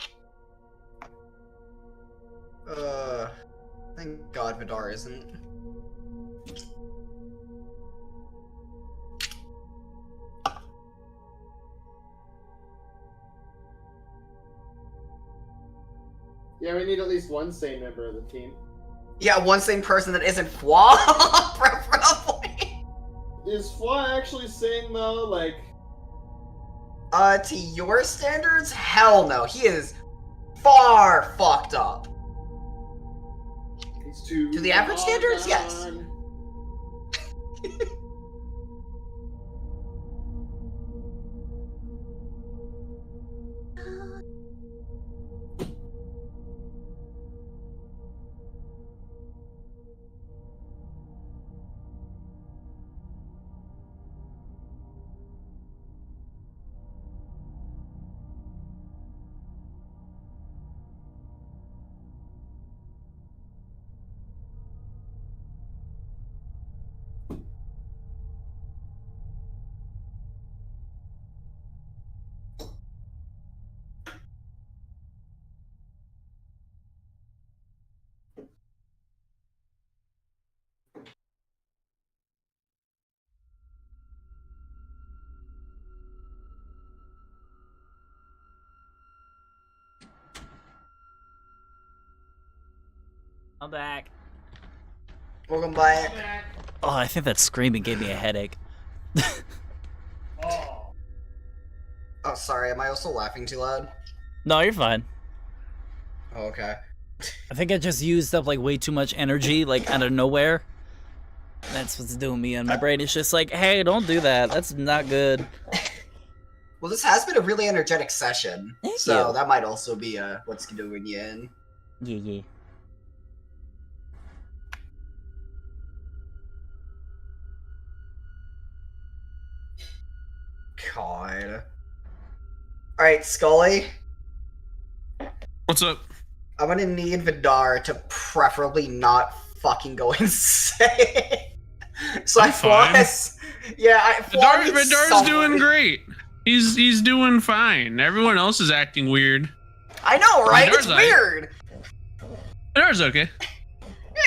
Thank God Vidar isn't. Yeah, we need at least one sane member of the team. Yeah, one same person that isn't Fwa, preferably. Is Fwa actually sane though? Like, To your standards, hell no. He is far fucked up. He's too To the average standards, yes. gone. I'm back. Welcome back. Oh, I think that screaming gave me a headache. Oh. Oh, sorry. Am I also laughing too loud? No, you're fine. Oh, okay. I think I just used up like way too much energy, like out of nowhere. That's what's doing me, and my brain is just like, hey, don't do that. That's not good. Well, this has been a really energetic session, Thank so you. that might also be what's doing you in. Yeah. God. Alright, Scully. What's up? I'm gonna need Vidar to preferably not fucking go insane. So I'm I fine. promise. Yeah, I Vidar's doing great. He's doing fine. Everyone else is acting weird. I know, right? Vidar's It's weird. Vidar's okay.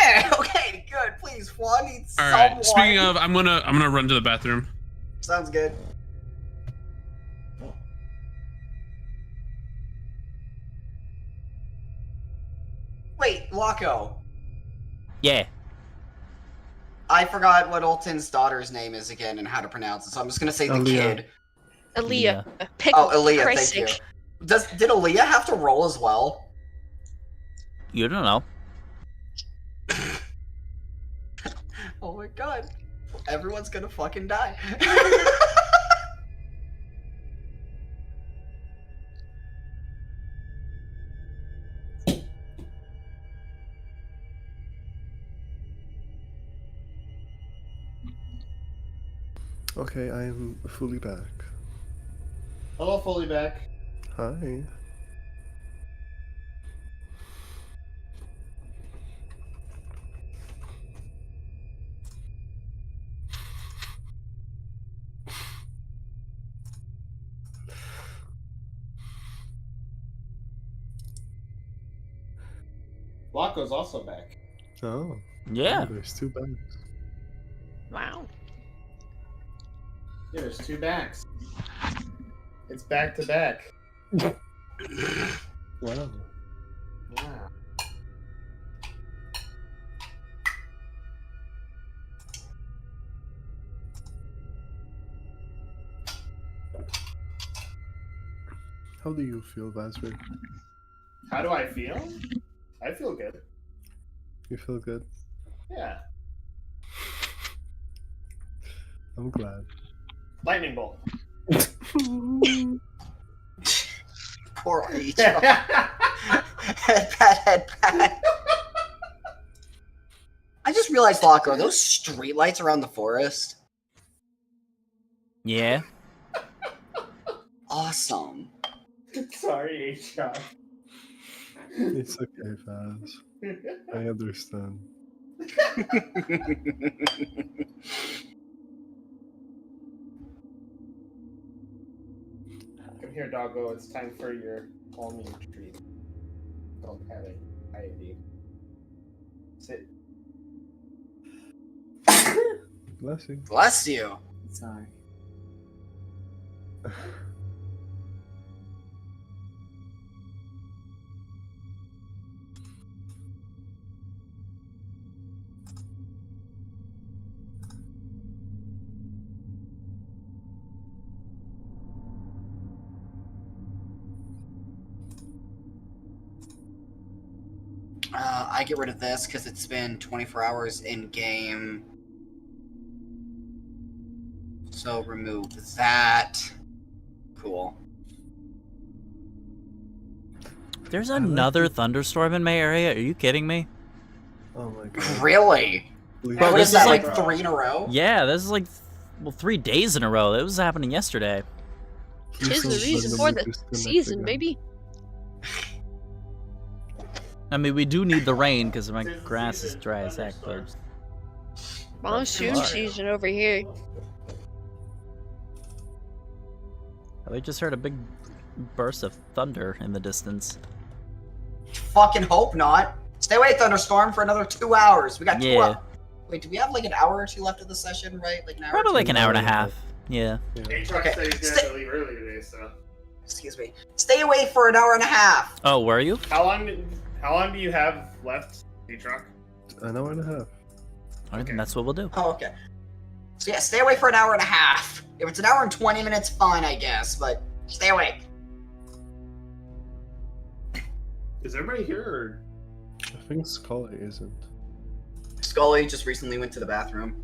Yeah, okay, good. Please, Flan needs All someone. right. Speaking of, I'm gonna run to the bathroom. Sounds good. Wait, Locko. Yeah. I forgot what Olton's daughter's name is again and how to pronounce it, so I'm just gonna say the Aaliyah. kid. Aaliyah. Pickle. Oh, Aaliyah, Christ's thank sake. you. Did Aaliyah have to roll as well? You don't know. Oh my god. Everyone's gonna fucking die. Okay, I am fully back. Hello, fully back. Hi. Locko's also back. Oh. Yeah. Oh, there's two bags. Wow. Yeah, there's two backs. It's back to back. Wow. Wow. How do you feel, Vasper? How do I feel? I feel good. You feel good? Yeah. I'm glad. Lightning bolt. Poor Rachel. Headpat. I just realized, Locko, are those streetlights around the forest? Yeah. Awesome. Sorry, H-Shot. It's okay, Vaz. I understand. Come here, doggo. It's time for your calming treat. Don't have it. IAD. Sit. Blessing. Bless you. Sorry. I get rid of this because it's been 24 hours in game. So remove that. Cool. There's another thunderstorm in my area. Are you kidding me? Oh my god. Really? Please. What this is that, is like like- 3 in a row? Yeah, this is like, well, 3 days in a row. It was happening yesterday. Please Tis the don't reason for randomly the disconnect season, again. baby. I mean, we do need the rain because my Tis the grass is season, dry as heck. But thunderstorms. Monsoon Alright. season over here. I just heard a big burst of thunder in the distance. Fucking hope not. Stay away, Thunderstorm, for another 2 hours. We got 2 Yeah. hours. Wait, do we have like an hour or 2 left of the session, right? Like an hour or Probably two? like an hour and a half. Yeah. Aatrox Okay. said he's gonna have to leave early today, so. Excuse me. Stay away for an hour and a half. Oh, were you? How long do you have left, Aatrox? An hour and a half. Alright, then that's what we'll do. Oh, okay. So yeah, stay away for an hour and a half. If it's an hour and 20 minutes, fine, I guess, but stay away. Is everybody here, or? I think Scully isn't. Scully just recently went to the bathroom.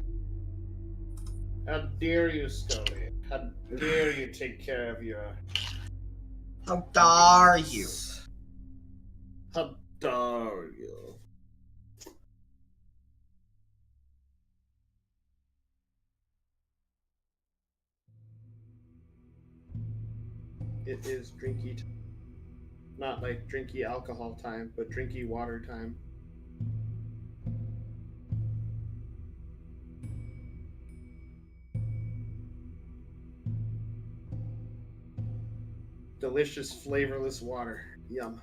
How dare you, Scully? How dare you take care of your... How dare you? How dare you? It is drinky time. Not like drinky alcohol time, but drinky water time. Delicious, flavorless water. Yum.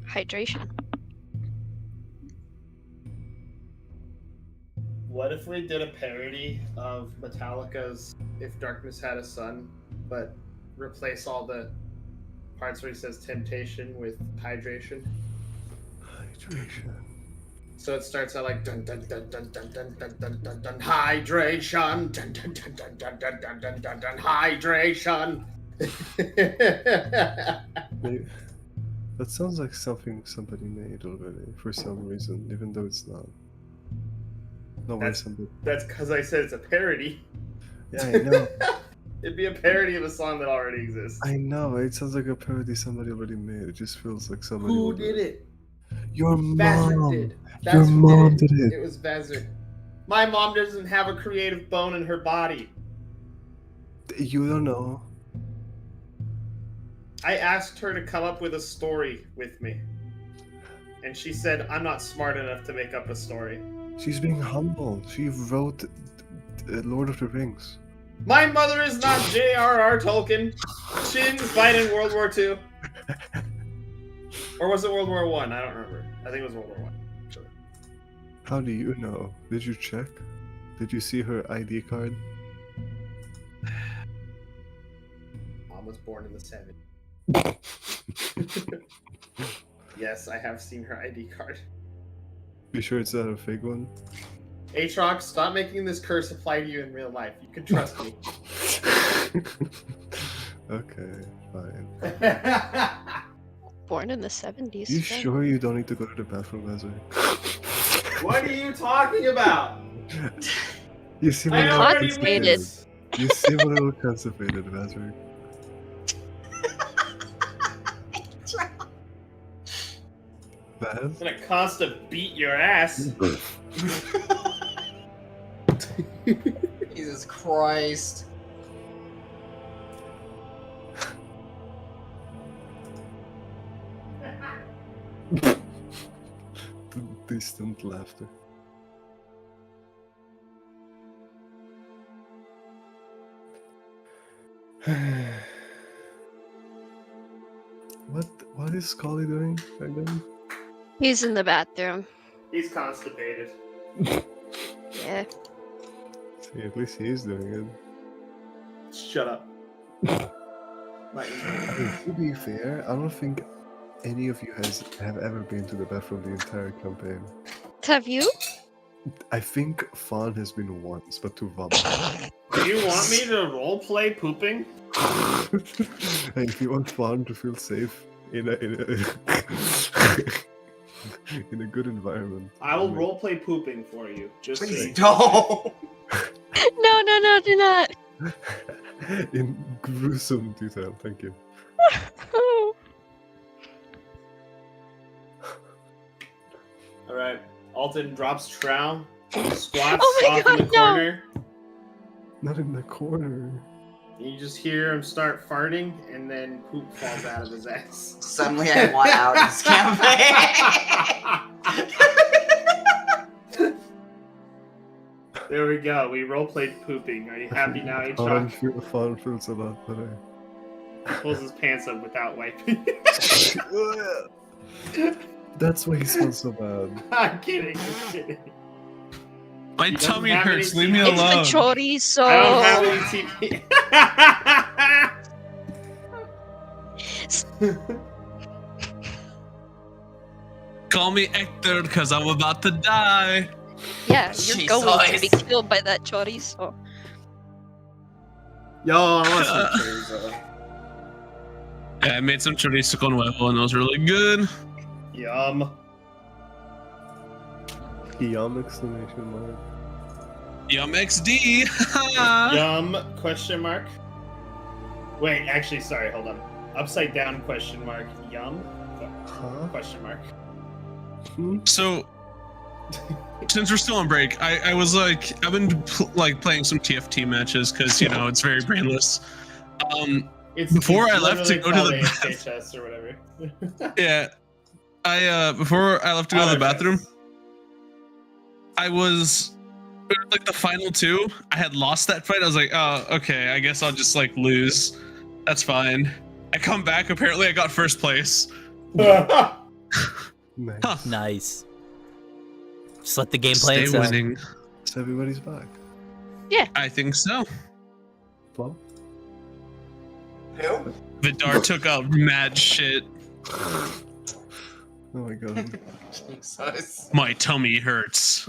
Hydration. What if we did a parody of Metallica's If Darkness Had a Sun, but replace all the parts where he says temptation with hydration? Hydration. So it starts out like dun dun dun dun dun dun dun dun dun dun hydration dun dun dun dun dun dun dun dun dun dun hydration. Maybe- That sounds like something somebody made already for some reason, even though it's not. No way That's- somebody. That's because I said it's a parody. Yeah, I know. It'd be a parody of a song that already exists. I know. It sounds like a parody somebody already made. It just feels like somebody. Who already- did it? Your Vazir mom. did. Your That's who mom did did it. it. It was Vazir. My mom doesn't have a creative bone in her body. You don't know. I asked her to come up with a story with me. And she said, I'm not smart enough to make up a story. She's being humble. She wrote Lord of the Rings. My mother is not J.R.R. Tolkien. She didn't fight in World War II. Or was it World War I? I don't remember. I think it was World War I. Actually. How do you know? Did you check? Did you see her ID card? Mom was born in the 70s. Yes, I have seen her ID card. You sure it's not a fake one? Aatrox, stop making this curse apply to you in real life. You can trust me. Okay, fine. Born in the 70s. You dang. sure you don't need to go to the bathroom, Vazir? What are you talking about? You seem a I little already Constipated. went. constipated. You seem a little constipated, Vazir. Vaz? I'm gonna constantly beat your ass. Jesus Christ. Distant laughter. What is Scully doing right now? He's in the bathroom. He's constipated. Yeah. See, at least he is doing it. Shut up. To be fair, I don't think any of you have ever been to the bathroom the entire campaign. Have you? I think Fawn has been once, but to vomit. Do you want me to roleplay pooping? Hey, if you want Fawn to feel safe in a in a good environment. I will roleplay pooping for you. Just Please saying. don't. No, do not. In gruesome detail, thank you. All right. Alton drops trowel, squats Oh my off in God, the no. corner. Not in the corner. You just hear him start farting, and then poop falls out of his ass. Suddenly I want out of this campaign. There we go. We roleplayed pooping. Are you happy now, Chuck? Fawn feels a lot better. He pulls his pants up without wiping. That's why he smells so bad. I'm kidding. I'm kidding. My doesn't tummy have hurts. any Leave me teeth. It's alone. the chorizo. I don't have any TP. Call me Hector, because I'm about to die. Yeah, you're going to be Jesus. killed by that chorizo. Yo, I want some chorizo. Yeah, I made some chorizo con huevo, and it was really good. Yum. Yum! Exclamation mark. Yum XD. Yum, question mark. Wait, actually, sorry, hold on. Upside down question mark. Yum, Huh? question mark. So, since we're still on break, I was like, I've been playing some TFT matches because, you know, it's very brainless. Before I left to go to the HHS or whatever. Yeah, before I left to go to the bathroom, I was like the final two. I had lost that fight. I was like, oh, okay, I guess I'll just like lose. That's fine. I come back. Apparently, I got first place. Nice. Huh. Nice. Just let the game play Stay itself. winning. So everybody's back. I think so. Plum? Who? Vidar took out mad shit. Oh my god. Jesus. My tummy hurts.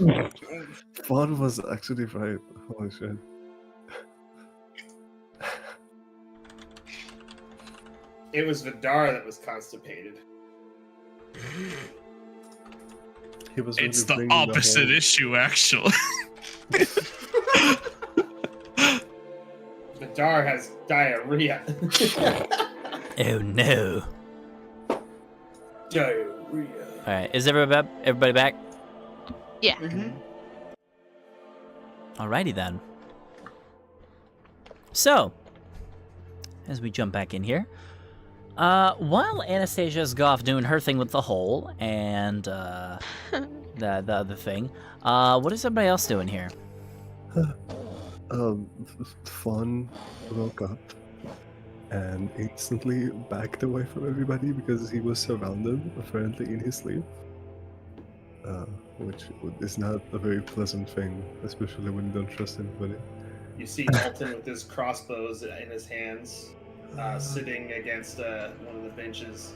Fawn was actually right. Holy shit. It was Vidar that was constipated. He was It's really the bringing opposite whole- issue, actually. Vidar has diarrhea. Oh no. Diarrhea. Alright, is everybody back? Yeah. Alrighty then. So, as we jump back in here, while Anastasia's off doing her thing with the hole and the other thing, what is everybody else doing here? Fawn woke up and instantly backed away from everybody because he was surrounded, apparently in his sleep. Which is not a very pleasant thing, especially when you don't trust anybody. You see Alton with his crossbows in his hands, sitting against one of the benches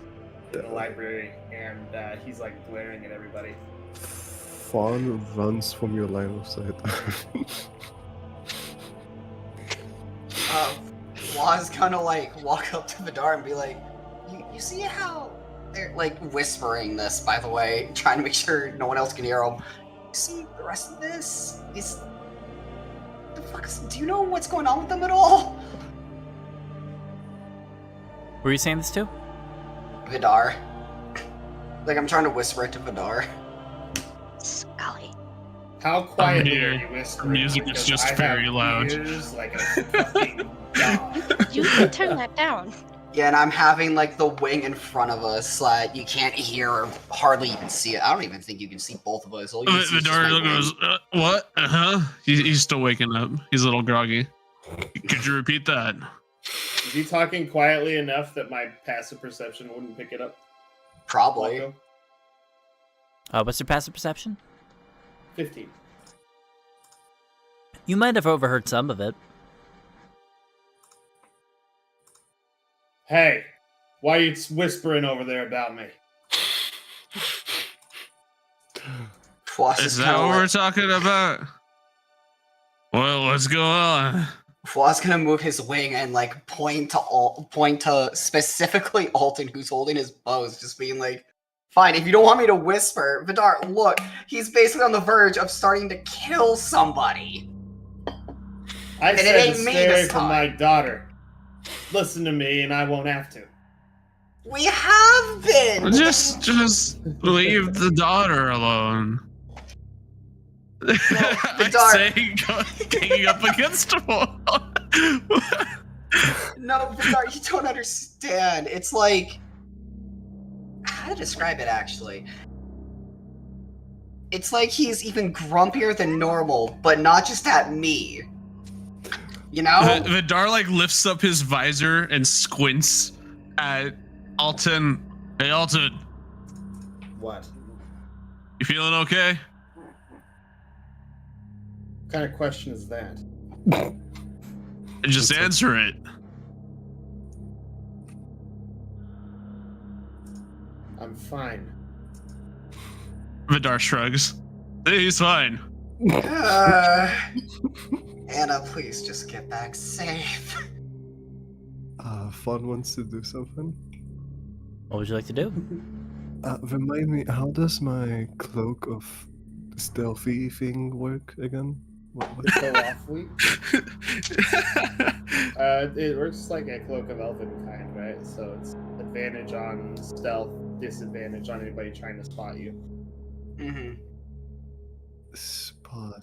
in the library, and he's like glaring at everybody. Fawn runs from your line of sight. La's gonna like walk up to Vidar and be like, you see how they're like whispering this, by the way, trying to make sure no one else can hear them. You see the rest of this? Do you know what's going on with them at all? Were you saying this too? Vidar. Like I'm trying to whisper it to Vidar. Scully. How quietly here. are you whispering? Music is Because just I have very loud. ears like a fucking dog. You can turn that down. Yeah, and I'm having like the wing in front of us so that you can't hear or hardly even see it. I don't even think you can see both of us. All you can see is just my Vidar wing. goes, what? He's still waking up. He's a little groggy. Could you repeat that? Is he talking quietly enough that my passive perception wouldn't pick it up? Probably. Marco? What's your passive perception? 15. You might have overheard some of it. Hey, why are you whispering over there about me? Floss Is is that kind what of we're like, talking about? Well, what's going on? Floss gonna move his wing and like point to specifically Alton, who's holding his bows, just being like, Fine, if you don't want me to whisper, Vidar, look, he's basically on the verge of starting to kill somebody. I And it said ain't to me stay this away from time. my daughter. Listen to me, and I won't have to. We have been! Just leave the daughter alone. I Vidar- say, hanging up against a wall. No, Vidar, you don't understand. It's like... How to describe it, actually? It's like he's even grumpier than normal, but not just at me. You know? Vidar like lifts up his visor and squints at Alton. Hey, Alton, What? you feeling okay? What kind of question is that? Just answer it. I'm fine. Vidar shrugs. He's fine. Anna, please just get back safe. Fawn wants to do something. What would you like to do? Remind me, how does my cloak of stealthy thing work again? What? Go off week. It works like a cloak of elven kind, right? So it's advantage on stealth, disadvantage on anybody trying to spot you. Mm-hmm. Spot.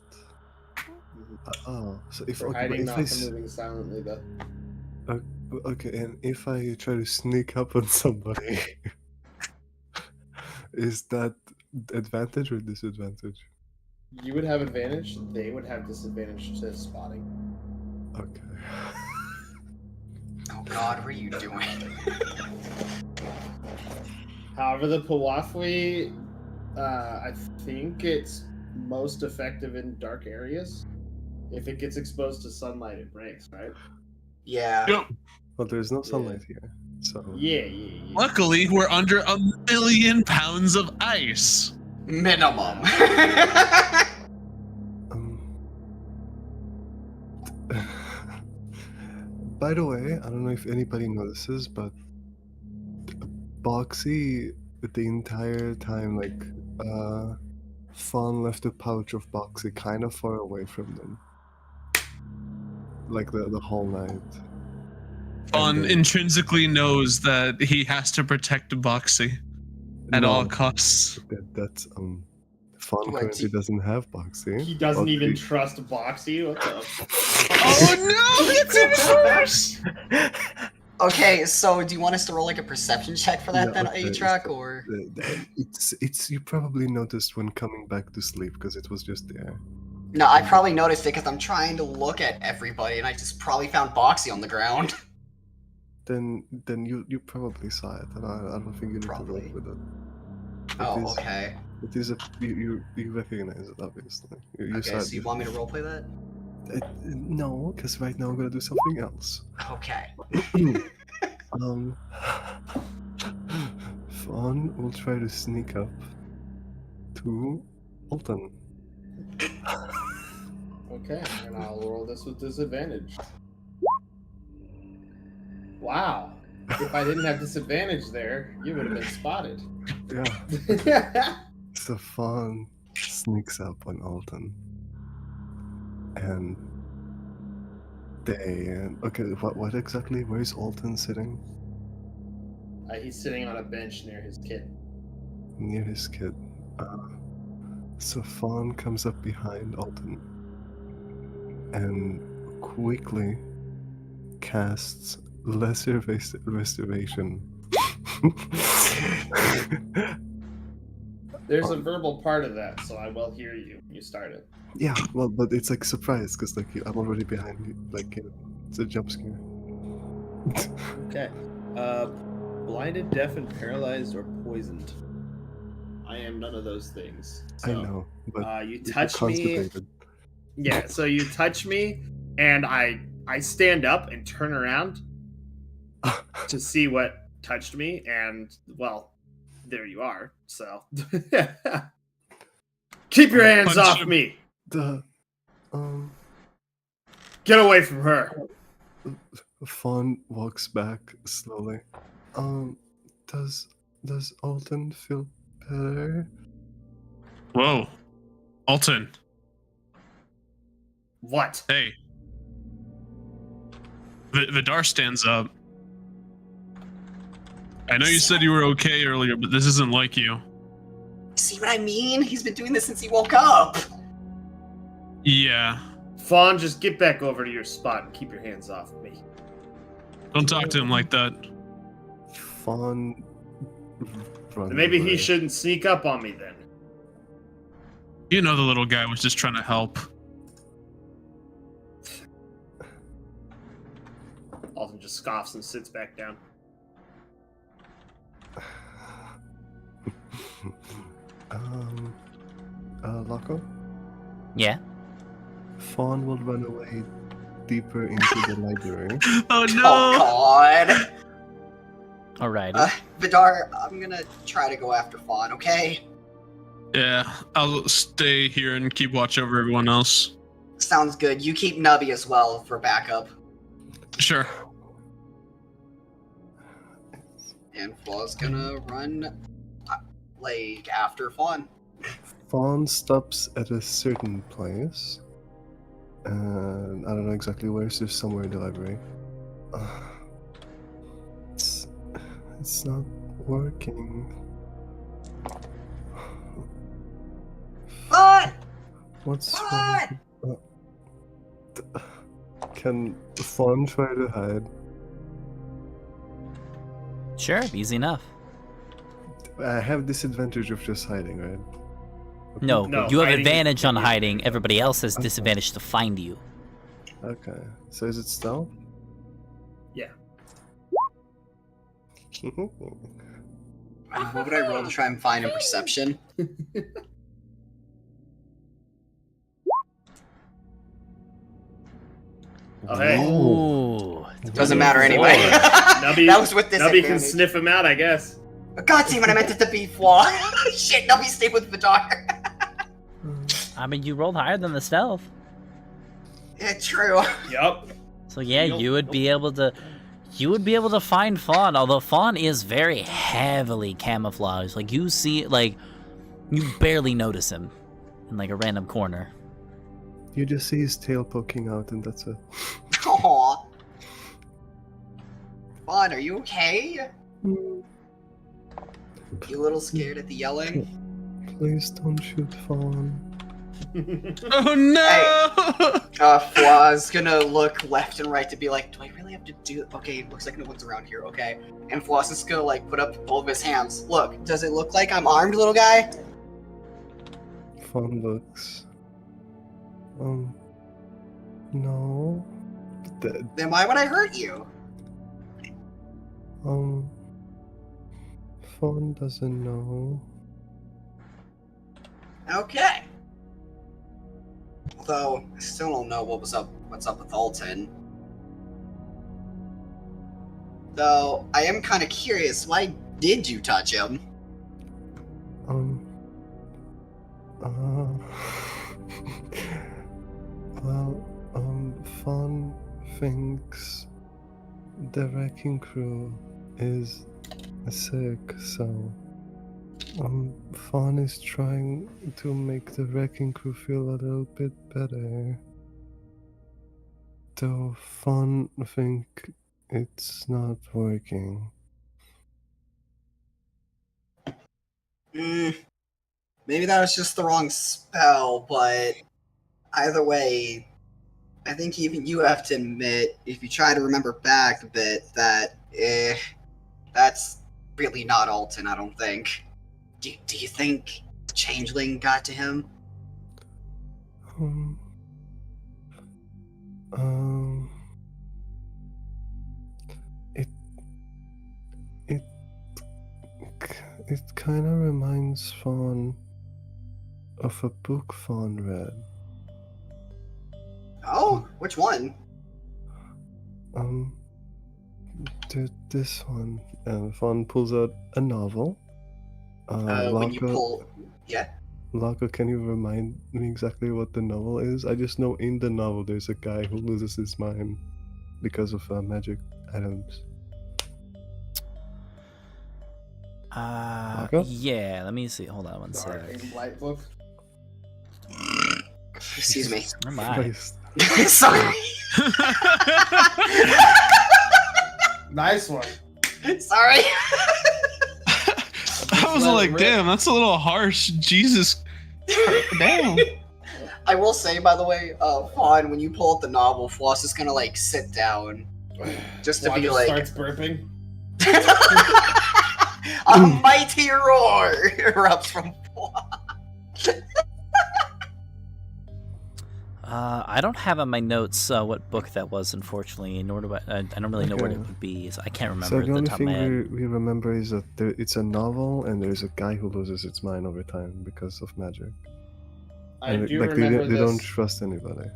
So if For okay, hiding, but not if for moving silently, though. okay, and if I try to sneak up on somebody, is that advantage or disadvantage? You would have advantage. They would have disadvantage to spotting. Okay. Oh god, what are you doing? However, the Pawafwi, I think it's most effective in dark areas. If it gets exposed to sunlight, it breaks, right? Yeah. Yep. Well, there's no sunlight here, so. Yeah. Luckily, we're under 1,000,000 pounds of ice. Minimum. By the way, I don't know if anybody notices, but Boxy, the entire time, like, Fawn left a pouch of Boxy kind of far away from them. Like, the whole night. Fawn intrinsically knows that he has to protect Boxy at all costs. That's, Fawn What, currently doesn't have Boxy. He doesn't even Boxy- trust Boxy. What the? Oh no! It's even worse! Okay, so do you want us to roll like a perception check for that Yeah, then, okay, A-Track, so- or? It's you probably noticed when coming back to sleep because it was just there. No, I probably noticed it because I'm trying to look at everybody and I just probably found Boxy on the ground. Then you probably saw it, and I don't think you need Probably. to roll with it. Oh, okay. It is you recognize it, obviously. You saw Okay, it so you want me to roleplay that? no, because right now I'm gonna do something else. Okay. Fawn will try to sneak up to Alton. Okay, and I'll roll this with disadvantage. Wow. If I didn't have disadvantage there, you would have been spotted. Yeah. So Fawn sneaks up on Alton. And okay, what exactly? Where is Alton sitting? He's sitting on a bench near his kid. Near his kid. So Fawn comes up behind Alton and quickly casts Lesser Restoration. There's a verbal part of that, so I will hear you. You started. Yeah, well, but it's like surprise because like I'm already behind you. Like it's a jump scare. Okay. Blinded, deaf, and paralyzed, or poisoned. I am none of those things. I So, know, but you you're touch me. constipated. Yeah, so you touch me, and I stand up and turn around to see what touched me, and well, there you are. So keep your hands Punch off him. me. Get Get away from her. Fawn walks back slowly. Does Does Alton feel better? Whoa. Alton. What? Hey. Vidar stands up. I know you said you were okay earlier, but this isn't like you. See what I mean? He's been doing this since he woke up. Yeah. Fawn, just get back over to your spot and keep your hands off me. Don't talk to him like that. Fawn. Then maybe he shouldn't sneak up on me then. You know the little guy was just trying to help. Alton just scoffs and sits back down. Loco? Yeah. Fawn will run away deeper into the library. Oh no! Oh god. Alrighty. Vidar, I'm gonna try to go after Fawn, okay? Yeah, I'll stay here and keep watch over everyone else. Sounds good. You keep Nubby as well for backup. Sure. And Flaw's gonna run, after Fawn. Fawn stops at a certain place. And I don't know exactly where, it's just somewhere in the library. It's not working. Fawn! What's Fawn! wrong? Can Fawn try to hide? Sure, easy enough. I have disadvantage of just hiding, right? No, No, you have hiding advantage is- on hiding. Everybody else has Okay. disadvantage to find you. Okay. So is it stealth? Yeah. What would I roll to try and find a perception? Oh, hey. Ooh. Doesn't matter anyway. Nubby, That was with Nubby can disadvantage. sniff him out, I guess. God damn it, I meant it to be Flaw. Shit, Nubby stayed with Vidar. I mean, you rolled higher than the stealth. Yeah, true. Yup. So yeah, You'll- you would be able to find Fawn, although Fawn is very heavily camouflaged. Like you see, like you barely notice him in like a random corner. You just see his tail poking out, and that's it. Aww. Fawn, are you okay? You a little scared at the yelling? Please don't shoot Fawn. Oh no! Flaw's gonna look left and right to be like, do I really have to do? Okay, looks like no one's around here. Okay, and Flaw's just gonna like put up both of his hands. Look, does it look like I'm armed, little guy? Fawn looks. No. Then why would I hurt you? Fawn doesn't know. Okay. Although I still don't know what's up with Alton. Though I am kind of curious, why did you touch him? Fawn thinks the wrecking crew is sick, so Fawn is trying to make the wrecking crew feel a little bit better. Though Fawn think it's not working. Maybe that was just the wrong spell, but either way, I think even you have to admit, if you try to remember back a bit, that that's really not Alton, I don't think. Do you think the changeling got to him? It kind of reminds Fawn of a book Fawn read. Oh, which one? This one. Fawn pulls out a novel. When you pull, yeah. Laco, can you remind me exactly what the novel is? I just know in the novel there's a guy who loses his mind because of magic items. Marco? Yeah, let me see. Hold on one The sec. Arcane Blight book. Excuse me. Oh my. Christ. Sorry. Nice one. Sorry. I was let it like, rip. damn, that's a little harsh. Jesus. Damn. I will say, by the way, Fawn, when you pull up the novel, Floss is gonna like sit down, just to Juan be just like, starts burping. a mighty roar erupts from Floss. I don't have on my notes what book that was, unfortunately, nor do I don't really know what it Okay. would be, so I can't So remember the at the only top of my thing head. we remember is that it's a novel, and there's a guy who loses its mind over time because of magic. I And do like remember they don't this. trust anybody.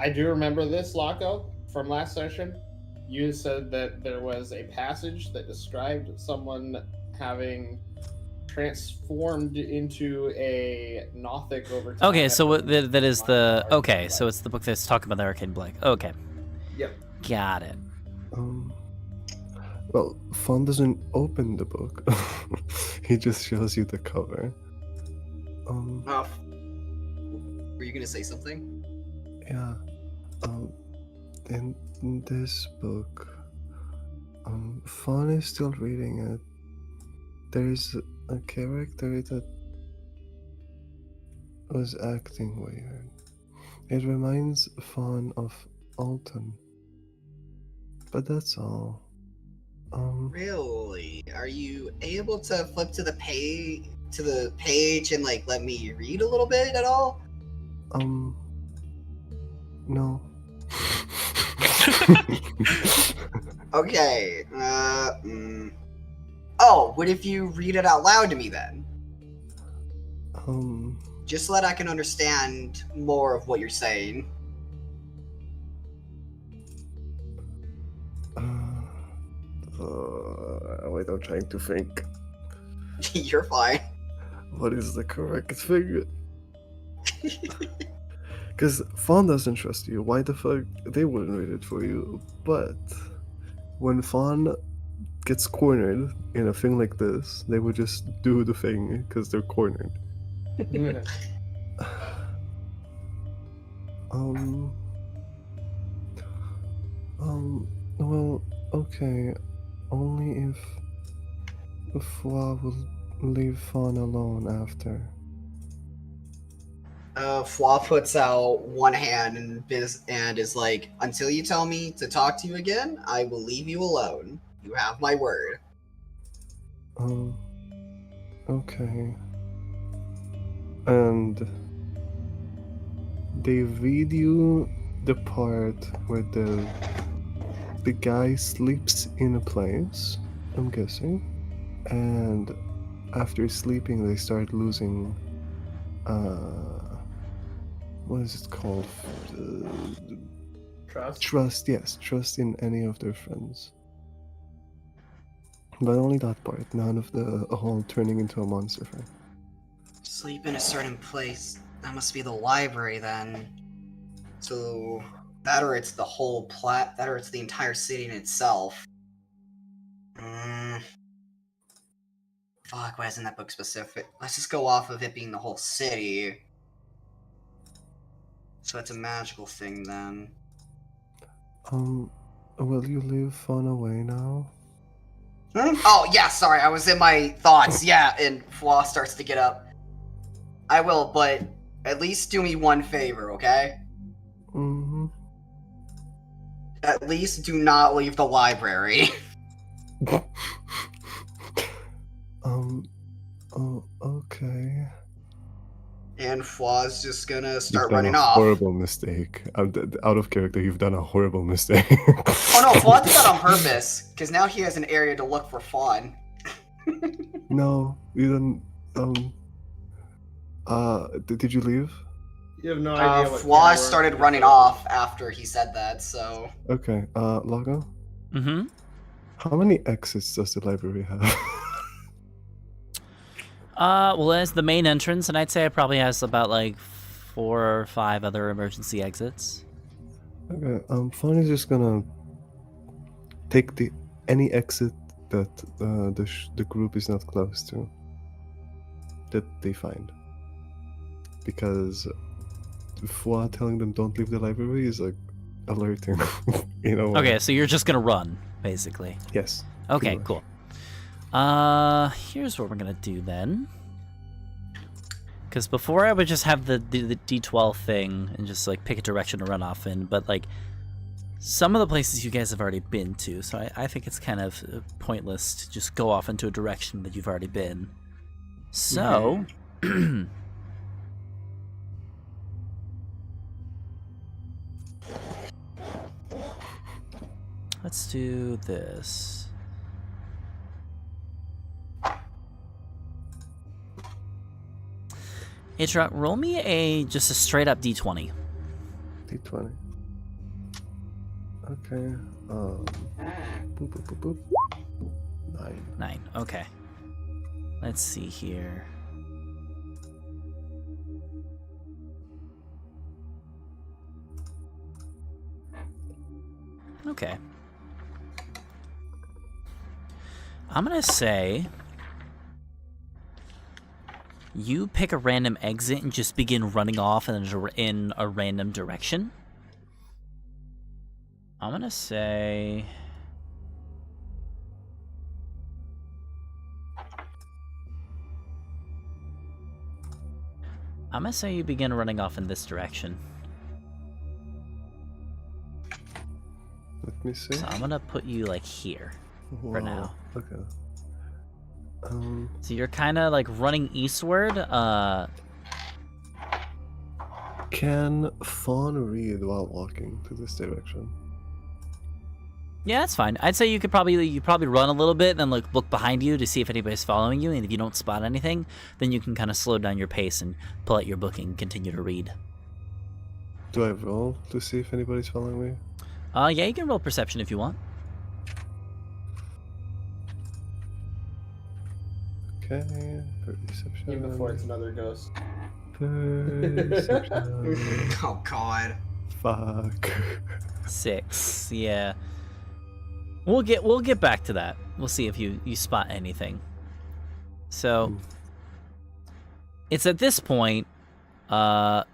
I do remember this, Laco, from last session. You said that there was a passage that described someone having transformed into a Nothic over time. Okay, so after that is the Arcane okay. Blight. So it's the book that's talking about the Arcane Blight. Okay, Yep. got it. Well, Fawn doesn't open the book. He just shows you the cover. Oh, were you gonna say something? Yeah. In this book, Fawn is still reading it. There's a character that was acting weird. It reminds Fawn of Alton. But that's all. Really? Are you able to flip to the page and like let me read a little bit at all? No. Okay. Oh, what if you read it out loud to me then? Just so that I can understand more of what you're saying. Wait, I'm trying to think. You're fine. What is the correct thing? Because Fawn doesn't trust you. Why the fuck? They wouldn't read it for you. But when Fawn gets cornered in a thing like this, they would just do the thing because they're cornered. Well, okay. Only if Fwa will leave Fawn alone after. Flaw puts out one hand and is like, until you tell me to talk to you again, I will leave you alone. You have my word. Okay. And they read you the part where the guy sleeps in a place, I'm guessing. And after sleeping, they start losing, what is it called? Trust. Trust, yes. Trust in any of their friends. But only that part, none of the whole turning into a monster thing. Sleep in a certain place. That must be the library then. So that or it's the whole that or it's the entire city in itself. Fuck, why isn't that book specific? Let's just go off of it being the whole city. So it's a magical thing then. Will you leave Fawn away now? Oh, yeah, sorry, I was in my thoughts. Yeah, and Flaw starts to get up. I will, but at least do me one favor, okay? Mm-hmm. At least do not leave the library. Oh, okay. And Flaw's just gonna start You've done running a off. horrible mistake. Out of character, you've done a horrible mistake. Oh no, Flaw did that on purpose, because now he has an area to look for Fawn. No, you didn't. Did you leave? You have no idea what. Flaw started running off after he said that, so. Okay, Lago? Mm-hmm. How many exits does the library have? Well, there's the main entrance, and I'd say it probably has about like 4 or 5 other emergency exits. Okay, Fawn is just gonna take any exit that the group is not close to, that they find. Because Foie telling them don't leave the library is like alerting, you know. Okay, so you're just gonna run, basically. Yes. Okay, much. cool. Here's what we're gonna do then. Because before I would just have the D12 thing and just like pick a direction to run off in, but like some of the places you guys have already been to, so I think it's kind of pointless to just go off into a direction that you've already been. So, let's do this. Itra, roll me just a straight up D20. D20. Okay. Boop, boop, boop, boop. 9. 9. Okay. Let's see here. Okay. I'm gonna say you pick a random exit and just begin running off in a random direction. I'm gonna say you begin running off in this direction. Let me see. So I'm gonna put you like here for now. Okay. So you're kind of like running eastward. Can Fawn read while walking to this direction? Yeah, that's fine. I'd say you probably run a little bit and then look behind you to see if anybody's following you, and if you don't spot anything, then you can kind of slow down your pace and pull out your book and continue to read. Do I roll to see if anybody's following me? Yeah, you can roll perception if you want. Okay, perception. Even before it's another ghost. Perception. Oh god. Fuck. 6. Yeah. We'll get back to that. We'll see if you spot anything. So it's at this point, as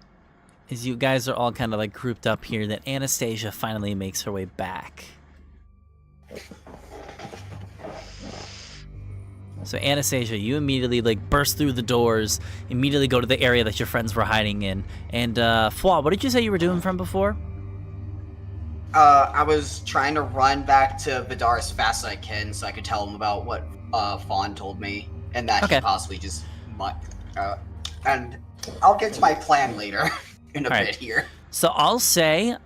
you guys are all kind of like grouped up here, that Anastasia finally makes her way back. So Anastasia, you immediately like burst through the doors, immediately go to the area that your friends were hiding in. And Flaw, what did you say you were doing from before? I was trying to run back to Vidar as fast as I can so I could tell him about what Fawn told me, and that he possibly just and I'll get to my plan later in a bit here. So I'll say,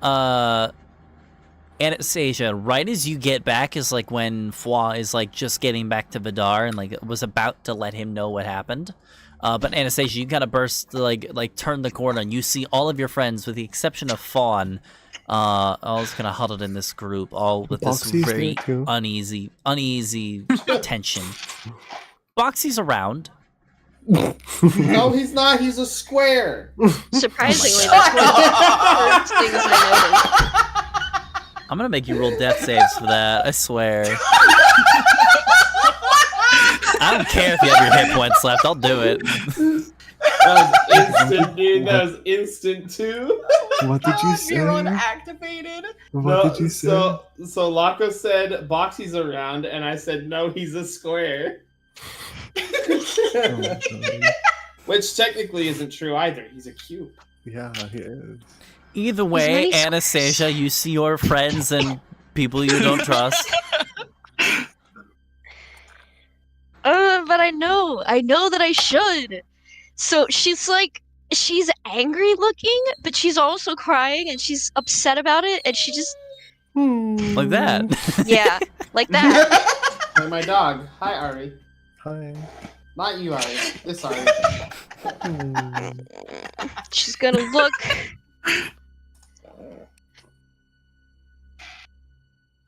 Anastasia, right as you get back is like when Fwa is like just getting back to Vidar and like was about to let him know what happened. But Anastasia, you kind of burst, like turn the corner, and you see all of your friends, with the exception of Fawn, all kind of huddled in this group, all with this very uneasy tension. Boxy's around. No, he's not. He's a square. Surprisingly, that's one of the first things I noticed. I'm gonna make you roll death saves for that, I swear. I don't care if you have your hit points left, I'll do it. That was instant, dude. That was instant too. What did you say? You're unactivated. What did you say? So Lako said Boxy's around, and I said no, he's a square. Which technically isn't true either. He's a cube. Yeah, he is. Either way, Anastasia, you see your friends and people you don't trust. But I know that I should. So she's angry looking, but she's also crying and she's upset about it, and she just like that. Yeah, like that. Hey, my dog. Hi, Ari. Hi. Not you, Ari. This Ari. She's gonna look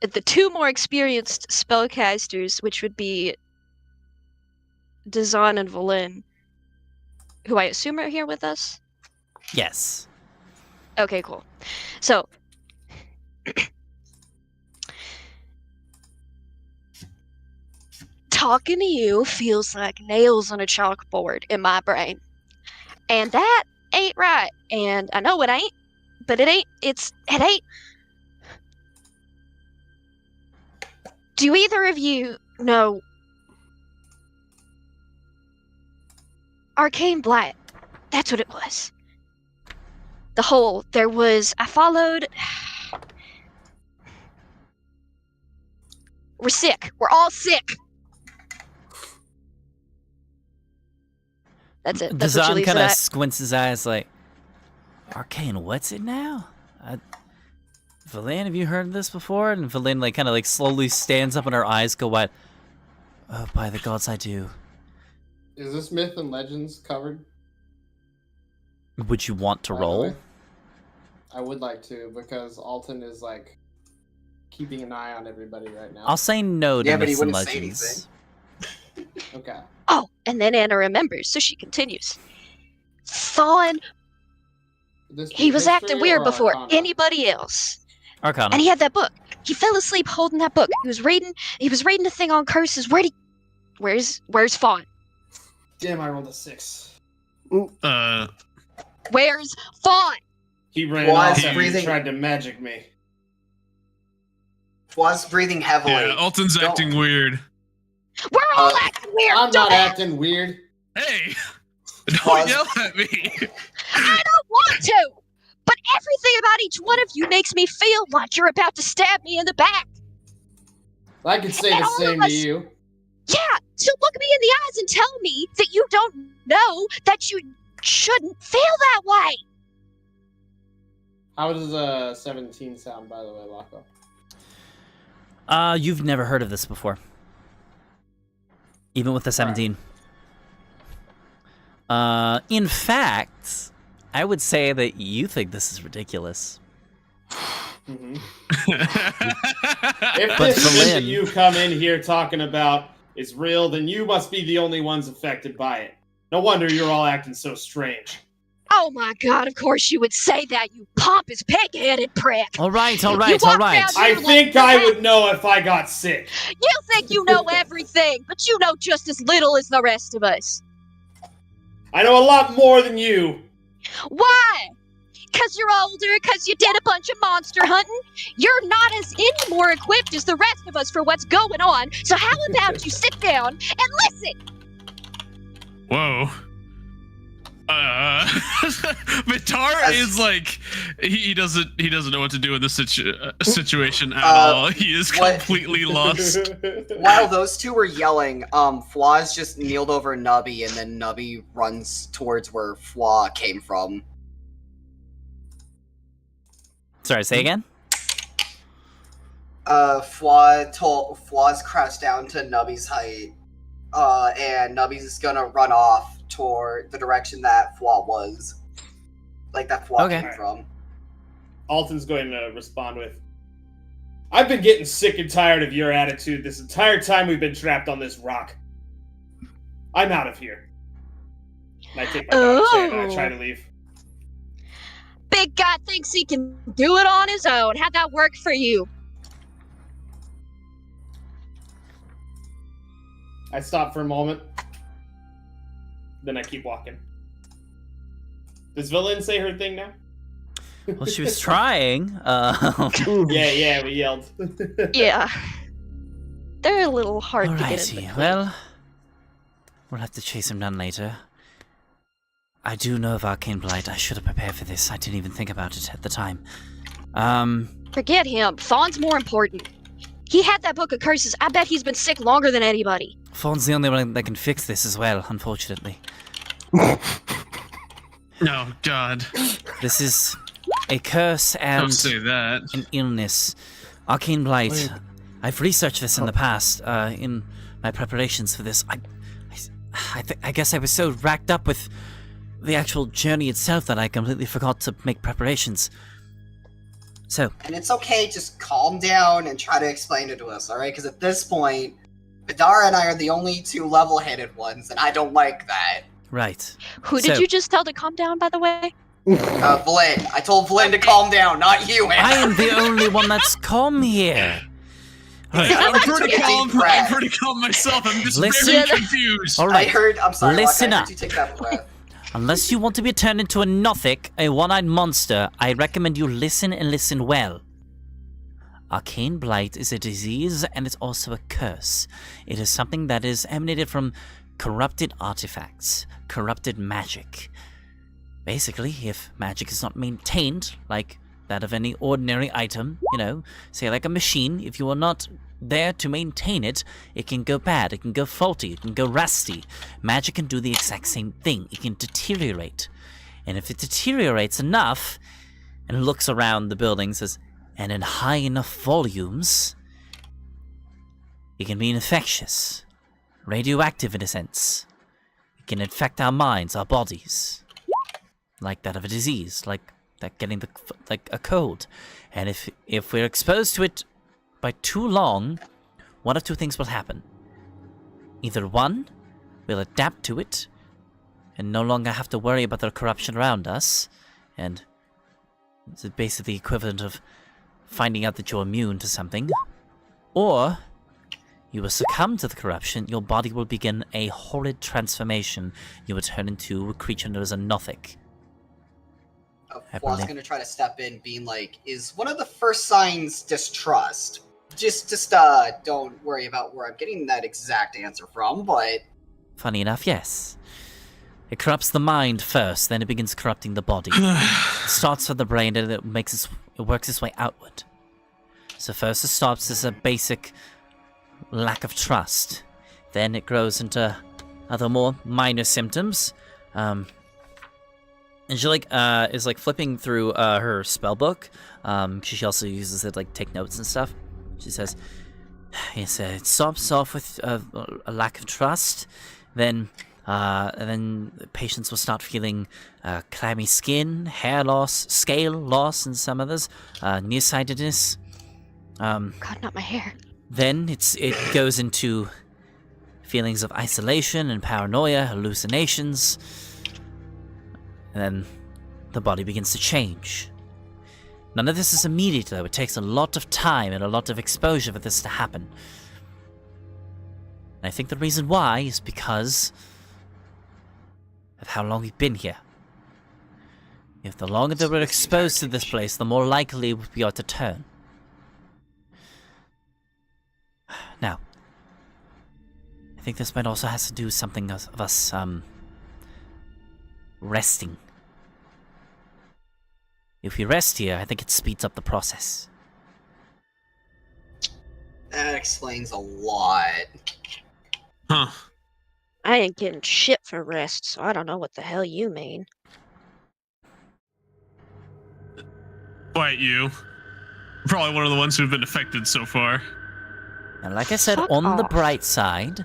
at the two more experienced spellcasters, which would be Dazan and Valen, who I assume are here with us. Yes. Okay, cool. So, talking to you feels like nails on a chalkboard in my brain. And that ain't right. And I know it ain't, but it ain't. It ain't. Do either of you know Arcane Blight? That's what it was. I followed. We're sick. We're all sick. That's it. That's what she Dazan leaves kind it of at. squints his eyes like, Arcane, what's it now? Valine, have you heard of this before? And Valine kind of slowly stands up and her eyes go wide. Oh, by the gods, I do. Is this Myth and Legends covered? Would you want to By the roll? way? I would like to, because Alton is keeping an eye on everybody right now. I'll say no to Yeah, but he Myths and wouldn't say Legends. Okay. Oh, and then Anna remembers, so she continues. Fawn, he was acting weird before anybody else. Arcana. And he had that book. He fell asleep holding that book. He was reading the thing on curses. Where's Fawn? Damn, I rolled a 6. Where's Fawn? He ran Was off and breathing- tried to magic me. Was breathing heavily. Yeah, Alton's Don't- acting weird. We're all acting weird. I'm not dumbass. acting weird. Hey! Don't Was- yell at me! I don't want to. But everything about each one of you makes me feel like you're about to stab me in the back. I could say And the all of same to us- you. Yeah, so look me in the eyes and tell me that you don't know that you shouldn't feel that way. How does 17 sound, by the way, Locko? You've never heard of this before. Even with the 17. In fact, I would say that you think this is ridiculous. Mm-hmm. If If But this shit that Valine- you come in here talking about is real, then you must be the only ones affected by it. No wonder you're all acting so strange. Oh my god, of course you would say that, you pompous, pig-headed prick. All right. You walk around I here like think the I heck- would know if I got sick. You think you know everything, but you know just as little as the rest of us. I know a lot more than you. Why? Because you're older, because you did a bunch of monster hunting? You're not as any more equipped as the rest of us for what's going on, so how about you sit down and listen? Whoa. Vitar is he doesn't know what to do in this situation at all. He is what- completely lost. While those two were yelling, Flaws just kneeled over Nubby, and then Nubby runs towards where Flaw came from. Sorry, say again? Flaw's crouched down to Nubby's height, and Nubby's gonna run off toward the direction that Flaw was. That Flaw Okay. came from. Alton's going to respond with, I've been getting sick and tired of your attitude this entire time we've been trapped on this rock. I'm out of here. And I take my dog's hand and I try to leave. Big guy thinks he can do it on his own. How'd that work for you? I stop for a moment. Then I keep walking. Does Villain say her thing now? Well, she was trying. Yeah, we yelled. Yeah. They're a little hard to get Alrighty, in. well, we'll have to chase him down later. I do know of Arcane Blight. I should have prepared for this. I didn't even think about it at the time. Forget him. Fawn's more important. He had that book of curses. I bet he's been sick longer than anybody. Fawn's the only one that can fix this as well, unfortunately. Oh God! This is a curse and Don't say that. an illness. Arcane Blight. I've researched this in the past, in my preparations for this. I guess I was so racked up with the actual journey itself that I completely forgot to make preparations. So, And it's okay, just calm down and try to explain it to us, alright? Because at this point, Vidara and I are the only two level-headed ones, and I don't like that. right. Who did So- you just tell to calm down, by the way? Vlin. I told Vlin to calm down, not you, man. I am the only one that's calm here. I'm pretty Took a calm. deep breath. I'm pretty calm myself. I'm just Listen. very confused. All I right. heard. I'm sorry. Listen Locke, I up. heard you take that breath. Unless you want to be turned into a Nothic, a one-eyed monster, I recommend you listen and listen well. Arcane Blight is a disease and it's also a curse. It is something that is emanated from corrupted artifacts, corrupted magic. Basically, if magic is not maintained, like that of any ordinary item, say like a machine, if you are not there to maintain it, it can go bad, it can go faulty, it can go rusty. Magic can do the exact same thing. It can deteriorate. And if it deteriorates enough, and looks around the building, says, and in high enough volumes, it can be infectious, radioactive in a sense. It can infect our minds, our bodies, like that of a disease, like that getting like a cold. And if we're exposed to it by too long, one of two things will happen. Either one, we'll adapt to it and no longer have to worry about the corruption around us, and it's basically the equivalent of finding out that you're immune to something. Or you will succumb to the corruption, your body will begin a horrid transformation. You will turn into a creature known as a Nothic. Fla's gonna try to step in, being like, is one of the first signs distrust? Just don't worry about where I'm getting that exact answer from, but... Funny enough, yes. It corrupts the mind first, then it begins corrupting the body. It starts with the brain and it works its way outward. So first it starts as a basic lack of trust. Then it grows into other more minor symptoms. And she is flipping through her spell book. She also uses it take notes and stuff. She says, yes, it starts off with a lack of trust. Then patients will start feeling clammy skin, hair loss, scale loss, and some others, nearsightedness. God, not my hair. Then it goes into feelings of isolation and paranoia, hallucinations. And then the body begins to change. None of this is immediate, though. It takes a lot of time and a lot of exposure for this to happen. And I think the reason why is because of how long we've been here. If the longer that we're exposed to this place, the more likely we are to turn. Now, I think this might also has to do with something of us, resting. If we rest here, I think it speeds up the process. That explains a lot. Huh. I ain't getting shit for rest, so I don't know what the hell you mean. Quiet you. Probably one of the ones who've been affected so far. And like I said, Fuck on the off. bright side,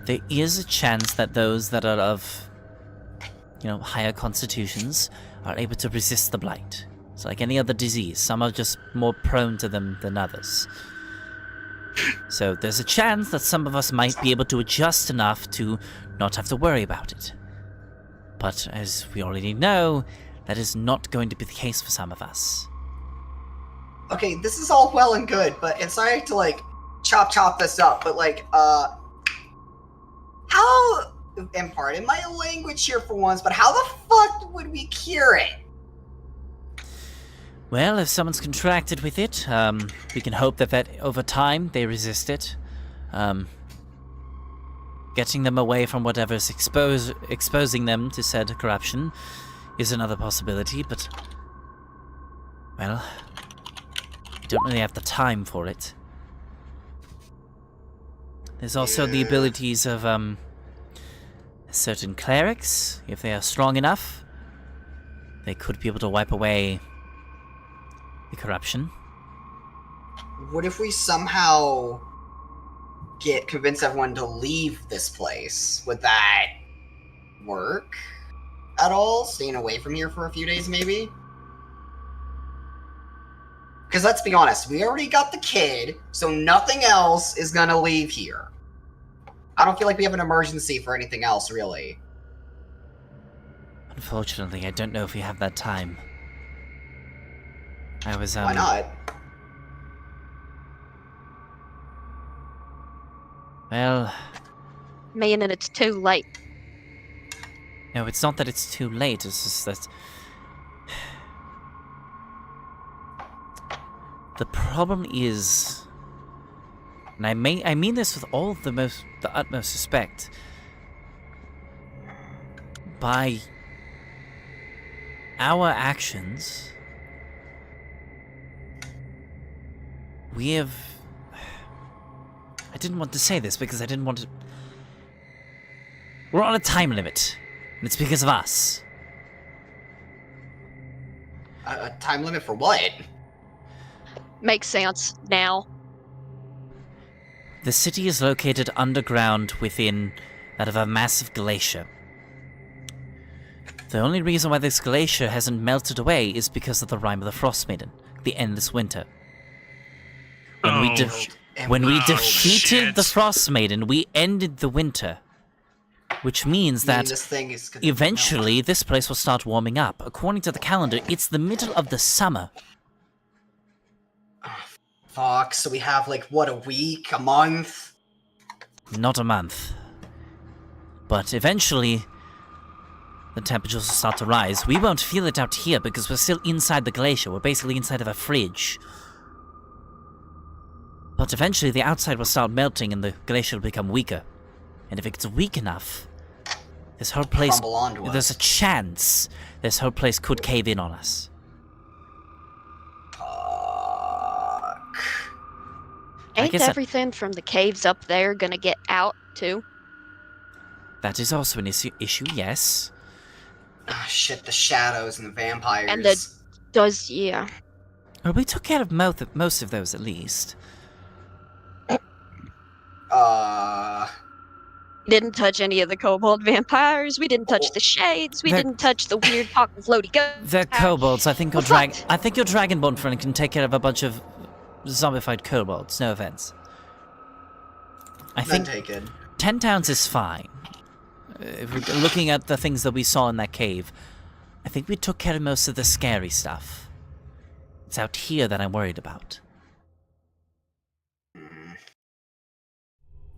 there is a chance that those that are of, higher constitutions are able to resist the blight. It's like any other disease. Some are just more prone to them than others. So there's a chance that some of us might be able to adjust enough to not have to worry about it. But as we already know, that is not going to be the case for some of us. Okay, this is all well and good, but and sorry to chop this up, but how, and pardon my language here for once, but how the fuck would we cure it? Well, if someone's contracted with it, we can hope that over time they resist it. Getting them away from whatever's exposing them to said corruption is another possibility, but, well, we don't really have the time for it. There's also the abilities of certain clerics. If they are strong enough, they could be able to wipe away the corruption. What if we somehow convince everyone to leave this place? Would that work at all? Staying away from here for a few days, maybe? Because let's be honest, we already got the kid, so nothing else is gonna leave here. I don't feel like we have an emergency for anything else, really. Unfortunately, I don't know if we have that time. I was, Why not? Well, Man, and it's too late. no, it's not that it's too late, it's just that... The problem is... And I mean this with all the utmost respect. By our actions, we have... I didn't want to say this because I didn't want to... We're on a time limit, and it's because of us. A time limit for what? Makes sense now. The city is located underground within that of a massive glacier. The only reason why this glacier hasn't melted away is because of the Rime of the Frostmaiden, the endless winter. When we defeated the Frostmaiden, we ended the winter. Which means that this thing is gonna eventually this place will start warming up. According to the calendar, it's the middle of the summer. Fuck, so we have like, what, a week? A month? Not a month. But eventually, the temperatures will start to rise. We won't feel it out here because we're still inside the glacier. We're basically inside of a fridge. But eventually the outside will start melting and the glacier will become weaker. And if it gets weak enough, this whole place... Crumble onto us. There's a chance this whole place could cave in on us. Ain't guess everything from the caves up there gonna get out, too? That is also an issue, yes. Ah, shit, the shadows and the vampires. And yeah. Well, we took care of most of those, at least. Didn't touch any of the kobold vampires. We didn't touch the shades. We didn't touch the weird talking floaty ghosts. They're kobolds. I think your dragonborn friend can take care of a bunch of zombified kobolds. No offense. I think take it. 10 towns is fine. If we're looking at the things that we saw in that cave, I think we took care of most of the scary stuff. It's out here that I'm worried about.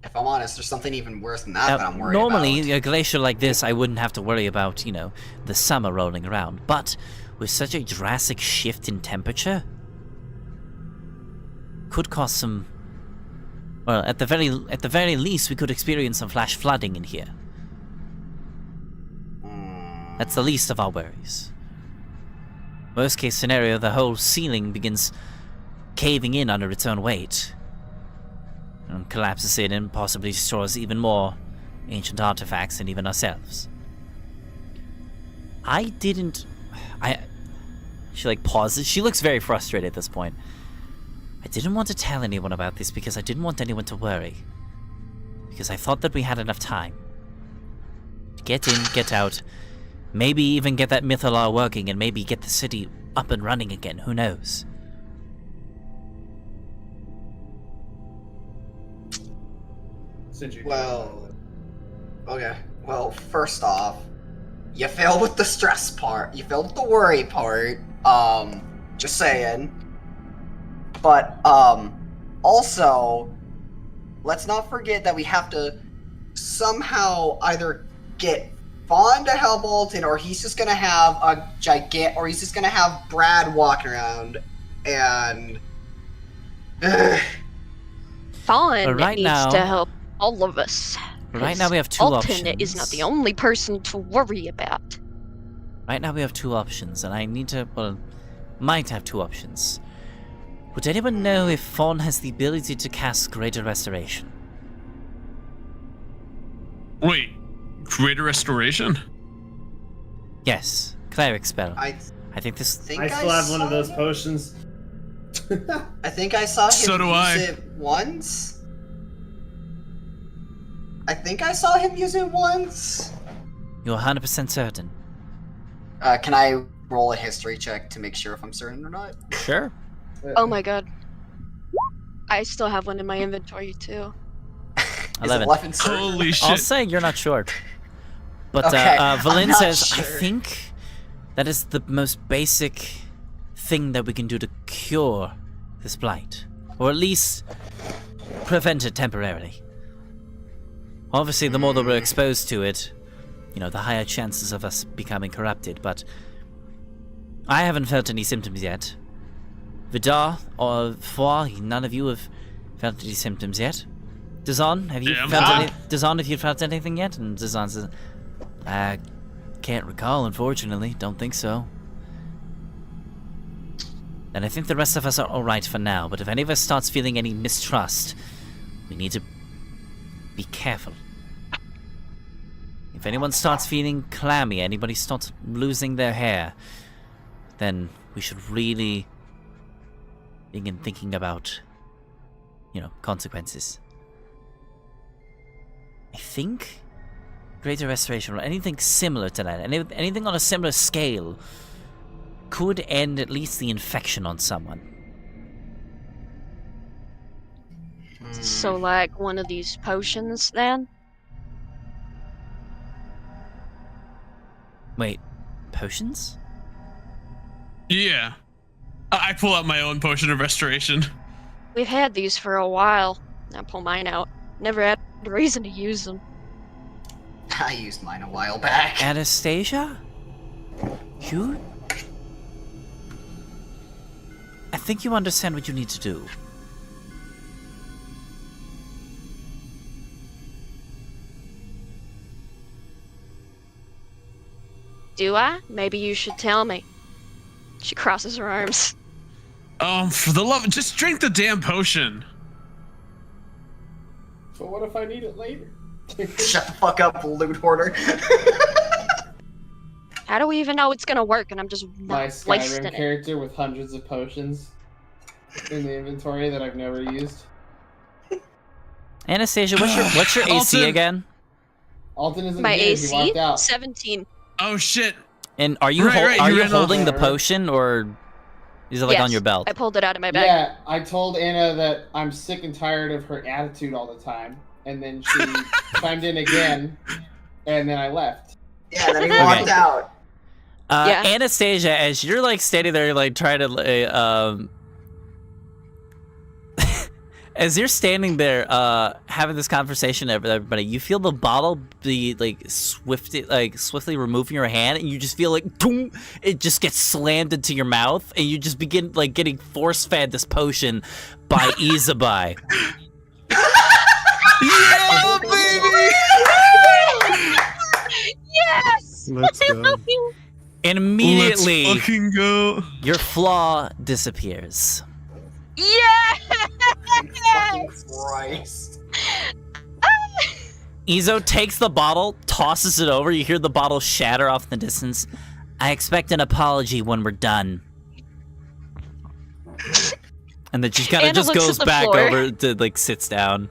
If I'm honest, there's something even worse than that I'm worried normally, about. a glacier like this, I wouldn't have to worry about, the summer rolling around. But with such a drastic shift in temperature, could cause some... Well, at the very least, we could experience some flash flooding in here. That's the least of our worries. Worst case scenario, the whole ceiling begins caving in under its own weight. And collapses in and possibly destroys even more ancient artifacts and even ourselves. She pauses. She looks very frustrated at this point. I didn't want to tell anyone about this because I didn't want anyone to worry. Because I thought that we had enough time. To get in, get out, maybe even get that mythalar working and maybe get the city up and running again, who knows? Well, okay. Well, first off, you failed with the stress part. You failed with the worry part. Just saying. But, also, let's not forget that we have to somehow either get Fawn to help Alton, or he's just gonna have or he's just gonna have Brad walking around, and... Fawn right needs now- to help all of us. Right now we have two Alton options. is not the only person to worry about. Right now we have two options, and I need to, might have two options. Would anyone know if Fawn has the ability to cast Greater Restoration? Wait, Greater Restoration? Yes, Cleric spell. I think this... I still have one of those potions. I think I saw him So do use I. it once. I think I saw him use it once. You're 100% certain? Can I roll a history check to make sure if I'm certain or not? Sure. Oh my god. I still have one in my inventory too. Is 11. 11 certain? Holy I'll shit. say you're not sure. But Okay, Valen I'm not says, I sure. think that is the most basic thing that we can do to cure this blight. Or at least prevent it temporarily. Obviously, the more that we're exposed to it, you know, the higher chances of us becoming corrupted, but I haven't felt any symptoms yet. Vidar or Foy, none of you have felt any symptoms yet. Dazan, have you have you felt anything yet? And Dazan says, I can't recall, unfortunately. Don't think so. And I think the rest of us are alright for now, but if any of us starts feeling any mistrust, we need to be careful. If anyone starts feeling clammy, anybody starts losing their hair, then we should really begin thinking about, you know, consequences. I think Greater Restoration, or anything similar to that, anything on a similar scale, could end at least the infection on someone. So, like, one of these potions, then? Wait, potions? Yeah. I pull out my own potion of restoration. We've had these for a while. I pull mine out. Never had a reason to use them. I used mine a while back. Anastasia? You? I think you understand what you need to do. Do I? Maybe you should tell me. She crosses her arms. For the love, just drink the damn potion. But what if I need it later? Shut the fuck up, loot hoarder. How do we even know it's gonna work and I'm just My not wasting Skyrim it? character with hundreds of potions in the inventory that I've never used. Anastasia, what's your AC Alton. again? Alton isn't My here, he AC? walked out. 17. Oh shit. And are you Right, are you you ran off. holding the Right. potion, or is it like Yes, on your belt? I pulled it out of my bag. Yeah, I told Anna that I'm sick and tired of her attitude all the time, and then she chimed in again, and then I left. Yeah, then he walked out. Yeah. Anastasia, as you're like standing there, like trying to, as you're standing there, having this conversation with everybody, you feel the bottle be like swiftly remove from your hand, and you just feel like boom, it just gets slammed into your mouth, and you just begin like getting force fed this potion by Izabai. Yeah, baby! Yes! Let's I go. love you. And immediately, Let's fucking go. your flaw disappears. Yeah! Fucking Christ. Izo takes the bottle, tosses it over. You hear the bottle shatter off in the distance. I expect an apology when we're done. And then she kind of Anna just looks goes at the back floor. over to like sits down.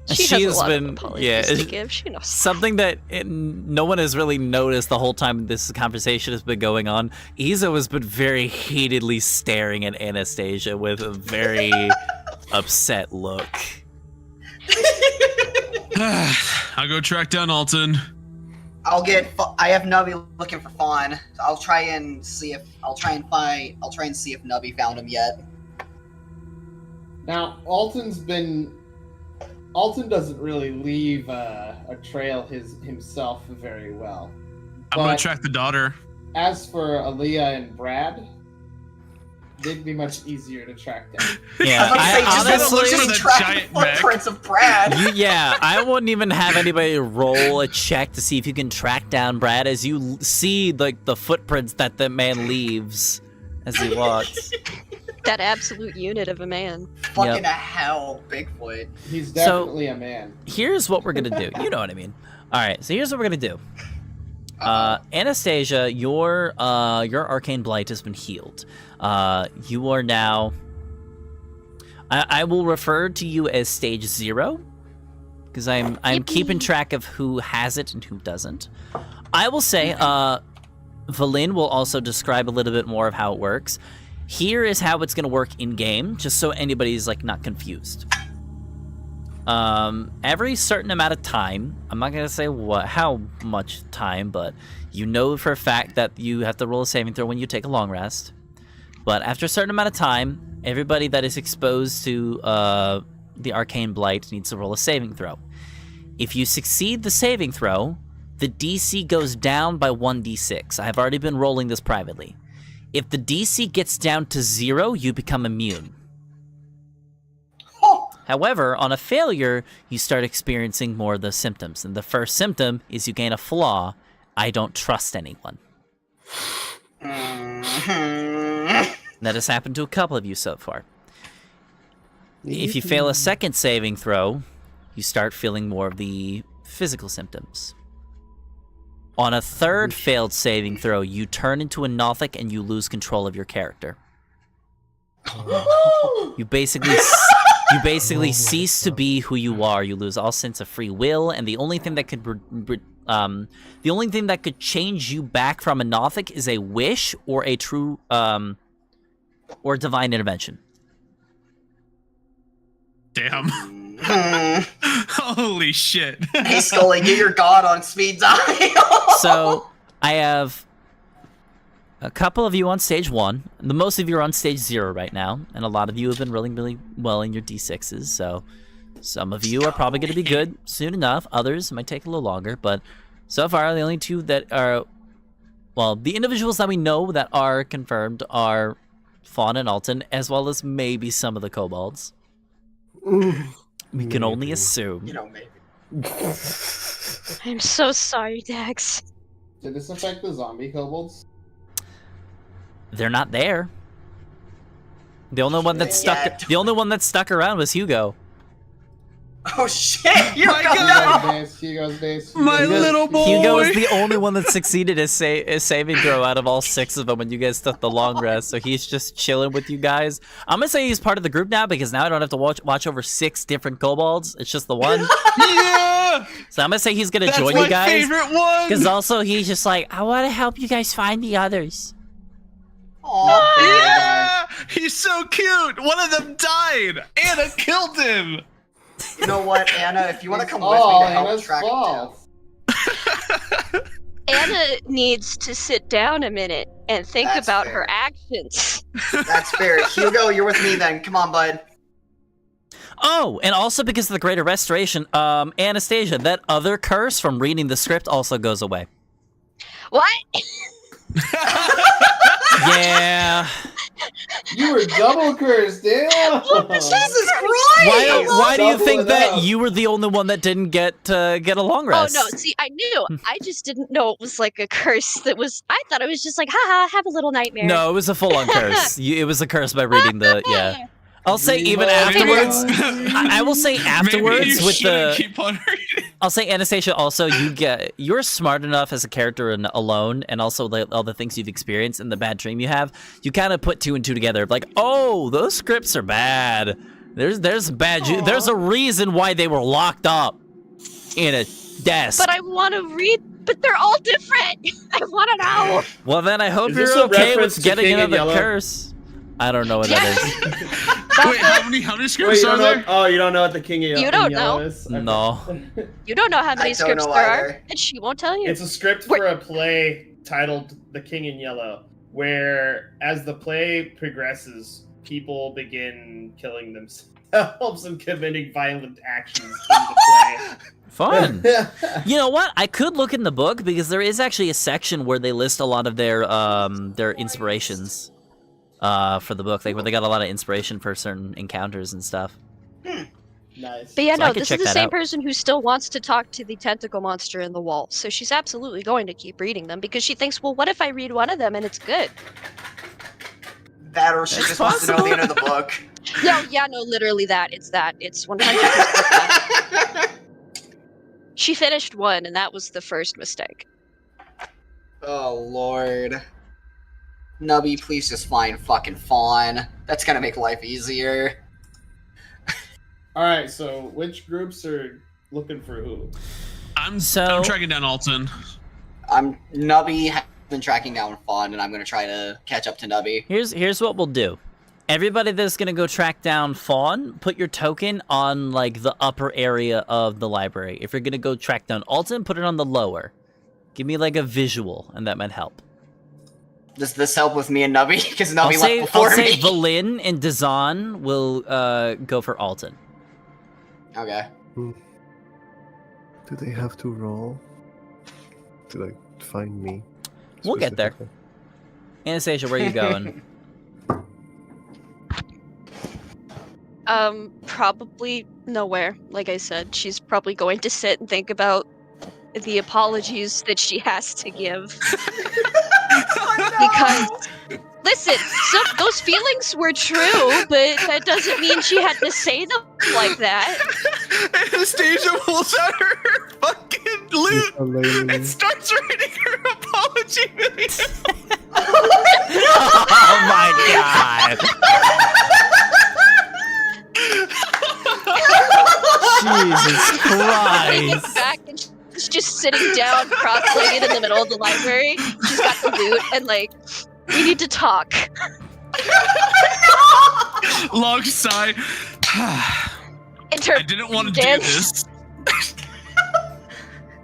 She She has has a lot been- of apologies yeah, to it's- give. She knows. Something that no one has really noticed the whole time this conversation has been going on. Izo has been very heatedly staring at Anastasia with a very upset look. I'll go track down Alton. I have Nubby looking for Fawn. I'll try and see if Nubby found him yet. Now, Alton doesn't really leave a trail himself very well. I'm gonna But track the daughter. as for Aaliyah and Brad, they'd be much easier to track down. Yeah, Honestly, for just the track giant the mech. footprints of Brad. I wouldn't even have anybody roll a check to see if you can track down Brad as you see like the footprints that the man leaves as he walks. That absolute unit of a man. Fucking hell, Bigfoot. He's definitely a man. Here's what we're gonna do. You know what I mean. All right, so here's what we're gonna do. Anastasia, your arcane blight has been healed. You are now. I will refer to you as stage 0 because I'm keeping track of who has it and who doesn't. I will say, Valin will also describe a little bit more of how it works. Here is how it's gonna work in game, just so anybody's like not confused. Every certain amount of time, I'm not gonna say how much time, but you know for a fact that you have to roll a saving throw when you take a long rest. But after a certain amount of time, everybody that is exposed to the Arcane Blight needs to roll a saving throw. If you succeed the saving throw, the DC goes down by 1d6. I have already been rolling this privately. If the DC gets down to 0, you become immune. Oh, However, on a failure, you start experiencing more of the symptoms. And the first symptom is you gain a flaw. I don't trust anyone. mhm. That has happened to a couple of you so far. If you fail a second saving throw, you start feeling more of the physical symptoms. On a third failed saving throw, you turn into a Nothic and you lose control of your character. You basically cease to be who you are. You lose all sense of free will, and the only thing that could change you back from a Nothic is a wish or a true or divine intervention. Damn. Holy shit. Hey, Scully, get your god on speed dial. So I have a couple of you on stage 1. The most of you are on stage 0 right now, and a lot of you have been rolling really well in your d6s. So some of you are probably going to be good soon enough. Others might take a little longer, but so far the only two that are, well, the individuals that we know that are confirmed are Fawn and Alton, as well as maybe some of the kobolds. We can only assume. You know, maybe. I'm so sorry, Dax. Did this affect the zombie kobolds? They're not there. The only one that stuck. Yeah. The only one that stuck around was Hugo. Oh shit! You My go God. no! Hugo's base. My little boy. Hugo is the only one that succeeded his saving throw out of all 6 of them when you guys took the long rest. So he's just chilling with you guys. I'm gonna say he's part of the group now because now I don't have to watch over 6 different kobolds. It's just the one. Yeah. So I'm gonna say he's gonna That's join my you guys. favorite one. Because also he's just like, I want to help you guys find the others. Aw. Yeah. He's so cute. One of them died. Anna killed him. You know what, Anna? If you want to come with Oh, me to help Anna's track it down. fault. Anna needs to sit down a minute and think That's about fair. her actions. That's fair. Hugo, you're with me then. Come on, bud. Oh, and also because of the Greater Restoration, Anastasia, that other curse from reading the script also goes away. What? Yeah. You were double cursed, damn! Jesus Christ! Why do you Double think it that up. you were the only one that didn't get a long rest? Oh no, see, I knew. I just didn't know it was like a curse that was. I thought it was just like, haha, have a little nightmare. No, it was a full-on curse. It was a curse by reading the yeah. I'll say even afterwards. I will say afterwards Maybe you with shouldn't the. keep on reading. I'll say Anastasia. Also, you're smart enough as a character alone, and also all the things you've experienced and the bad dream you have. You kind of put 2 and 2 together. Like, oh, those scripts are bad. There's bad. There's a reason why they were locked up in a desk. But I want to read. But they're all different. I want to know. Well, then I hope Is this you're a okay reference with to getting King in another Yellow? curse. I don't know what that is. Wait, how many Wait, scripts you are don't there? know? Oh, you don't know what the King of You in don't Yellow know. is? Okay. No. You don't know how many I don't scripts know there either. are, and she won't tell you. It's a script Wait. for a play titled The King in Yellow, where as the play progresses, people begin killing themselves and committing violent actions in the Fun. play. You know what? I could look in the book because there is actually a section where they list a lot of their inspirations for the book, like where they got a lot of inspiration for certain encounters and stuff. Nice. But yeah, So I no, could this check is the that same out. person who still wants to talk to the tentacle monster in the wall. So she's absolutely going to keep reading them because she thinks, well, what if I read one of them and it's good? That or she It's just wants to know the end of the book. No, yeah, no, literally that. It's that. It's 100% that. She finished one, and that was the first mistake. Oh, Lord. Nubby, please just find fucking Fawn. That's gonna make life easier. Alright, so which groups are looking for who? I'm So- tracking down Alton. Nubby has been tracking down Fawn, and I'm gonna try to catch up to Nubby. Here's what we'll do. Everybody that's gonna go track down Fawn, put your token on like the upper area of the library. If you're gonna go track down Alton, put it on the lower. Give me like a visual, and that might help. Does this help with me and Nubby? Because I'll Nubby say left before me. Valin and Dazan will go for Alton. Okay. Do they have to roll to like find me? We'll get there. specifically? Anastasia, where are you going? Probably nowhere. Like I said, she's probably going to sit and think about the apologies that she has to give. Because, listen, those feelings were true, but that doesn't mean she had to say them like that. Anastasia pulls out her fucking loot Lady. and starts writing her apology video. Oh my god! Jesus Taking Christ! it back, and she's just sitting down, cross-legged in the middle of the library. She's got the loot, and like, we need to talk. Long sigh. Inter- I didn't want to do dance. this.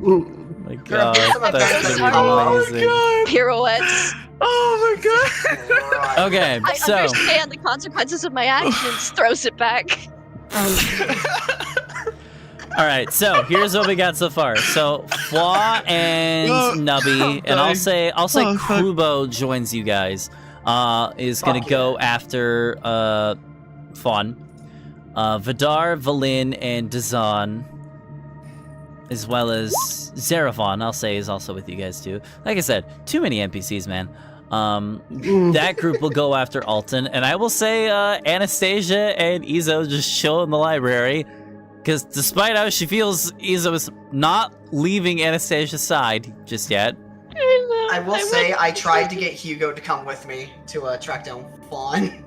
Oh my god, that's gonna be amazing. Pirouettes. Oh my god. Okay, I so understand the consequences of my actions. Throws it back. alright, so here's what we got so far. So Flaw and Nubby, and I'll say Krubo joins you guys. Is gonna go after Fawn. Vidar, Valin, and Dazan, as well as Zaravon, I'll say, is also with you guys too. Like I said, too many NPCs, man. That group will go after Alton, and I will say Anastasia and Izo just chill in the library, because despite how she feels, Izo is not leaving Anastasia's side just yet. I will say I tried to get Hugo to come with me to track down Fawn.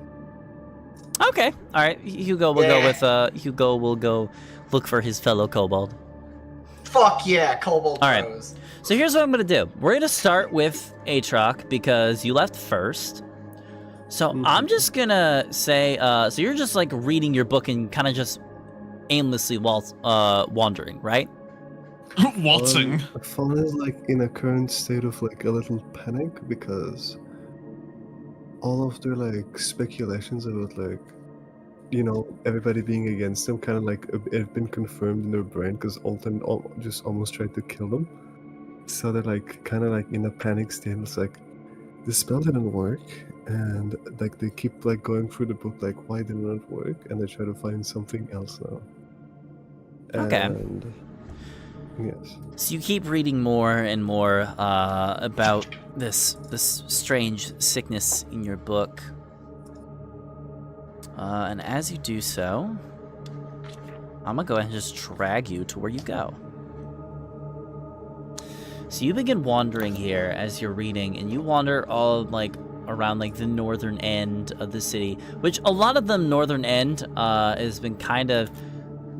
Okay, all right. Hugo will go with Hugo will go look for his fellow kobold. Fuck yeah, Kobold All right. Bros. So here's what I'm gonna do. We're gonna start with Aatrox because you left first. So I'm just gonna say, so you're just like reading your book and kind of just aimlessly wandering, right? Waltzing. Fawn is like in a current state of like a little panic because all of their like speculations about like, you know, everybody being against them kind of like it had been confirmed in their brain because Alton just almost tried to kill them. So they're like kind of like in a panic state. It's like the spell didn't work, and like they keep like going through the book like why didn't it work, and they try to find something else now. Okay. And yes. So you keep reading more and more about this strange sickness in your book. And as you do so, I'm gonna go ahead and just drag you to where you go. So you begin wandering here as you're reading, and you wander all like around like the northern end of the city, which a lot of the northern end has been kind of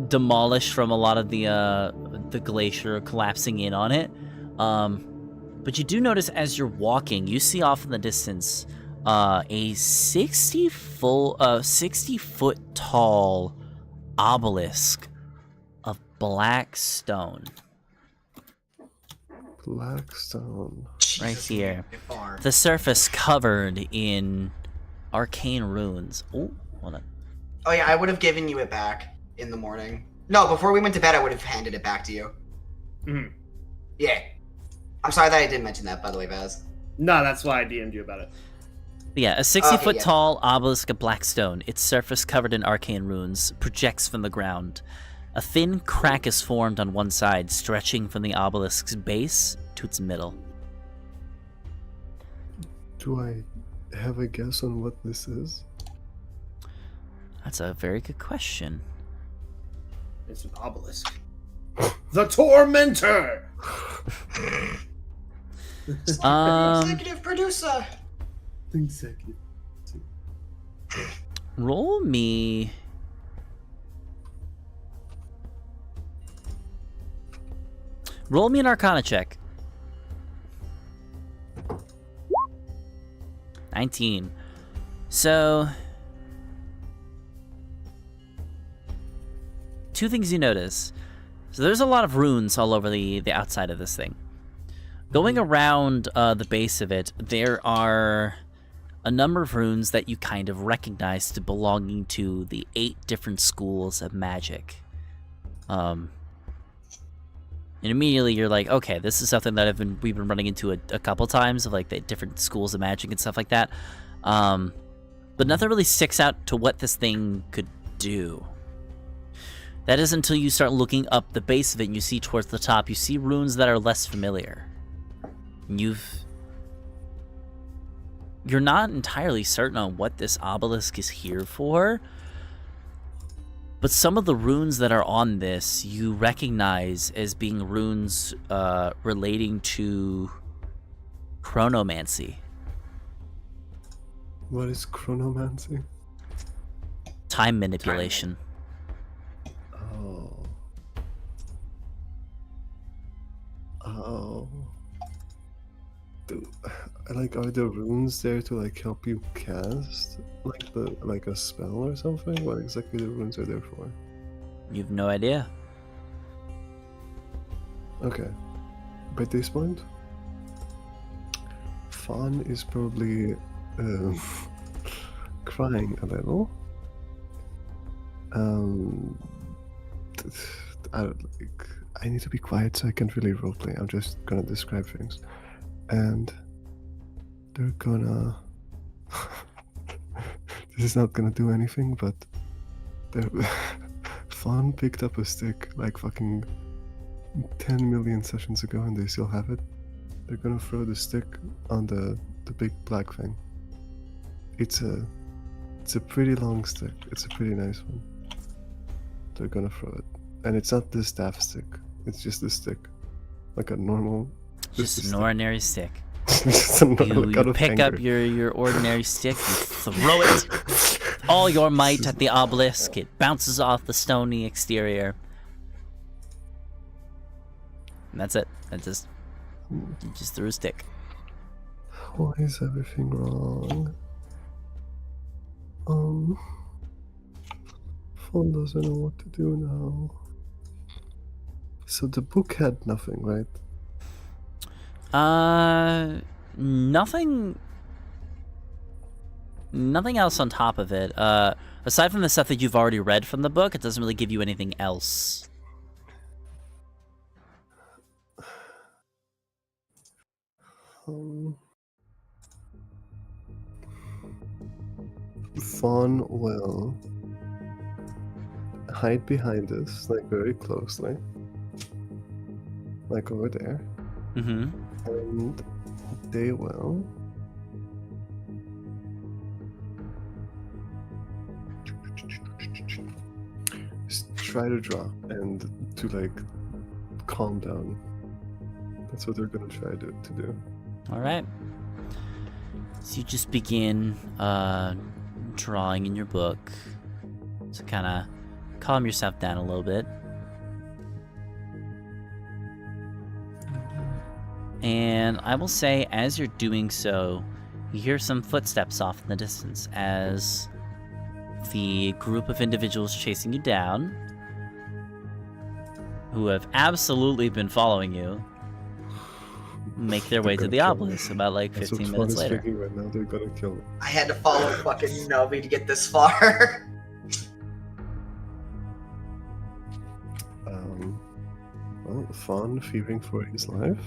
demolished from a lot of the glacier collapsing in on it. But you do notice as you're walking, you see off in the distance a 60-foot tall obelisk of black stone. Blackstone. Right here. Far. The surface covered in arcane runes. Oh, hold on. Oh yeah, I would have given you it back in the morning. No, before we went to bed, I would have handed it back to you. Mhm. Yeah. I'm sorry that I didn't mention that, by the way, Vaz. No, that's why I DM'd you about it. Yeah, a 60-foot yeah. tall obelisk of black stone. Its surface covered in arcane runes projects from the ground. A thin crack is formed on one side, stretching from the obelisk's base to its middle. Do I have a guess on what this is? That's a very good question. It's an obelisk. The Tormentor! Executive producer! Executive. Roll me... Roll me an Arcana check. 19. So... two things you notice. So there's a lot of runes all over the outside of this thing. Going around the base of it, there are a number of runes that you kind of recognize to belonging to the 8 different schools of magic And immediately you're like, okay, this is something that we've been running into a couple times of like the different schools of magic and stuff like that. But nothing really sticks out to what this thing could do. That is until you start looking up the base of it and you see towards the top, you see runes that are less familiar. You're not entirely certain on what this obelisk is here for, but some of the runes that are on this you recognize as being runes relating to chronomancy. What is chronomancy? Time manipulation. Oh. Oh. Like, are the runes there to like help you cast like a spell or something? What exactly the runes are there for? You have no idea. Okay. By this point, Fawn is probably crying a little. I need to be quiet so I can't really roleplay. I'm just gonna describe things. And they're gonna... This is not gonna do anything, but... Fawn picked up a stick like fucking 10 million sessions ago and they still have it. They're gonna throw the stick on the big black thing. It's a pretty long stick. It's a pretty nice one. They're gonna throw it. And it's not the staff stick. It's just a stick. Like a normal... Just an ordinary stick. Just a normal You pick up your ordinary stick, you throw it all your might at the obelisk, it bounces off the stony exterior. And that's it. You just threw a stick. Why is everything wrong? Fawn doesn't know what to do now. So the book had nothing, right? Nothing else on top of it. Aside from the stuff that you've already read from the book, it doesn't really give you anything else. Fawn will hide behind us, like very closely. Like over there. Mm-hmm. And they will try to draw and to like calm down. That's what they're gonna try to do. Alright. So you just begin drawing in your book to kind of calm yourself down a little bit. And I will say, as you're doing so, you hear some footsteps off in the distance as the group of individuals chasing you down, who have absolutely been following you, make their way to the obelisk about like 15 minutes later. Right now, they're gonna kill me. I had to follow fucking Nubby to get this far. Well, Fawn, fearing for his life,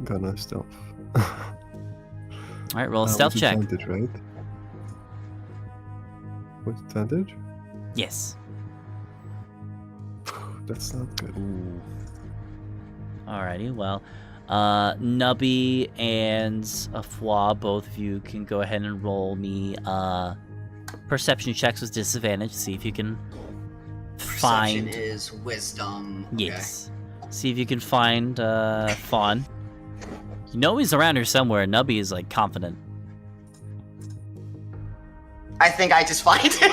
gonna stealth. Alright, roll a stealth with check. Advantage, right? With advantage? Yes. That's not good. Ooh. Alrighty, well, Nubby and Afua, both of you can go ahead and roll me perception checks with disadvantage. See if you can Perception find. is wisdom. Yes. See if you can find Fawn. You know he's around here somewhere. Nubby is like confident. I think I just find him.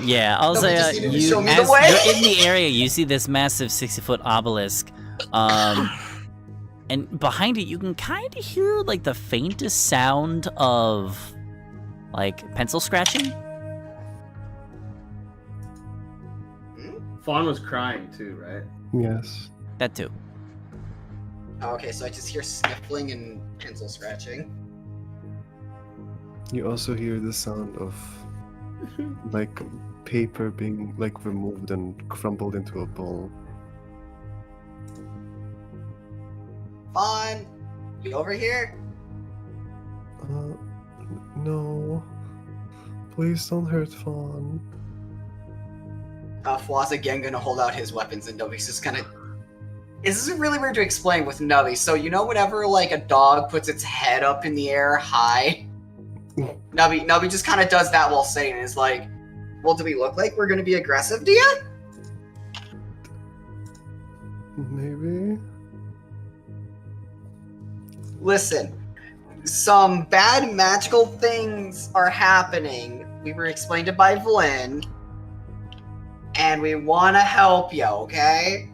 Yeah, I'll Nobody just say needed to you show me the as way. you're in the area, you see this massive 60-foot obelisk, and behind it you can kind of hear like the faintest sound of like pencil scratching. Fawn was crying too, right? Yes. That too. Oh, okay, so I just hear sniffling and pencil scratching. You also hear the sound of like paper being like removed and crumpled into a ball. Fawn, you over here? No. Please don't hurt Fawn. Faw's again gonna hold out his weapons, and Nubby's just gonna. This is really weird to explain with Nubby. So you know, whenever like a dog puts its head up in the air high, Nubby just kind of does that while saying, "Is like, well, do we look like we're gonna be aggressive to you?" Maybe. Listen, some bad magical things are happening. We were explained it by Vlyn, and we want to help you. Okay?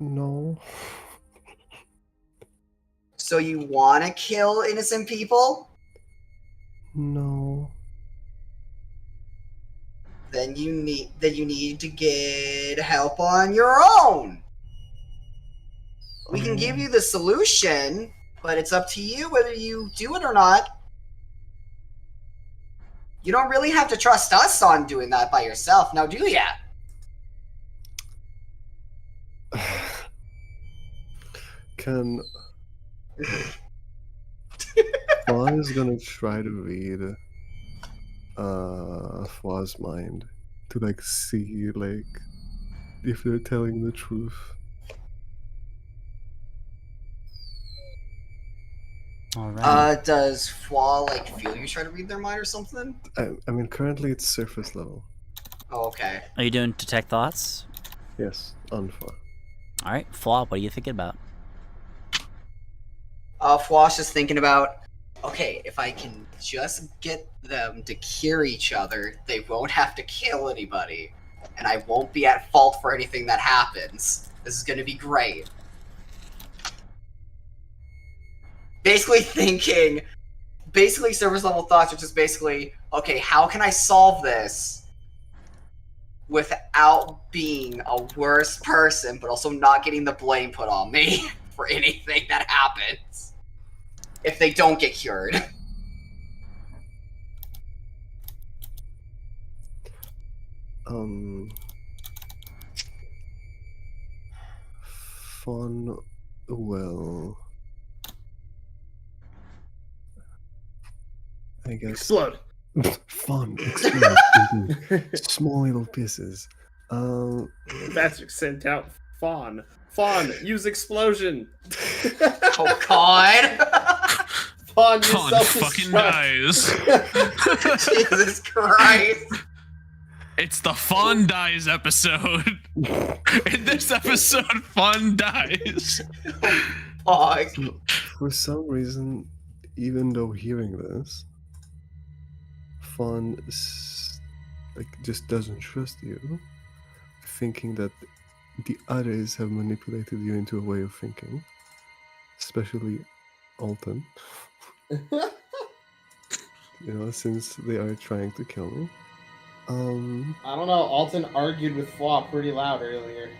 No. So you want to kill innocent people? No. Then you need to get help on your own. We can give you the solution, but it's up to you whether you do it or not. You don't really have to trust us on doing that by yourself, now do ya? Can Fawn is gonna try to read Faw's mind to like see like if they're telling the truth. All right. Does Fwa like feel you try to read their mind or something? I mean currently it's surface level. Oh, okay. Are you doing detect thoughts? Yes, on Faw. All right, Flaw, what are you thinking about? Fwa's just thinking about, okay, if I can just get them to cure each other, they won't have to kill anybody, and I won't be at fault for anything that happens. This is gonna be great. Basically surface level thoughts are just basically, okay, how can I solve this without being a worse person, but also not getting the blame put on me for anything that happens if they don't get cured. Fawn will, I guess. Explode. Fawn explode into small little pieces. Patrick sent out Fawn. Fawn, use explosion. Oh god! Fawn, use Fawn fucking self-destruct. dies. Jesus Christ! It's the Fawn dies episode. In this episode, Fawn dies. Fuck. So, for some reason, even though hearing this, Fawn like just doesn't trust you, thinking that the others have manipulated you into a way of thinking, especially Alton. Since they are trying to kill me. I don't know. Alton argued with Flaw pretty loud earlier.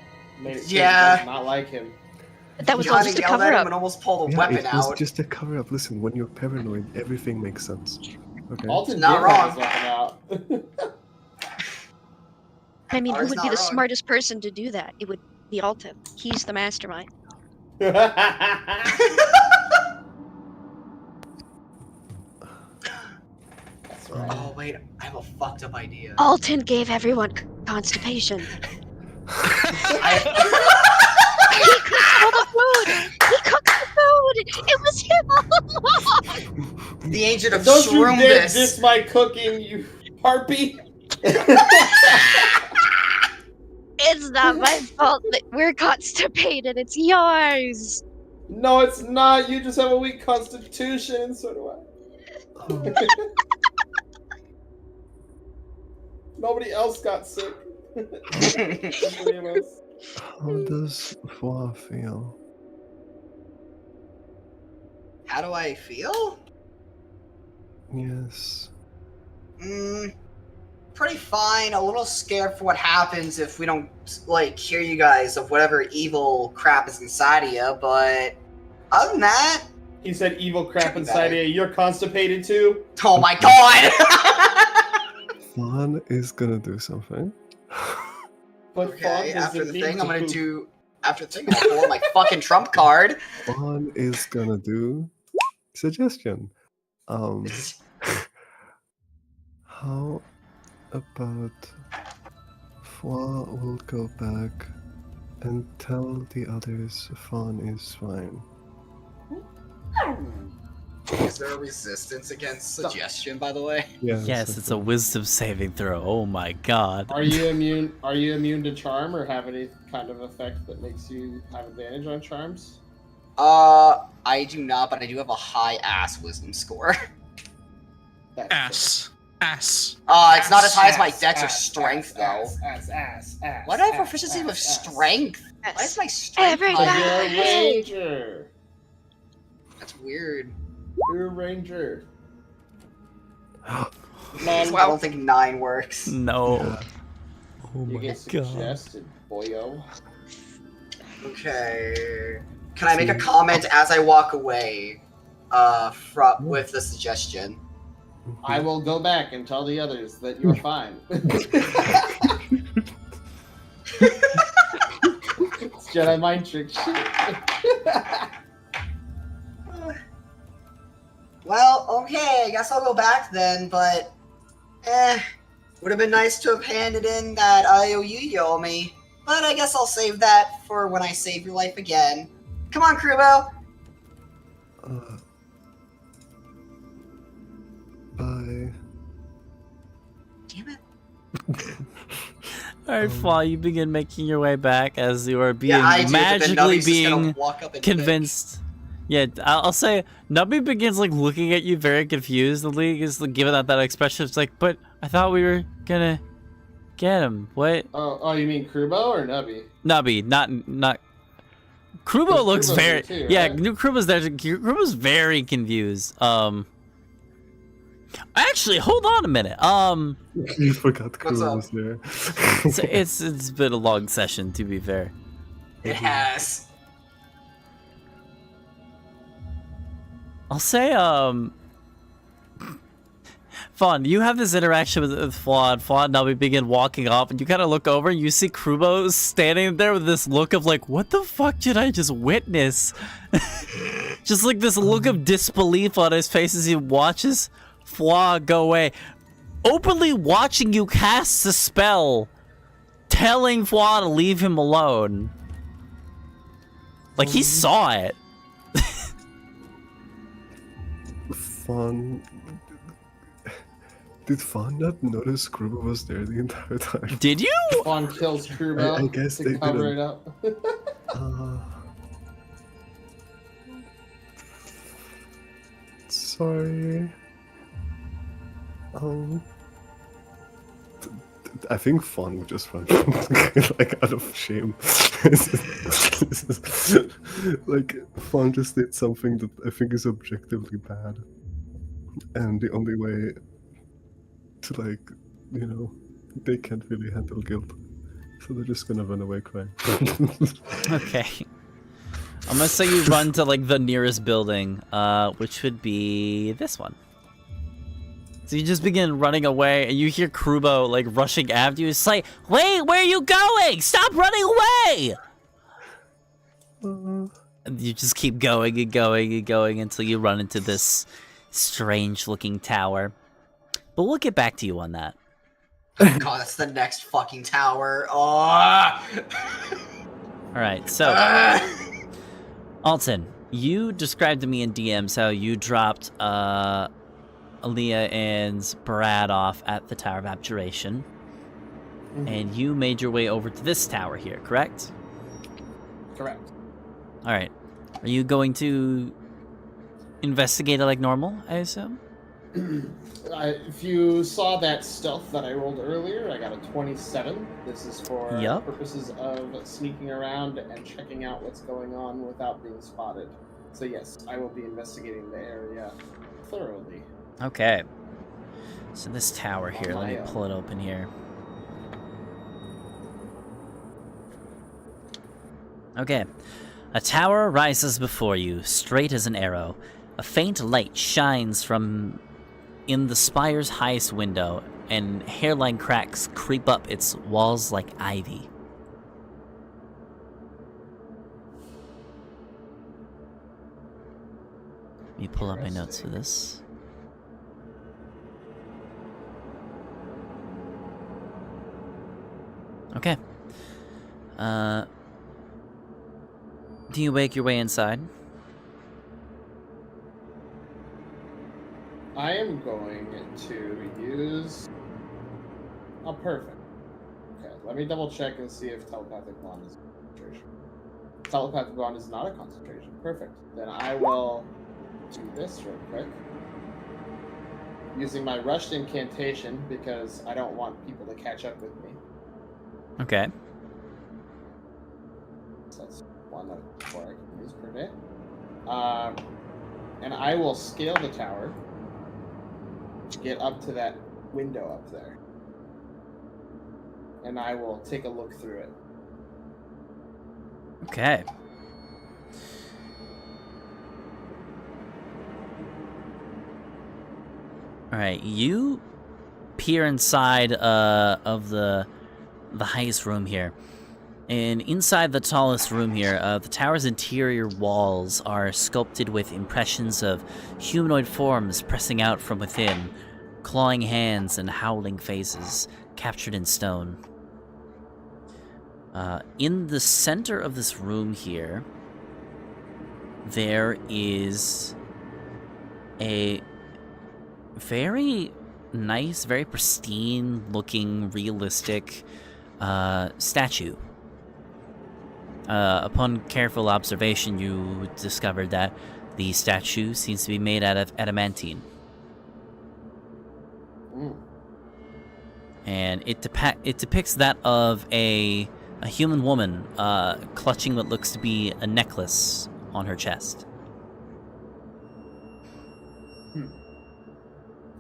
Made it clear Yeah. he does not like him. That was You all kinda just a yelled cover at him up. and almost pulled a Yeah, weapon it was out. just a cover up. Listen, when you're paranoid, everything makes sense. Okay. Alton Not did wrong. have his weapon out. I mean, who Ours would not be the wrong. smartest person to do that? It would be Alton. He's the mastermind. That's right. Oh wait, I have a fucked up idea. Alton gave everyone constipation. I, He cooked all the food. He cooked the food. It was him all along. the agent of Don't you dare Shroombus. diss my cooking, you harpy! It's not my fault that we're constipated. It's yours. No, it's not. You just have a weak constitution, and so do I. Nobody else got sick. Nobody else. How does Fwa feel? How do I feel? Yes. Pretty fine. A little scared for what happens if we don't, like, cure you guys of whatever evil crap is inside of you, but other than that, He said evil crap inside you. You're constipated too? Oh my god! Fawn is gonna do something. But Okay, Fawn after doesn't the need thing, to I'm gonna poop. do. After the thing, I'm gonna pull my fucking trump card. Fawn is gonna do suggestion. How about Foie will go back and tell the others Fawn is fine. Is there a resistance against suggestion, by the way? Yes, it's a wisdom saving throw. Oh my god. Are you immune? Are you immune to charm, or have any kind of effect that makes you have advantage on charms? I do not, but I do have a high ass wisdom score. That's Ass. It's not as high as my dex or strength, though. Ass. Why do I have proficiency with strength? Why is my strength Everybody. higher? You're a ranger. That's weird. You're a ranger. I don't think 9 works. No. Yeah. Oh You my get god. suggested, boyo. Okay. Can I make a comment as I walk away? With the suggestion. I will go back and tell the others that you're fine. It's Jedi mind trick shit. Well, okay, I guess I'll go back then, but would have been nice to have handed in that IOU you owe me. But I guess I'll save that for when I save your life again. Come on, Krubo! Bye. Damn it. Alright, Flaw, you begin making your way back as you are being Yeah, I do, but then magically Nubby's just gonna being walk up and convinced. Yeah, I'll say Nubby begins like looking at you very confused. The league is like, giving out that expression. It's like, but I thought we were gonna get him. What? Oh, you mean Krubo or Nubby? Nubby, not. Krubo Because looks Krubo's very. there too, Yeah, right? Krubo's there. Krubo's very confused. Actually, hold on a minute. You forgot What's Kuro up? was there. It's been a long session, to be fair. It has. I'll say, Fawn, you have this interaction with Fawn. Fawn and Nubby begin walking off, and you kind of look over, and you see Krubo standing there with this look of like, what the fuck did I just witness? Just like this look of disbelief on his face as he watches Flaw go away. Openly watching you cast a spell, telling Flaw to leave him alone. Like, he saw it. Fawn. Did Fawn not notice Krubo was there the entire time? Did you? Fawn kills Krubo I guess to they cover didn't. it up. Sorry. I think Fawn would just run like out of shame. Like Fawn just did something that I think is objectively bad, and the only way to they can't really handle guilt, so they're just gonna run away crying. Okay. I'm gonna say you run to like the nearest building, which would be this one. So you just begin running away, and you hear Krubo like rushing after you. It's like, wait, where are you going? Stop running away! And you just keep going and going and going until you run into this strange-looking tower. But we'll get back to you on that. God, that's the next fucking tower. Oh. All right, so Alton, you described to me in DMs how you dropped Aaliyah and Brad off at the Tower of Abjuration, and you made your way over to this tower here, correct? Correct. All right. Are you going to investigate it like normal, I assume? If you saw that stealth that I rolled earlier, I got a 27. This is for Yup. purposes of sneaking around and checking out what's going on without being spotted. So yes, I will be investigating the area thoroughly. Okay. So this tower here, On let my me own. pull it open here. Okay. A tower rises before you, straight as an arrow. A faint light shines from in the spire's highest window, and hairline cracks creep up its walls like ivy. Let me pull up my notes for this. Okay. Do you make your way inside? I am going to use. Oh, perfect. Okay, let me double check and see if telepathic bond is a concentration. Telepathic bond is not a concentration. Perfect. Then I will do this real quick. Using my rushed incantation because I don't want people to catch up with me. Okay. So that's 1 of 4 I can use per day. And I will scale the tower to get up to that window up there. And I will take a look through it. Okay. Alright, you peer inside of the highest room here. And inside the tallest room here, the tower's interior walls are sculpted with impressions of humanoid forms pressing out from within, clawing hands and howling faces, captured in stone. In the center of this room here, there is a very nice, very pristine-looking, realistic statue. Upon careful observation, you discovered that the statue seems to be made out of adamantine. And it depicts that of a human woman clutching what looks to be a necklace on her chest.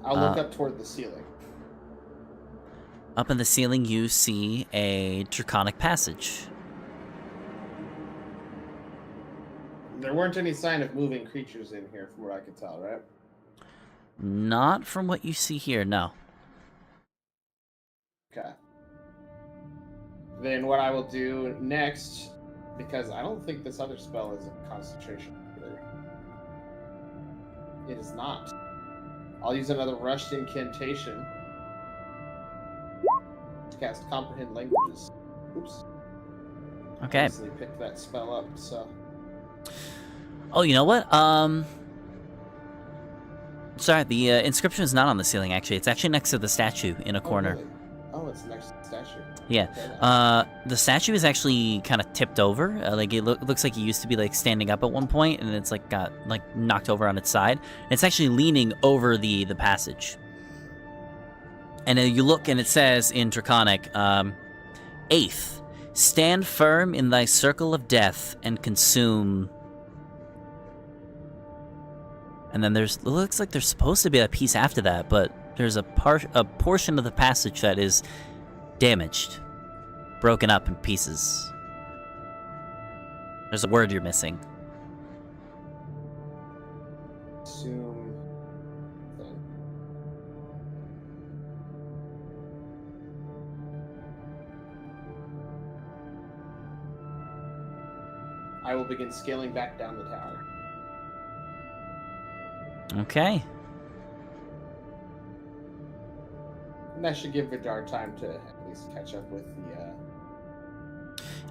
I'll look up toward the ceiling. Up in the ceiling, you see a draconic passage. There weren't any sign of moving creatures in here from what I could tell, right? Not from what you see here, no. Okay. Then what I will do next, because I don't think this other spell is a concentration either. It is not. I'll use another rushed incantation to cast Comprehend Languages. Oops. Okay. I easily picked that spell up, so... Oh, you know what? Sorry, the inscription is not on the ceiling, actually. It's actually next to the statue in a corner. Really? Oh, it's next to the statue. Yeah. Okay. The statue is actually kind of tipped over. Like it looks like it used to be like standing up at one point, and it's like got like knocked over on its side. And it's actually leaning over the passage. And you look, and it says in Draconic, Eighth, stand firm in thy circle of death and consume. And then it looks like there's supposed to be a piece after that, but there's a portion of the passage that is damaged, broken up in pieces. There's a word you're missing. Assume thing. I will begin scaling back down the tower. Okay. And that should give Vidar time to at least catch up with the,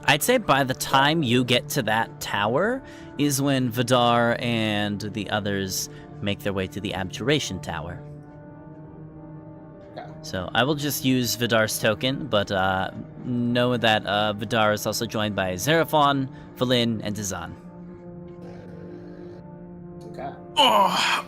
I'd say by the time you get to that tower is when Vidar and the others make their way to the Abjuration Tower. Okay. So I will just use Vidar's token, but know that Vidar is also joined by Xeraphon, Valin, and Dizan. Okay. Oh.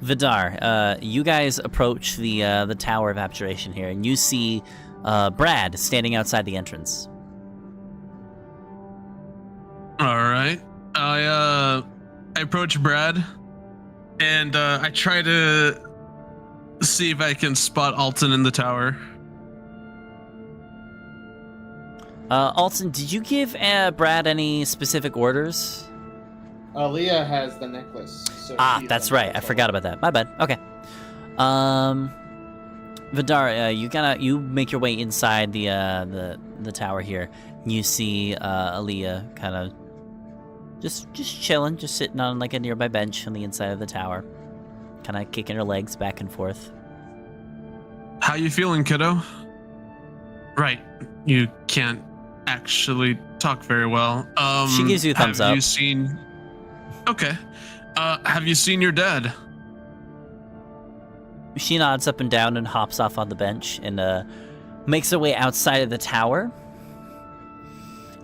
Vidar, you guys approach the Tower of Abjuration here, and you see Brad standing outside the entrance. All right. I approach Brad, and I try to see if I can spot Alton in the tower. Alton, did you give Brad any specific orders? Leah has the necklace. So she's that's the right. I necklace forgot about that. My bad. Okay. Vidar, you make your way inside the tower here. You see Aaliyah kind of just chilling, just sitting on like a nearby bench on the inside of the tower, kind of kicking her legs back and forth. How you feeling, kiddo? Right, you can't actually talk very well. She gives you a thumbs up. Have you seen? Okay. Have you seen your dad? She nods up and down and hops off on the bench and makes her way outside of the tower.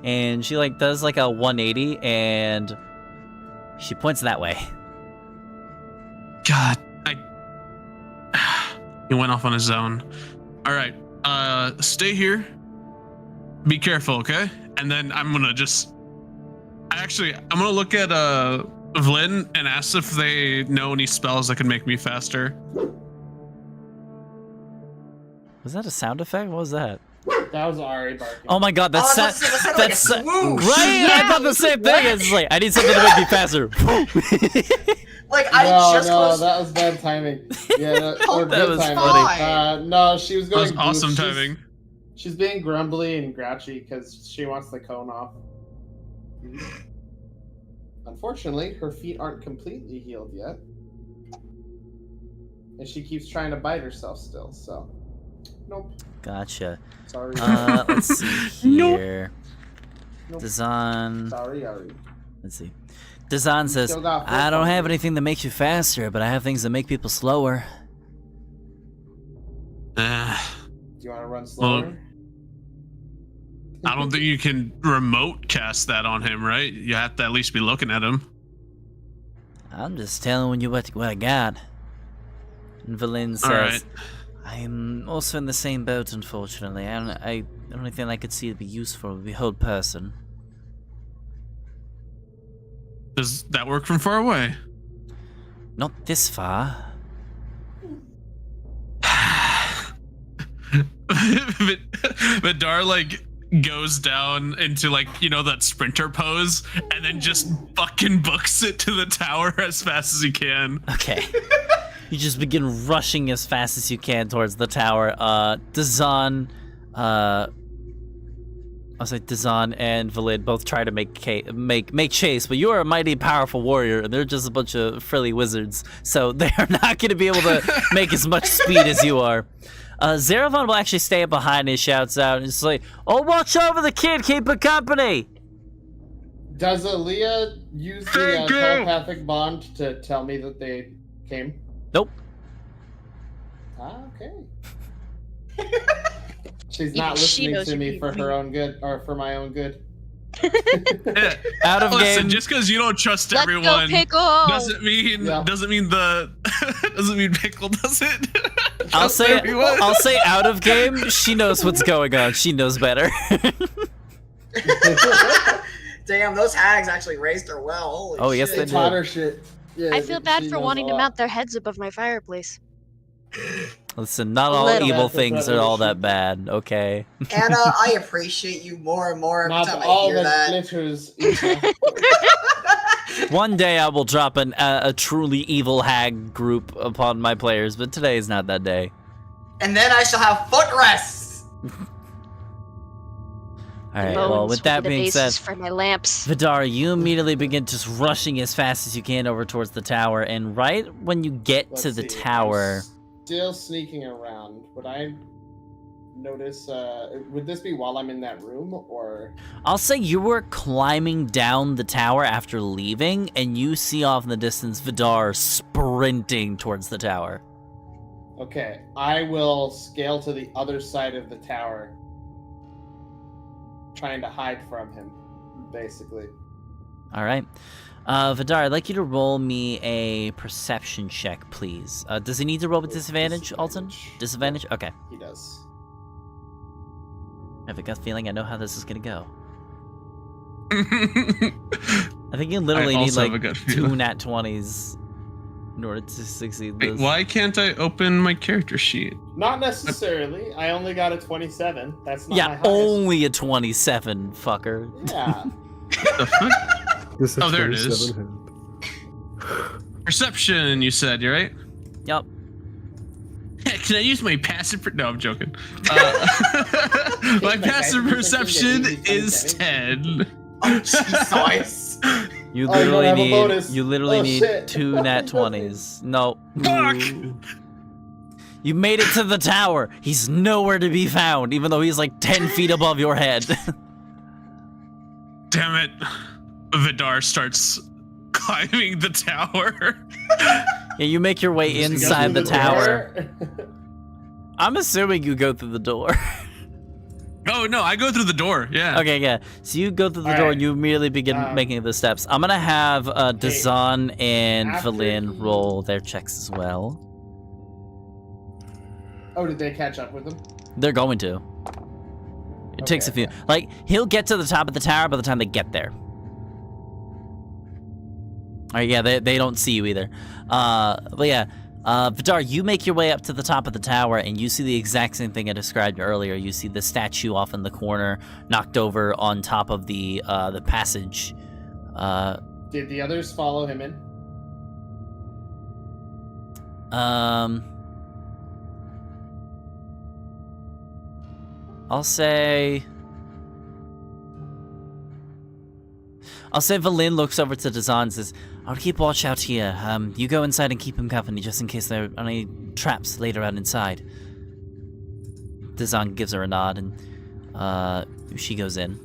And she like does like a 180 and she points that way. God, he went off on his own. All right, stay here. Be careful, okay? And then I'm gonna look at Vlin and ask if they know any spells that can make me faster. Was that a sound effect? What was that? That was Ari barking. Oh my god, that's that sounded like a swoosh. right. I thought the same thing. It's like I need something to make me faster. Like No, that was bad timing. Yeah, or That good was timing. funny. No, she was That going. was awesome boost. timing. She's being grumbly and grouchy because she wants the cone off. Unfortunately, her feet aren't completely healed yet, and she keeps trying to bite herself still. So, nope. Gotcha. Sorry. Let's see here. Nope. Dazan. Sorry, Ari. Let's see. Dazan says, Still got I don't foot have funky. anything that makes you faster, but I have things that make people slower. Do you want to run slower? I don't think you can remote cast that on him, right? You have to at least be looking at him. I'm just telling you what I got. And Valin says, All right. I'm also in the same boat, unfortunately. The only thing I could see to be useful would be hold person. Does that work from far away? Not this far. Vidar like goes down into like, you know, that sprinter pose and then just fucking books it to the tower as fast as he can. Okay. You just begin rushing as fast as you can towards the tower. Dazan, Dazan and Valid both try to make chase, but you are a mighty powerful warrior, and they're just a bunch of frilly wizards, so they are not going to be able to make as much speed as you are. Zeravan will actually stay up behind and he shouts out, and he's like, "Oh, watch over the kid, keep it company!" Does Aaliyah use the telepathic bond to tell me that they came? Nope. Okay. She's Even not she listening knows to you're me being for her mean. own good, or for my own good. Yeah. Out of Listen, game. just because you don't trust Let's everyone go, Pickle! doesn't mean doesn't mean Pickle does it. I'll Trust say everyone. I'll say out of game. She knows what's going on. She knows better. Damn, those hags actually raised her well. Holy Oh, yes, shit. they They taught her shit. Yeah, I feel bad she for knows wanting a to lot. mount their heads above my fireplace. Listen, not A all little. evil Bad for things are all that preparation. bad. Okay. Anna, I appreciate you more and more every Not time I all hear that that. glitters. Issa. One day I will drop a truly evil hag group upon my players, but today is not that day. And then I shall have footrests. All right. Bones Well, with that will be the being said, basis for my lamps. Vidar, you immediately begin just rushing as fast as you can over towards the tower, and right when you get Let's to the see, tower, I'm still sneaking around. Would I notice? Would this be while I'm in that room, or? I'll say you were climbing down the tower after leaving, and you see off in the distance Vidar sprinting towards the tower. Okay, I will scale to the other side of the tower, trying to hide from him, basically. All right. Vidar, I'd like you to roll me a perception check, please. Does he need to roll with disadvantage, Alton? Disadvantage? Okay. He does. I have a gut feeling I know how this is going to go. I think you literally I need also have like a gut 2 feeling. nat 20s. in order to succeed Wait, this. why can't I open my character sheet? Not necessarily. I only got a 27. That's not my Yeah, highest. only a 27, fucker. Yeah. The fuck? This is Oh, there it is. 27 hit. Perception, you said, you're right? Yep. Can I use my passive? No, I'm joking. My passive perception is 10. Oh, Jesus. You Oh, you literally don't have a need bonus. you literally Oh, need shit. 2 nat 20s. No. Fuck! You made it to the tower. He's nowhere to be found, even though he's like 10 feet above your head. Damn it. Vidar starts climbing the tower. Yeah, you make your way Just go inside through the tower. door. I'm assuming you go through the door. Oh, no, I go through the door. Yeah. Okay, yeah. So you go through the All door right. and you immediately begin making the steps. I'm gonna have Dazan and after Valin he- roll their checks as well. Oh, did they catch up with him? They're going to. It takes a few. Like, he'll get to the top of the tower by the time they get there. Alright, yeah, they don't see you either. But yeah, Vidar, you make your way up to the top of the tower and you see the exact same thing I described earlier. You see the statue off in the corner, knocked over on top of the passage. Did the others follow him in? I'll say Valin looks over to Dazan and says, I'll keep watch out here. You go inside and keep him company just in case there are any traps later on inside. Dazan gives her a nod and she goes in.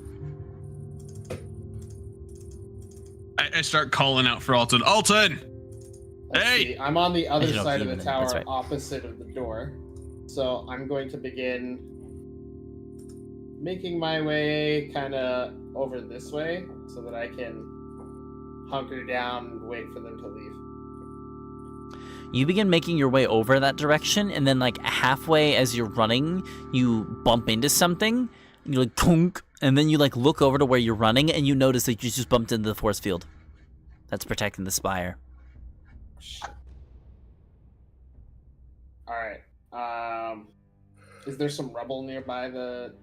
I start calling out for Alton. Alton! Let's Hey! see, I'm on the other You don't side of keep the him in, that's tower, right. opposite of the door. So I'm going to begin making my way kind of over this way so that I can hunker down and wait for them to leave. You begin making your way over that direction, and then like halfway as you're running, you bump into something. You like kunk, and then you like look over to where you're running, and you notice that you just bumped into the force field that's protecting the spire. All right. Is there some rubble nearby the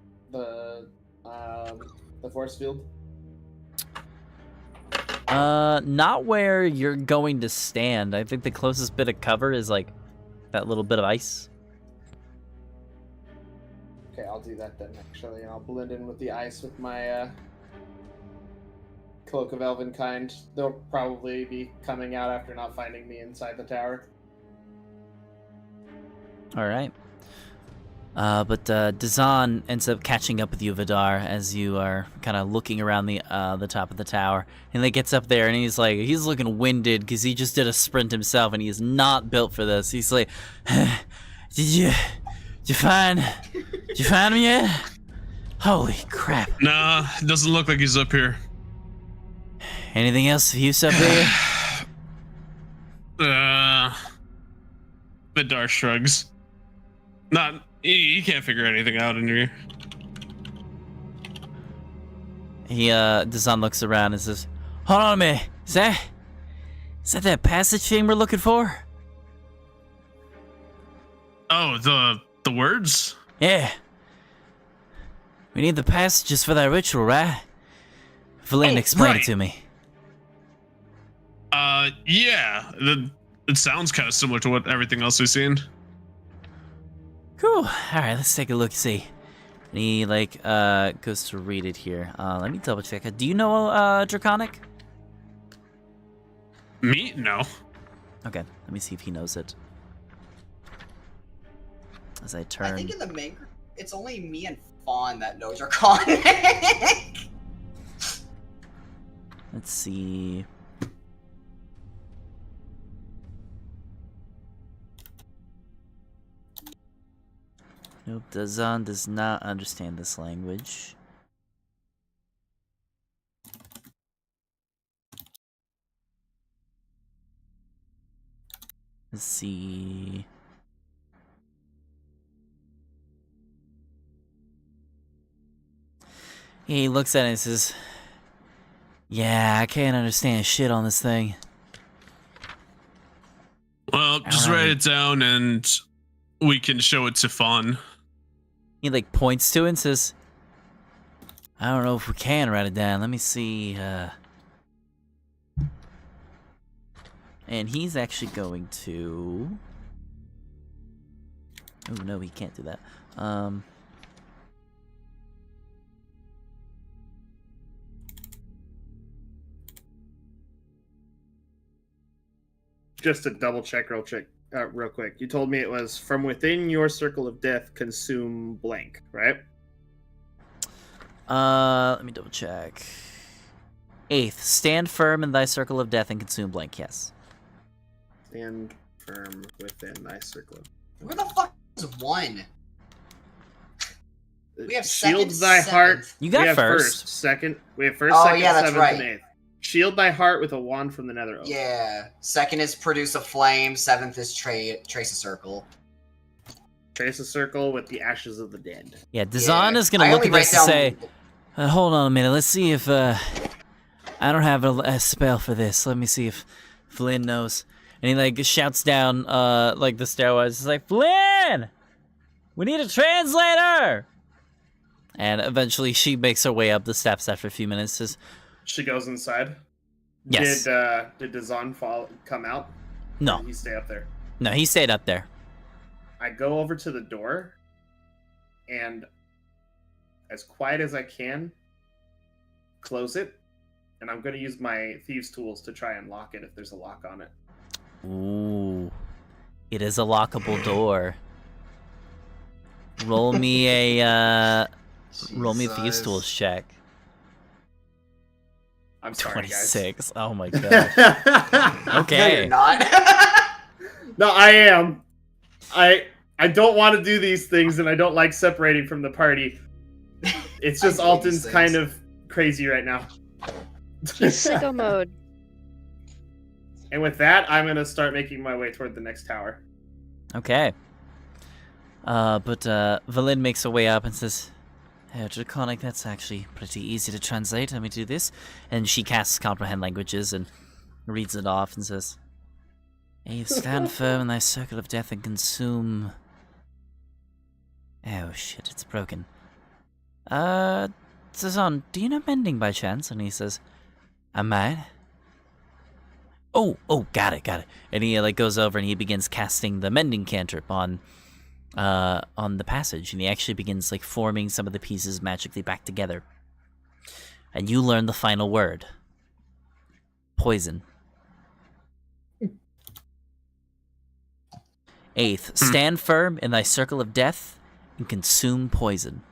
force field? Not where you're going to stand. I think the closest bit of cover is like that little bit of ice. Okay, I'll do that then, actually, and I'll blend in with the ice with my Cloak of Elvenkind. They'll probably be coming out after not finding me inside the tower. All right. But Dazan ends up catching up with you, Vidar, as you are kind of looking around the top of the tower. And he gets up there and he's looking winded because he just did a sprint himself and he is not built for this. He's like, did you find him yet? Holy crap! Nah, it doesn't look like he's up here. Anything else of use up here? Vidar shrugs. He can't figure anything out in here. Dazan looks around and says, "Hold on a minute. Is that passage thing we're looking for?" Oh, the words? Yeah. We need the passages for that ritual, right? Valin, explain right. it to me. Yeah. It sounds kind of similar to what everything else we've seen. Cool. Alright, let's take a look, see. And he, goes to read it here. Let me double check. Do you know, Draconic? Me? No. Okay, let me see if he knows it. As I turn... I think in the main group, it's only me and Fawn that knows Draconic. Let's see... Nope, Dazan does not understand this language. Let's see... He looks at it and says, "Yeah, I can't understand shit on this thing." Let's write it down and we can show it to Fawn. He like points to it and says, I don't know if we can write it down. Let me see. And he's actually going to... Oh no, he can't do that. Just to double check real quick. You told me it was from within your circle of death, consume blank, right? Let me double check. 8th, stand firm in thy circle of death and consume blank, yes. Stand firm within thy circle. Where the fuck is 1? We have Shield second, thy heart. seventh. You got we have first. Second. We have first, Oh, second, yeah, that's seventh, right. and 8th. Shield thy heart with a wand from the nether. Yeah. 2nd is produce a flame. 7th is trace a circle. Trace a circle with the ashes of the dead. Yeah, Dazan Yeah. is gonna I look only at this write and down- say, hold on a minute, let's see if, I don't have a spell for this. Let me see if Flynn knows. And he, like, shouts down, like, the stairwells. He's like, Flynn! We need a translator! And eventually she makes her way up the steps after a few minutes. Says, She goes inside. Yes. Did Dazan come out? Or no. did he stay up there? No, he stayed up there. I go over to the door, and as quiet as I can, close it, and I'm going to use my thieves' tools to try and lock it if there's a lock on it. Ooh. It is a lockable door. Roll me a thieves Jesus. tools check. I'm sorry, 26. Oh my god. guys. No, Okay. you're not. No, I am. I don't want to do these things, and I don't like separating from the party. It's just I hate Alton's these kind things. of crazy right now. He's sicko mode. And with that, I'm gonna start making my way toward the next tower. Okay. But Valin makes her way up and says, "Oh, Draconic, that's actually pretty easy to translate. Let me do this." And she casts Comprehend Languages and reads it off and says, "Hey, stand firm in thy circle of death and consume..." Oh shit, it's broken. Zazan, do you know mending by chance? And he says, I might. Oh, got it. And he like goes over and he begins casting the mending cantrip on the passage, and he actually begins like forming some of the pieces magically back together. And you learn the final word. Poison. 8th, stand firm in thy circle of death and consume poison.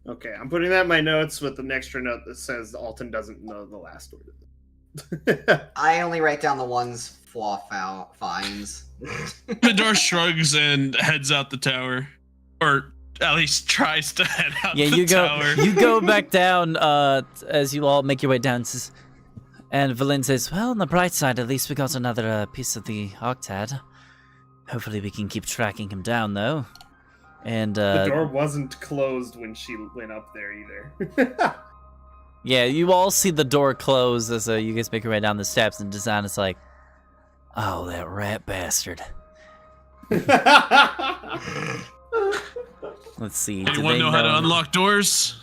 Okay, I'm putting that in my notes with an extra note that says Alton doesn't know the last word. I only write down the ones flaw finds. Midor shrugs and heads out the tower, or at least tries to head out Yeah, the tower. you go back down as you all make your way down. And Valin says, "Well, on the bright side, at least we got another piece of the Octad. Hopefully we can keep tracking him down, though." And The door wasn't closed when she went up there either. yeah, you all see the door close as you guys make your way down the steps, and Dazan is like, "Oh, that rat bastard." Let's see. do Anyone they know how to unlock doors?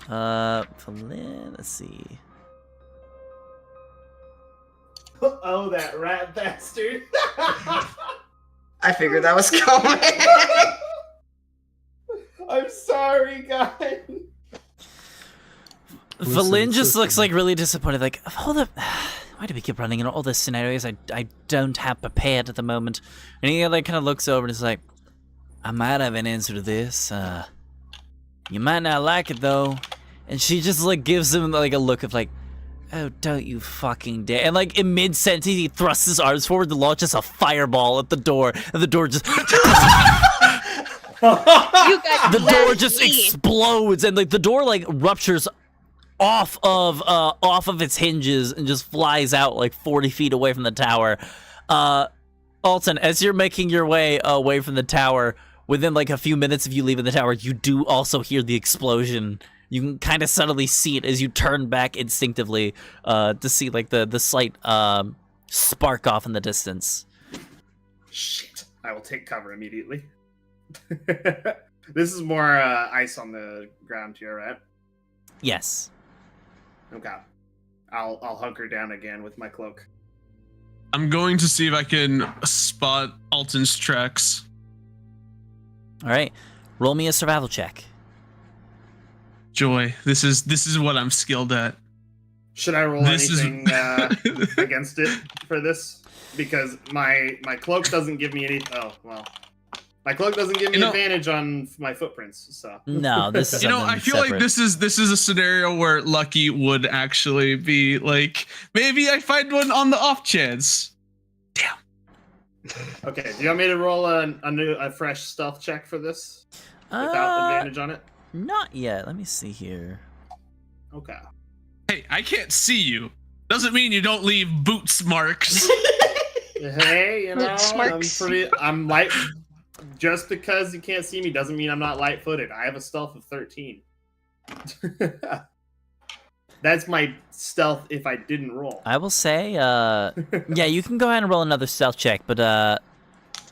Valin, let's see. Oh, that rat bastard. I figured that was coming. I'm sorry, guys. Valin just looks like really disappointed, like, hold up, why do we keep running into all these scenarios I don't have prepared at the moment? And he like kind of looks over and is like, I might have an answer to this, you might not like it though. And she just like gives him like a look of like, oh, don't you fucking dare. And like in mid-sentence he thrusts his arms forward to launch just a fireball at the door, and the door just You guys the let door just me. explodes, and like the door like ruptures off of its hinges and just flies out like 40 feet away from the tower. Alton, as you're making your way away from the tower, within like a few minutes of you leaving the tower, you do also hear the explosion You can kind of subtly see it as you turn back instinctively to see like the slight spark off in the distance. Shit. I will take cover immediately. This is more ice on the ground here, right? Yes. Okay. I'll hunker down again with my cloak. I'm going to see if I can spot Alton's tracks. All right. Roll me a survival check. Joy, this is what I'm skilled at. Should I roll This is- anything against it for this? Because my cloak doesn't give me any. Oh well, my cloak doesn't give me advantage on my footprints. So No, this is I something feel separate. like this is a scenario where Lucky would actually be like, maybe I find one on the off chance. Okay, do you want me to roll a fresh stealth check for this without advantage on it? Not yet. Let me see here. Okay. Hey, I can't see you. Doesn't mean you don't leave boots marks. Hey, you know, Looks marks. I'm light. Just because you can't see me doesn't mean I'm not light-footed. I have a stealth of 13. That's my stealth if I didn't roll. I will say, yeah, you can go ahead and roll another stealth check, but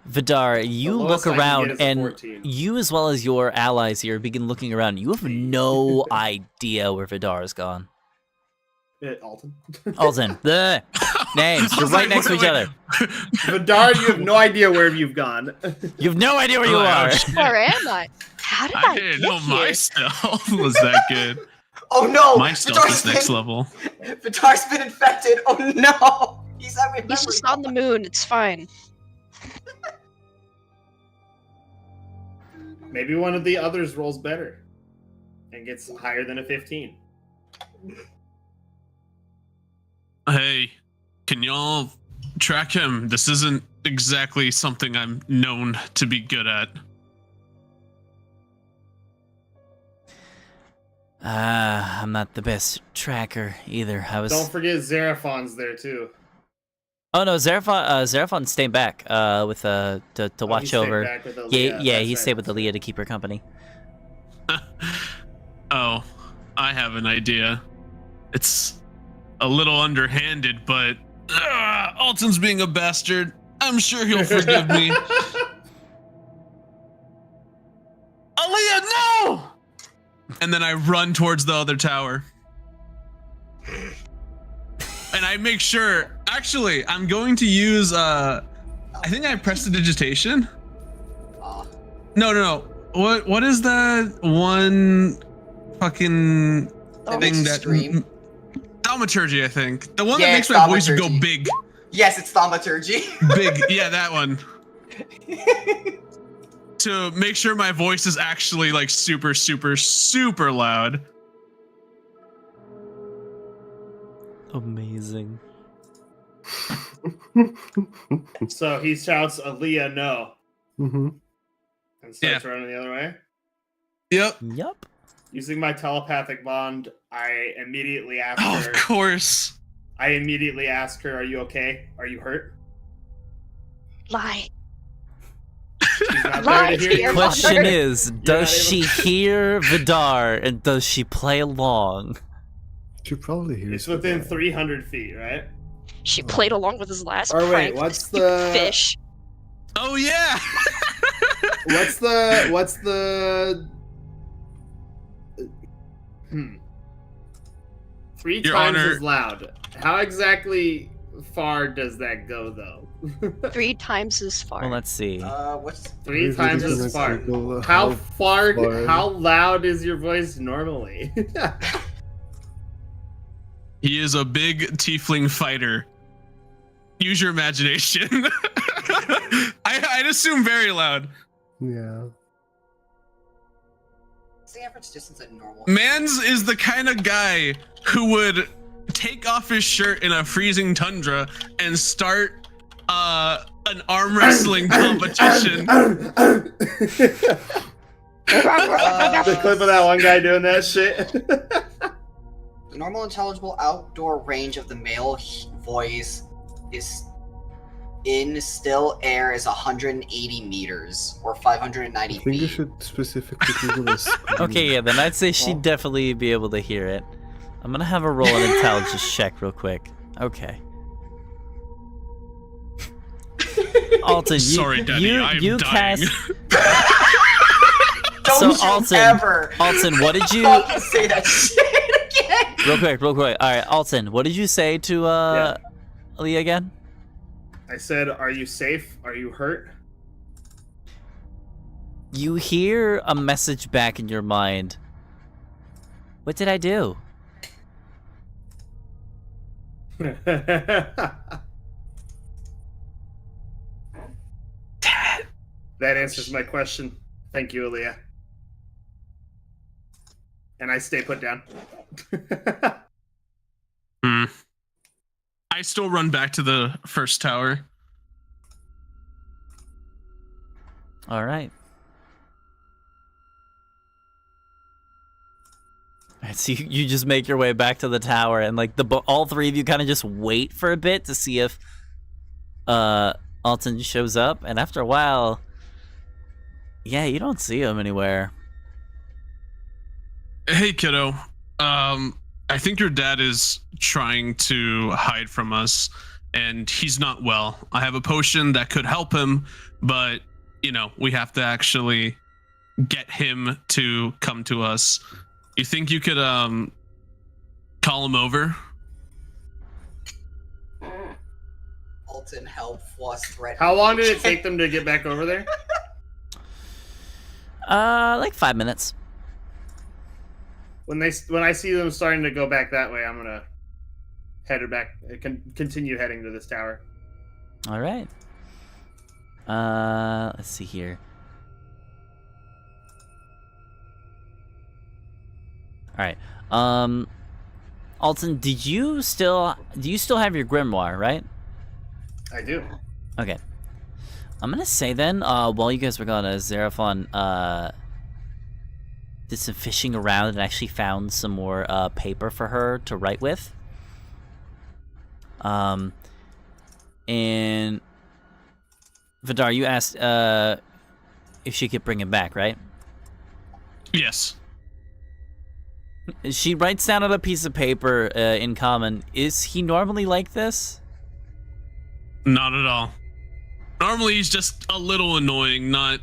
Vidar, you The look lowest I can get around is a and 14. you, as well as your allies here, begin looking around. You have no idea where Vidar has gone. Alton. Alton, the names. I You're was right like, next to each wait. other. Vidar, you have no idea where you've gone. You have no idea where you Oh, are. shit. Where am I? How did I I didn't get know my here? stealth was that good. Oh no! My stealth is next level. Vidar's been infected. Oh no! He's having He's just on the moon. It's fine. Maybe one of the others rolls better and gets higher than a 15. Hey, can y'all track him? This isn't exactly something I'm known to be good at. I'm not the best tracker either. Don't forget Xeraphon's there too. Oh no, Xeraphon stayed back with to he watch stayed over. back with Aaliyah, Yeah, that's he right. stayed with Aaliyah to keep her company. Oh, I have an idea. It's a little underhanded, but Alton's being a bastard. I'm sure he'll forgive me. Aaliyah, no! And then I run towards the other tower. And I make sure, actually, I'm going to use, I think I prestidigitation. No. What is that one fucking thing that... Stream. Thaumaturgy, I think. The one Yeah, that makes it's my voice go thaumaturgy. big. Yes, it's thaumaturgy. Big, yeah, that one. To make sure my voice is actually like super, super, super loud. Amazing. So he shouts, Aaliyah, no. Mm-hmm. And starts running the other way. Yep. Yup. Using my telepathic bond, I immediately ask Oh, her. of course. I immediately ask her, "Are you okay? Are you hurt?" Lie. She's not Lie there to to hear your you. Question mother. is, not does able she hear Vidar and does she play along? She probably hears. It's within Vidar. 300 feet, right? She played along with his last Or wait, prank. what's Stupid the- fish? Oh, yeah. What's the 3 Your times Honor- as loud. How exactly far does that go, though? 3 times as far. Well, let's see. What's 3 Maybe times just as far. Google How far? far- How loud is your voice normally? He is a big tiefling fighter. Use your imagination. I'd assume very loud. Yeah. what's the average distance at normal? Mans is the kind of guy who would take off his shirt in a freezing tundra and start an arm wrestling competition. The clip of that one guy doing that shit. The normal intelligible outdoor range of the male voice is in still air is 180 meters or 590 I think you feet. should specifically Google this. Okay, yeah, then I'd say she'd definitely be able to hear it. I'm gonna have her roll an intelligence check real quick. Okay. Alton, Sorry, Daddy, you I'm dying. cast. Don't So, you Alton, ever Alton, what did you? fucking say that shit again. Real quick. All right, Alton, what did you say to Aaliyah again? I said, "Are you safe? Are you hurt?" You hear a message back in your mind. What did I do? That answers my question. Thank you, Aaliyah. And I stay put down. I still run back to the first tower. All right. Alright, so you just make your way back to the tower, and like all three of you kind of just wait for a bit to see if Alton shows up, and after a while, yeah, you don't see him anywhere. Hey, kiddo. I think your dad is trying to hide from us, and he's not well. I have a potion that could help him, but, you know, we have to actually get him to come to us. You think you could, call him over? Alton, help, Floss, threat. How long did it take them to get back over there? Like 5 minutes. When I see them starting to go back that way, I'm gonna head back. Continue heading to this tower. All right. Let's see here. All right. Alton, do you still have your grimoire, right? I do. Okay. I'm gonna say then, while you guys were gone, Xeraphon did some fishing around and actually found some more paper for her to write with. And Vidar, you asked if she could bring him back, right? Yes. She writes down on a piece of paper in common. Is he normally like this? Not at all. Normally he's just a little annoying, not,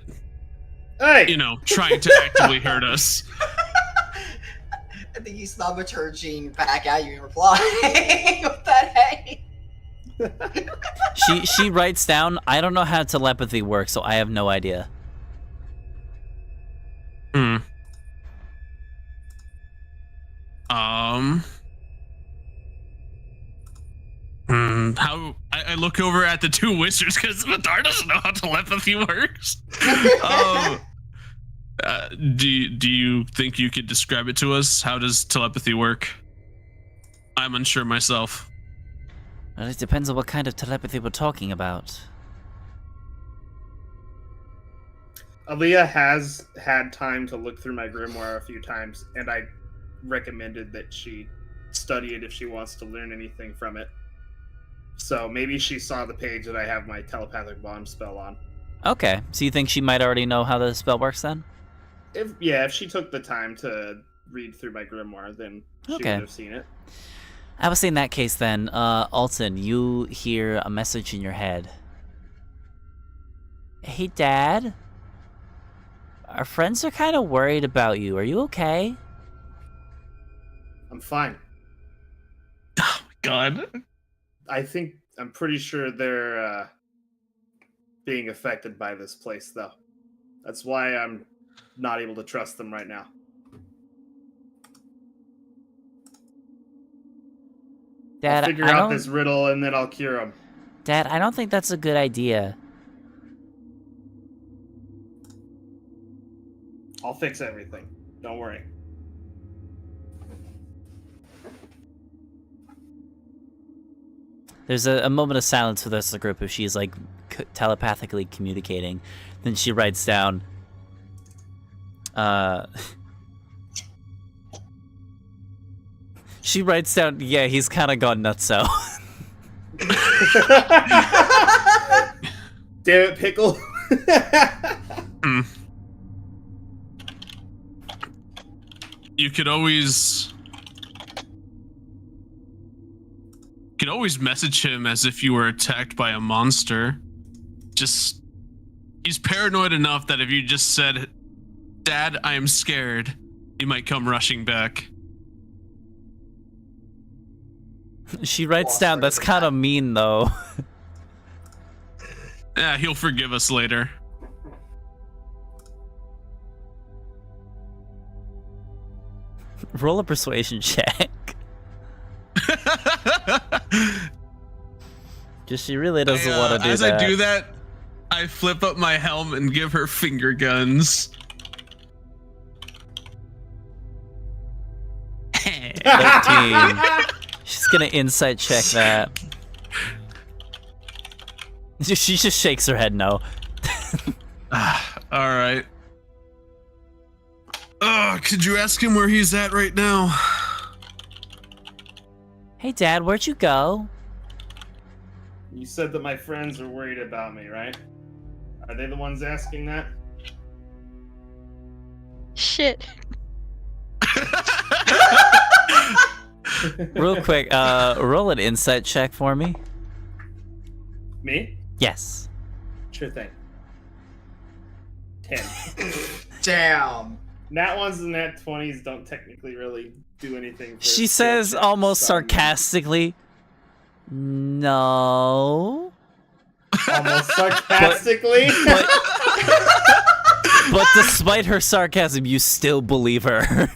Hey! you know, trying to actively hurt us. I think he's thaumaturging back at you in reply. What the heck? She writes down, I don't know how telepathy works, so I have no idea. How I look over at the two wizards because Vidar doesn't know how telepathy works. Do you think you could describe it to us? How does telepathy work? I'm unsure myself. Well, it depends on what kind of telepathy we're talking about. Aaliyah has had time to look through my grimoire a few times, and I recommended that she study it if she wants to learn anything from it. So maybe she saw the page that I have my telepathic bond spell on. Okay, so you think she might already know how the spell works then? If she took the time to read through my grimoire, then she would have seen it. I would say in that case then, Alton, you hear a message in your head. Hey, Dad. Our friends are kind of worried about you. Are you okay? I'm fine. Oh my god. I'm pretty sure they're being affected by this place, though. That's why I'm not able to trust them right now. Dad, I'll figure out this riddle and then I'll cure them. Dad, I don't think that's a good idea. I'll fix everything. Don't worry. There's a moment of silence for the rest of the group if she's like telepathically communicating. Then she writes down, she writes down, yeah, he's kind of gone nutso. Damn it, Pickle. Hmm. You could always message him as if you were attacked by a monster. Just he's paranoid enough that if you just said, "Dad, I am scared," he might come rushing back. She writes down, that's kind of mean though. Yeah, he'll forgive us later. Roll a persuasion check. Just she really doesn't want to do as that. I do that, I flip up my helm and give her finger guns. 13. She's gonna insight check that. She just shakes her head no. All right. Could you ask him where he's at right now? Hey Dad, where'd you go? You said that my friends are worried about me, right? Are they the ones asking that? Shit. Real quick, roll an insight check for me. Me? Yes. Sure thing. 10. Damn. Nat 1s and Nat 20s don't technically really do anything. For She skill says checks, almost so- sarcastically, no. Almost sarcastically? But despite her sarcasm, you still believe her.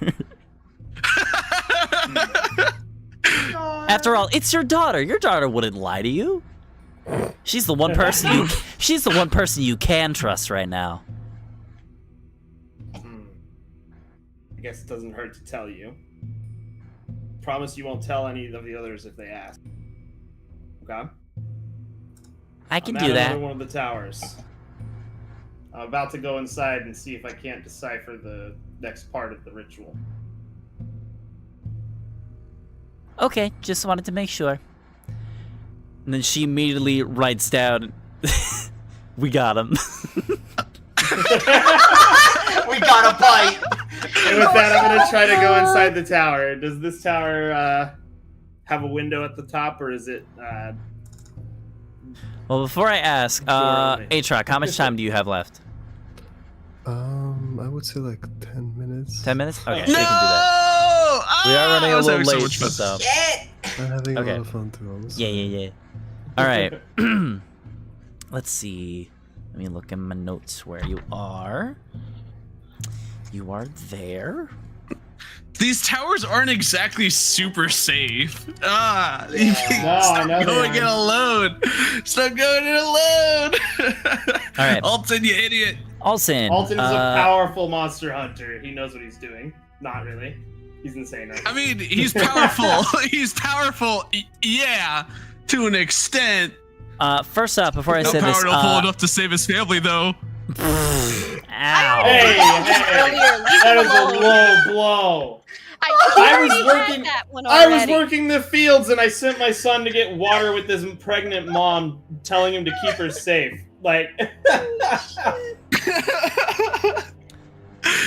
After all, it's your daughter. Your daughter wouldn't lie to you. She's the one person you can trust right now. I guess it doesn't hurt to tell you. Promise you won't tell any of the others if they ask. Okay? I can I'm do at that. another one of the towers. I'm about to go inside and see if I can't decipher the next part of the ritual. Okay, just wanted to make sure. And then she immediately writes down, we got him. We got a bite. And with that, I'm gonna try to go inside the tower. Does this tower have a window at the top, or is it? Well, before I ask, Surely. Aatrox, how much time do you have left? I would say like 10 minutes. 10 minutes? Okay, No! we can do that. We are running I a was little having so late, much fun. so. Shit. I'm having Okay. a lot of fun too. I'm Yeah. All right. Let's see. Let me look in my notes where you are. You are there. These towers aren't exactly super safe. No, I know they going in aren't. alone. Stop going in alone. All right. Alton, you idiot. Alton. Alton is a powerful monster hunter. He knows what he's doing. Not really. He's insane, right? I mean, he's powerful. He's powerful. Yeah, to an extent. First off, before I No say this, powerful enough to save his family, though. ow. Hey, Earlier, leave that him is a alone. low blow. I was already working- had that one I was already. working the fields and I sent my son to get water with his pregnant mom, telling him to keep her safe. Like,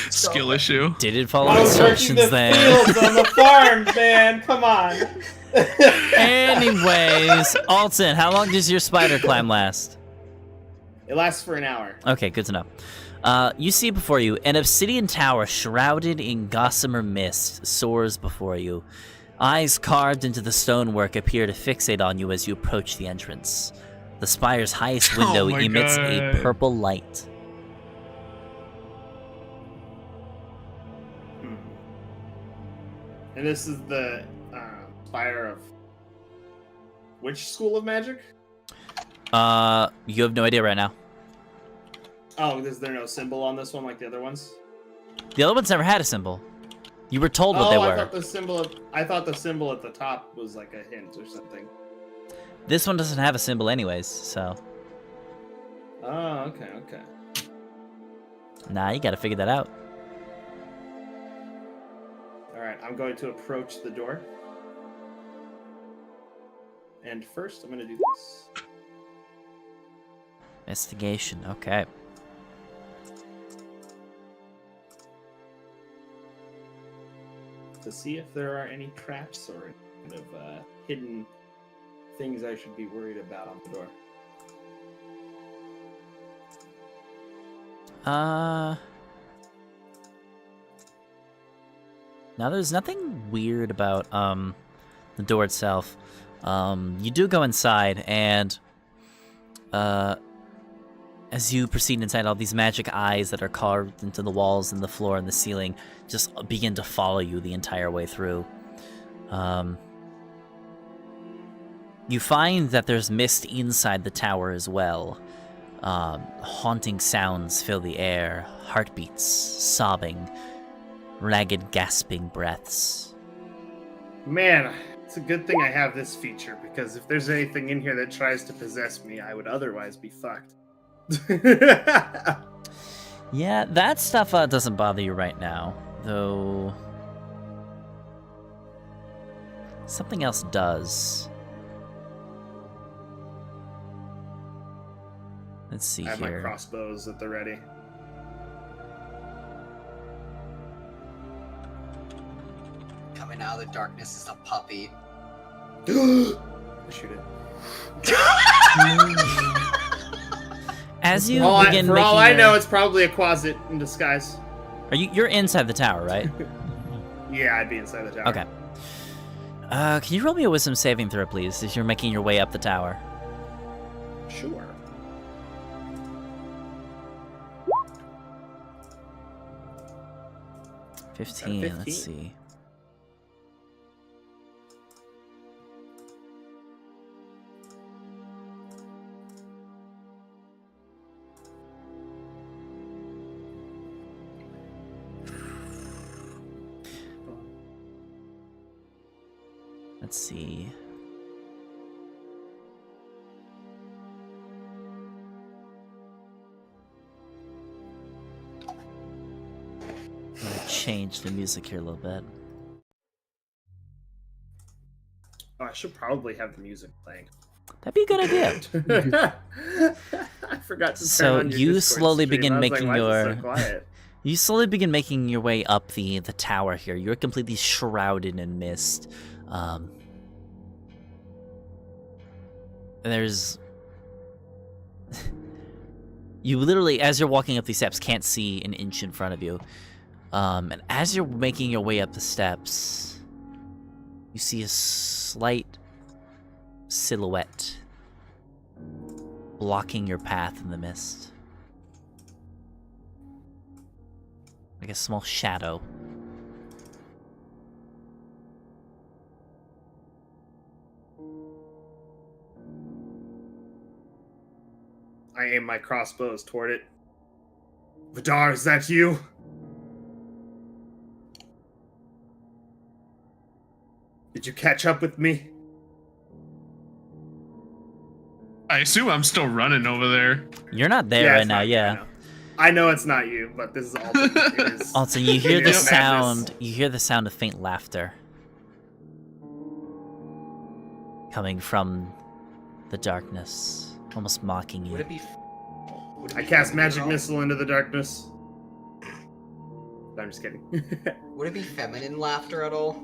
Skill issue. Didn't follow I was working instructions the then. fields on the farm, man. Come on. Anyways, Alton, how long does your spider climb last? It lasts for an hour. Okay, good to know. You see before you, an obsidian tower shrouded in gossamer mist soars before you. Eyes carved into the stonework appear to fixate on you as you approach the entrance. The spire's highest window my emits a God. purple light. And this is the spire of which school of magic? You have no idea right now. Oh, is there no symbol on this one like the other ones? The other ones never had a symbol. You were told what Oh, they I were. thought the symbol. I thought the symbol at the top was like a hint or something. This one doesn't have a symbol anyways, so. Oh, okay. Nah, you gotta figure that out. All right, I'm going to approach the door. And first, I'm going to do this. Investigation, okay. To see if there are any traps or kind of hidden things I should be worried about on the door. Now there's nothing weird about the door itself. You do go inside, and as you proceed inside, all these magic eyes that are carved into the walls and the floor and the ceiling just begin to follow you the entire way through. You find that there's mist inside the tower as well. Haunting sounds fill the air, heartbeats, sobbing, ragged gasping breaths. Man, it's a good thing I have this feature, because if there's anything in here that tries to possess me, I would otherwise be fucked. Yeah, that stuff doesn't bother you right now, though something else does. Let's see I have here. my crossbows at the ready. Coming out of the darkness is a puppy. Shoot it. As you For begin all making I your- know, it's probably a closet in disguise. you're inside the tower, right? Yeah, I'd be inside the tower. Okay. Can you roll me a wisdom saving throw, please, as you're making your way up the tower? Sure. 15, 15. let's see. Let's see. I'm gonna change the music here a little bit. Oh, I should probably have the music playing. That'd be a good idea. I forgot to turn So on your you Discord slowly stream. begin I was making like, why is it your- so quiet? You slowly begin making your way up the tower here. You're completely shrouded in mist. There's... You literally, as you're walking up these steps, can't see an inch in front of you. And as you're making your way up the steps, you see a slight silhouette blocking your path in the mist. Like a small shadow. I aim my crossbows toward it. Vidar, is that you? Did you catch up with me? I assume I'm still running over there. You're not there Yeah, right it's now, not you, yeah. I know it's not you, but this is all. It is. Also, you hear the It is sound. madness. You hear the sound of faint laughter coming from the darkness, almost mocking Would you. it be? I cast magic missile into the darkness. No, I'm just kidding. Would it be feminine laughter at all?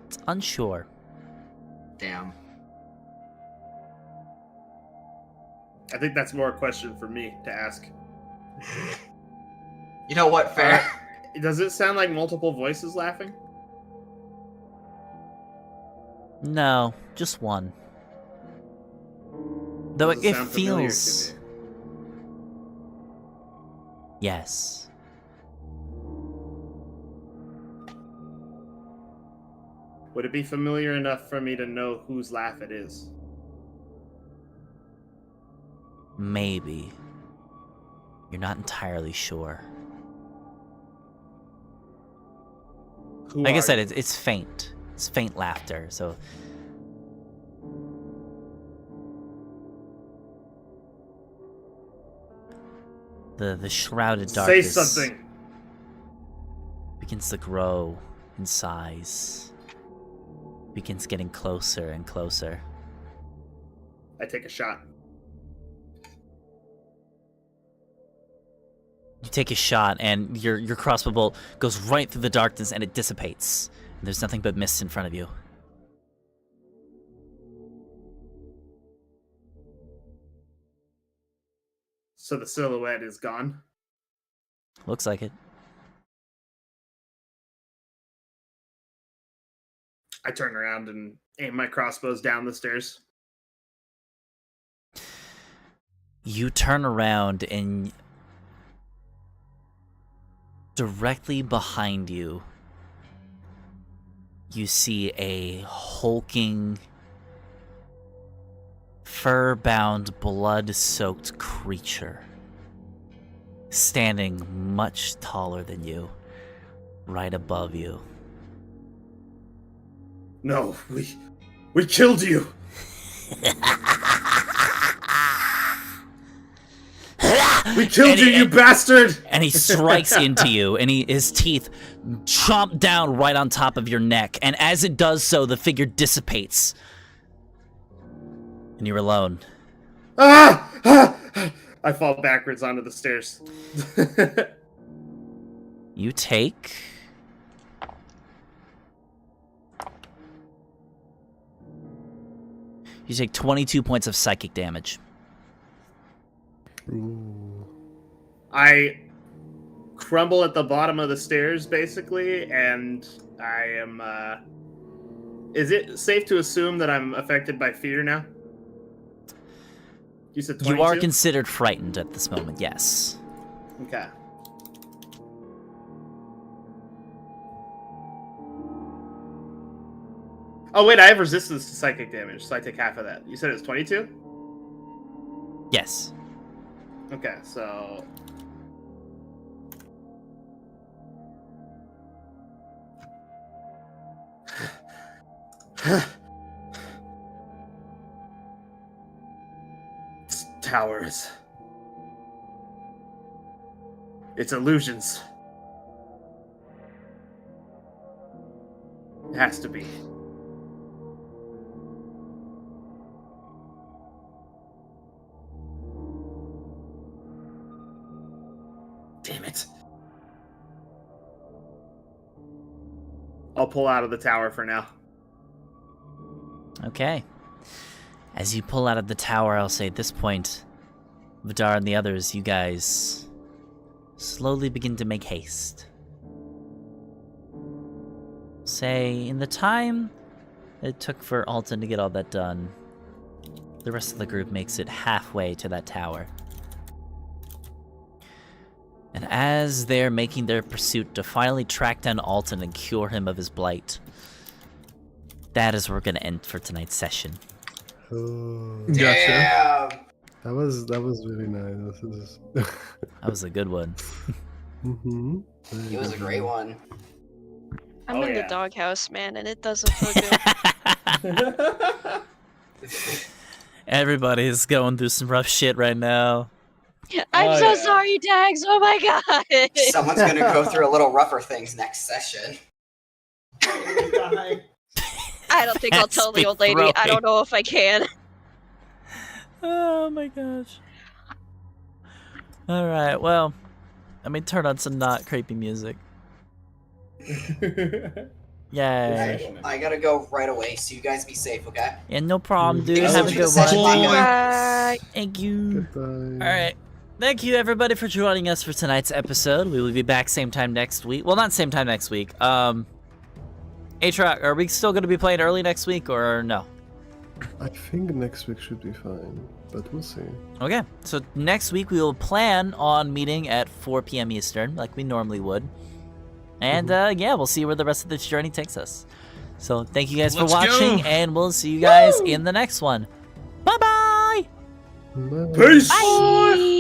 It's unsure. Damn. I think that's more a question for me to ask. You know what? Fair. Does it sound like multiple voices laughing? No, just one. Though Does it sound familiar to feels. me? Yes. Would it be familiar enough for me to know whose laugh it is? Maybe. You're not entirely sure. Who Like I are said, you? it's faint. It's faint laughter, so. The shrouded Say darkness something. begins to grow in size. Begins getting closer and closer. I take a shot. You take a shot, and your crossbow bolt goes right through the darkness, and it dissipates. And there's nothing but mist in front of you. So the silhouette is gone. Looks like it. I turn around and aim my crossbows down the stairs. You turn around, and directly behind you, you see a hulking, fur-bound, blood-soaked creature standing much taller than you, right above you. No, we killed you. We killed you bastard! And he strikes into you, and his teeth chomp down right on top of your neck. And as it does so, the figure dissipates. And you're alone. I fall backwards onto the stairs. You take... You take 22 points of psychic damage. Ooh. I crumble at the bottom of the stairs, basically, and I am, Is it safe to assume that I'm affected by fear now? You said 22? You are considered frightened at this moment, yes. Okay. Oh, wait, I have resistance to psychic damage, so I take half of that. You said it was 22? Yes. Okay, so... It's towers. It's illusions. It has to be. Damn it. I'll pull out of the tower for now. Okay. As you pull out of the tower, I'll say at this point, Vidar and the others, you guys slowly begin to make haste. Say, in the time it took for Alton to get all that done, the rest of the group makes it halfway to that tower. And as they're making their pursuit to finally track down Alton and cure him of his blight, that is where we're going to end for tonight's session. Oh, Damn. that was really nice. That was a good one. Mm-hmm. It was a great one. I'm Oh, in yeah. the doghouse, man, and it doesn't feel good. Everybody's going through some rough shit right now. I'm Oh, so yeah. sorry, Dags. Oh my god. Someone's gonna go through a little rougher things next session. I don't think I'll Cats tell be the old lady. I throwing. don't know if I can. Oh my gosh. Alright, well, let me turn on some not creepy music. Yay. I gotta go right away, so you guys be safe, okay? Yeah, no problem, dude. Thanks Have a for good the session, one. by the way. Bye. Thank you. Goodbye. Alright. Thank you, everybody, for joining us for tonight's episode. We will be back same time next week. Well, not same time next week. A-Track, are we still going to be playing early next week, or no? I think next week should be fine, but we'll see. Okay, so next week we will plan on meeting at 4 p.m. Eastern, like we normally would. And, yeah, we'll see where the rest of this journey takes us. So, thank you guys for Let's watching, go. and we'll see you guys in the next one. Bye-bye! Bye. Peace! Bye.